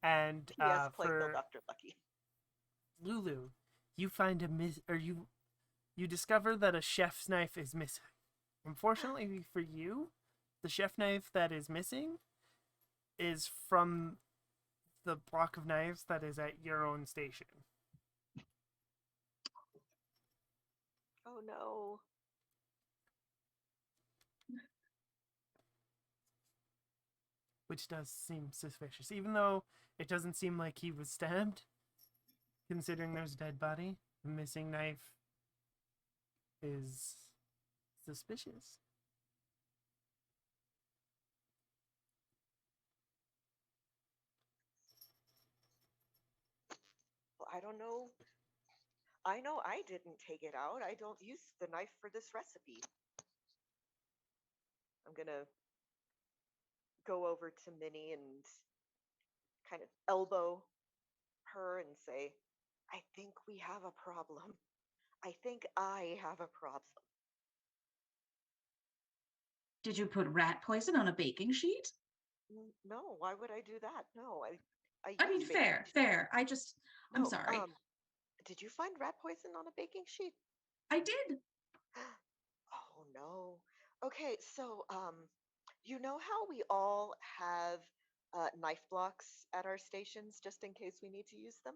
And Yes, play Kill for Dr. Lucky. Lulu, you find you discover that a chef's knife is missing. Unfortunately for you, the chef knife that is missing is from the block of knives that is at your own station. Oh no. Which does seem suspicious, even though it doesn't seem like he was stabbed. Considering there's a dead body, the missing knife is suspicious. Well, I don't know. I know I didn't take it out. I don't use the knife for this recipe. I'm gonna go over to Minnie and kind of elbow her and say, I think we have a problem. I think I have a problem. Did you put rat poison on a baking sheet? No, why would I do that? No, I I mean, use baking sheet. fair. I'm No, sorry. did you find rat poison on a baking sheet? I did. Oh no. Okay, so you know how we all have knife blocks at our stations just in case we need to use them?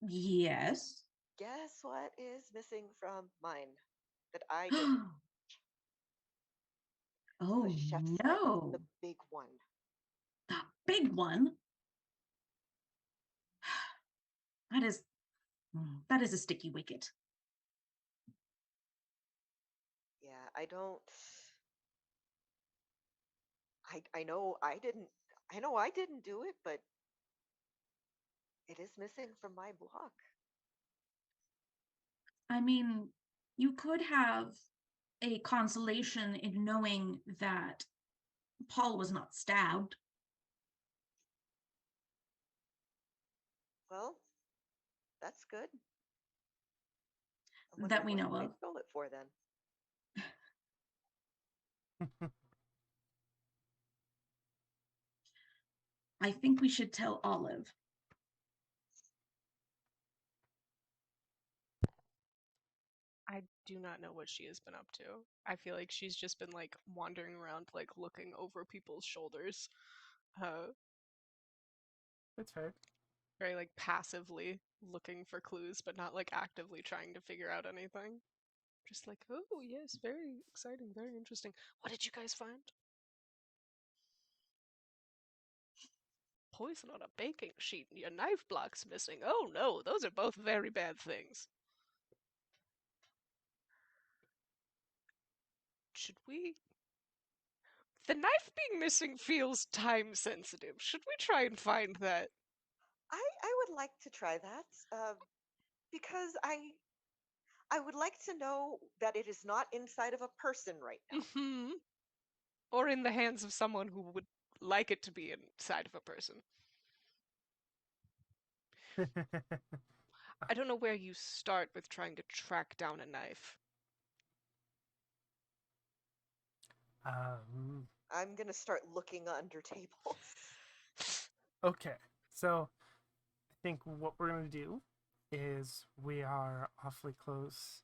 Yes. Guess what is missing from mine that I didn't? Oh The chef's knife, the no. big one. The big one. That is that is a sticky wicket. Yeah, I don't. I know I didn't do it, but it is missing from my block. I mean, you could have a consolation in knowing that Paul was not stabbed. Well, that's good. I wonder That we what know I of. stole it for then. I think we should tell Olive. I do not know what she has been up to. I feel like she's just been like wandering around, like looking over people's shoulders, That's fair. very like passively looking for clues, but not like actively trying to figure out anything. Just like, oh yes, very exciting, very interesting. What did you guys find? Poison on a baking sheet and your knife block's missing. Oh no, those are both very bad things. Should we? The knife being missing feels time sensitive. Should we try and find that? I would like to try that because I would like to know that it is not inside of a person right now. Mm-hmm. Or in the hands of someone who would like it to be inside of a person. I don't know where you start with trying to track down a knife. I'm gonna start looking under tables. Okay, so I think what we're going to do is we are awfully close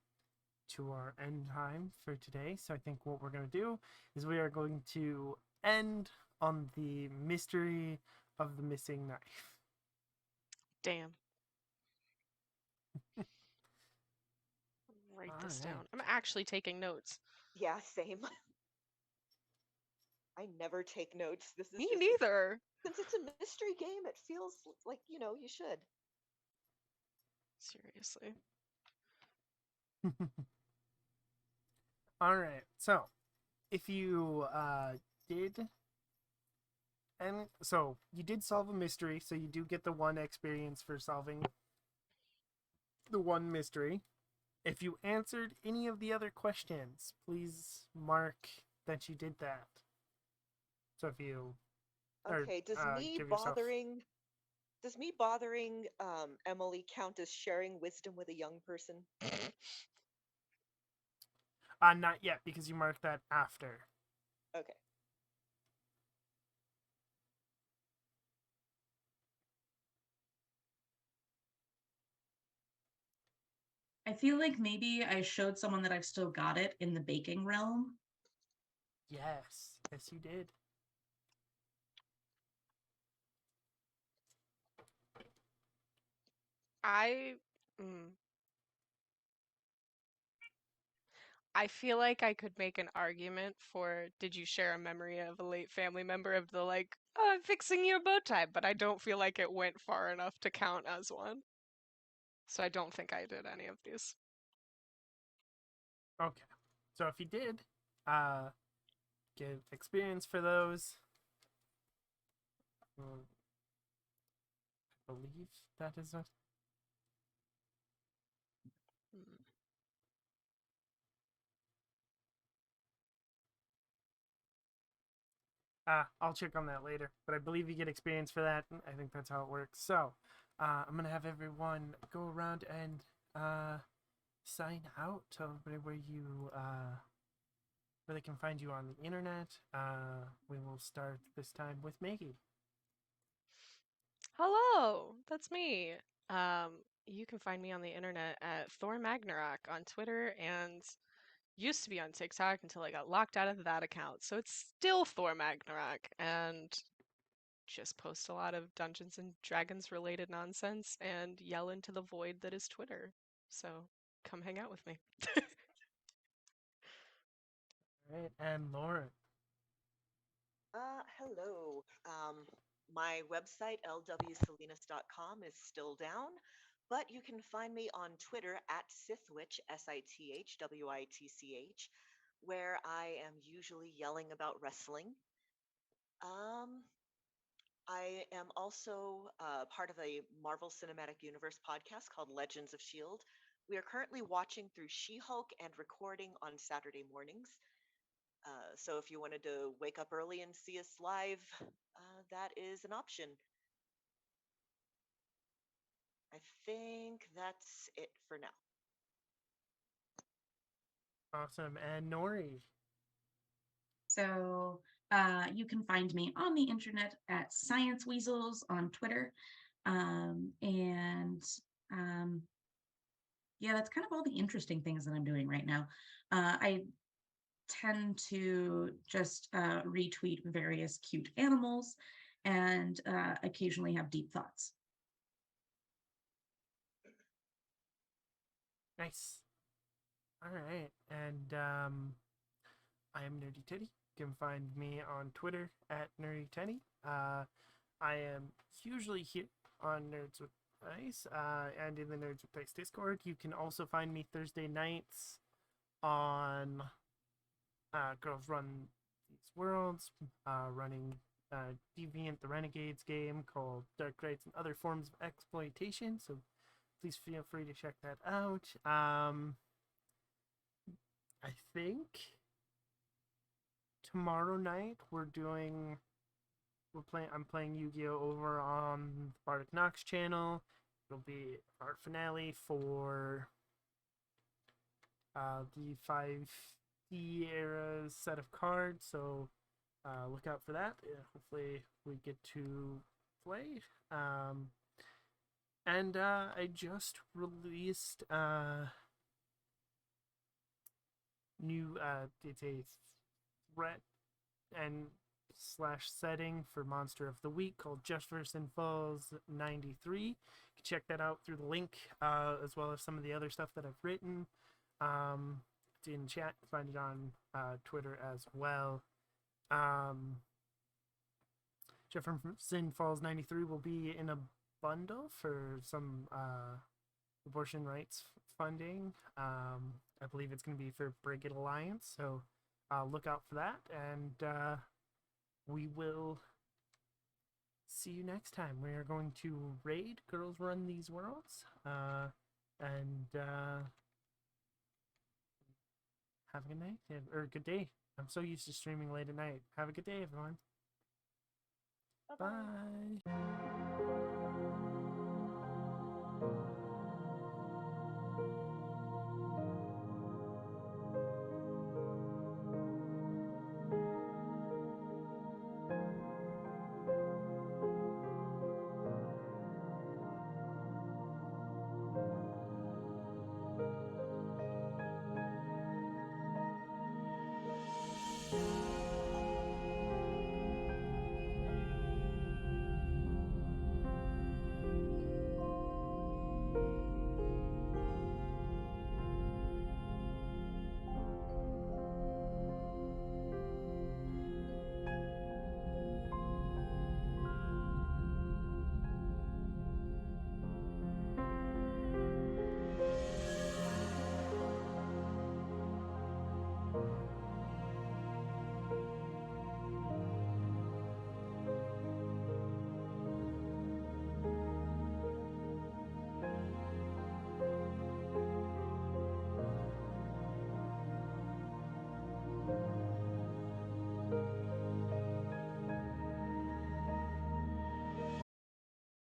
to our end time for today. So I think what we're going to do is we are going to end on the mystery of the missing knife. Damn. Write this down. I'm actually taking notes. Yeah, same. I never take notes. This is Me just neither. since it's a mystery game, it feels like, you should. Seriously. All right. So, if you did, and so you did solve a mystery, so you do get the 1 experience for solving the 1 mystery. If you answered any of the other questions, please mark that you did that. So if you Okay, give yourself does me bothering Emily count as sharing wisdom with a young person? not yet because you marked that after. Okay. I feel like maybe I showed someone that I've still got it in the baking realm. Yes, you did. I I feel like I could make an argument for did you share a memory of a late family member of the like, oh, I'm fixing your bow tie, but I don't feel like it went far enough to count as one. So I don't think I did any of these. Okay. So if you did get experience for those, I believe that is it. Hmm. I'll check on that later, but I believe you get experience for that. I think that's how it works. So, I'm gonna have everyone go around and sign out. Tell everybody where they can find you on the internet. We will start this time with Maggie. Hello, that's me. You can find me on the internet at Thor Magnarok on Twitter and used to be on TikTok until I got locked out of that account. So it's still Thor Magnarok and just post a lot of Dungeons and Dragons related nonsense and yell into the void that is Twitter. So come hang out with me. All right, and Lauren. Hello. My website, lwsalinas.com, is still down, but you can find me on Twitter at Sithwitch, Sithwitch, where I am usually yelling about wrestling. Um, I am also part of a Marvel Cinematic Universe podcast called Legends of S.H.I.E.L.D. We are currently watching through She-Hulk and recording on Saturday mornings. So if you wanted to wake up early and see us live, that is an option. I think that's it for now. Awesome. And Nori. So you can find me on the internet at Science Weasels on Twitter. And yeah, that's kind of all the interesting things that I'm doing right now. I tend to just retweet various cute animals and occasionally have deep thoughts. Nice. All right. And I am Nerdy Teddy. You can find me on Twitter at Nerdy Teddy. I am usually here on Nerds with Dice and in the Nerds with Dice Discord. You can also find me Thursday nights on Girls Run These Worlds, running Deviant the Renegades game called Dark Rights and Other Forms of Exploitation. So please feel free to check that out. I think tomorrow night I'm playing Yu-Gi-Oh over on the Bardic Nox channel. It'll be our finale for the 5D era set of cards, so look out for that. Hopefully we get to play. And I just released new it's a threat and slash setting for Monster of the Week called Jefferson Falls 93. You can check that out through the link, as well as some of the other stuff that I've written. It's in chat. Find it on Twitter as well. Jefferson Falls 93 will be in a bundle for some abortion rights funding. I believe it's going to be for Brigade Alliance, so look out for that, and we will see you next time. We are going to raid Girls Run These Worlds, and have a good night, or good day. I'm so used to streaming late at night. Have a good day, everyone. Bye-bye. Bye.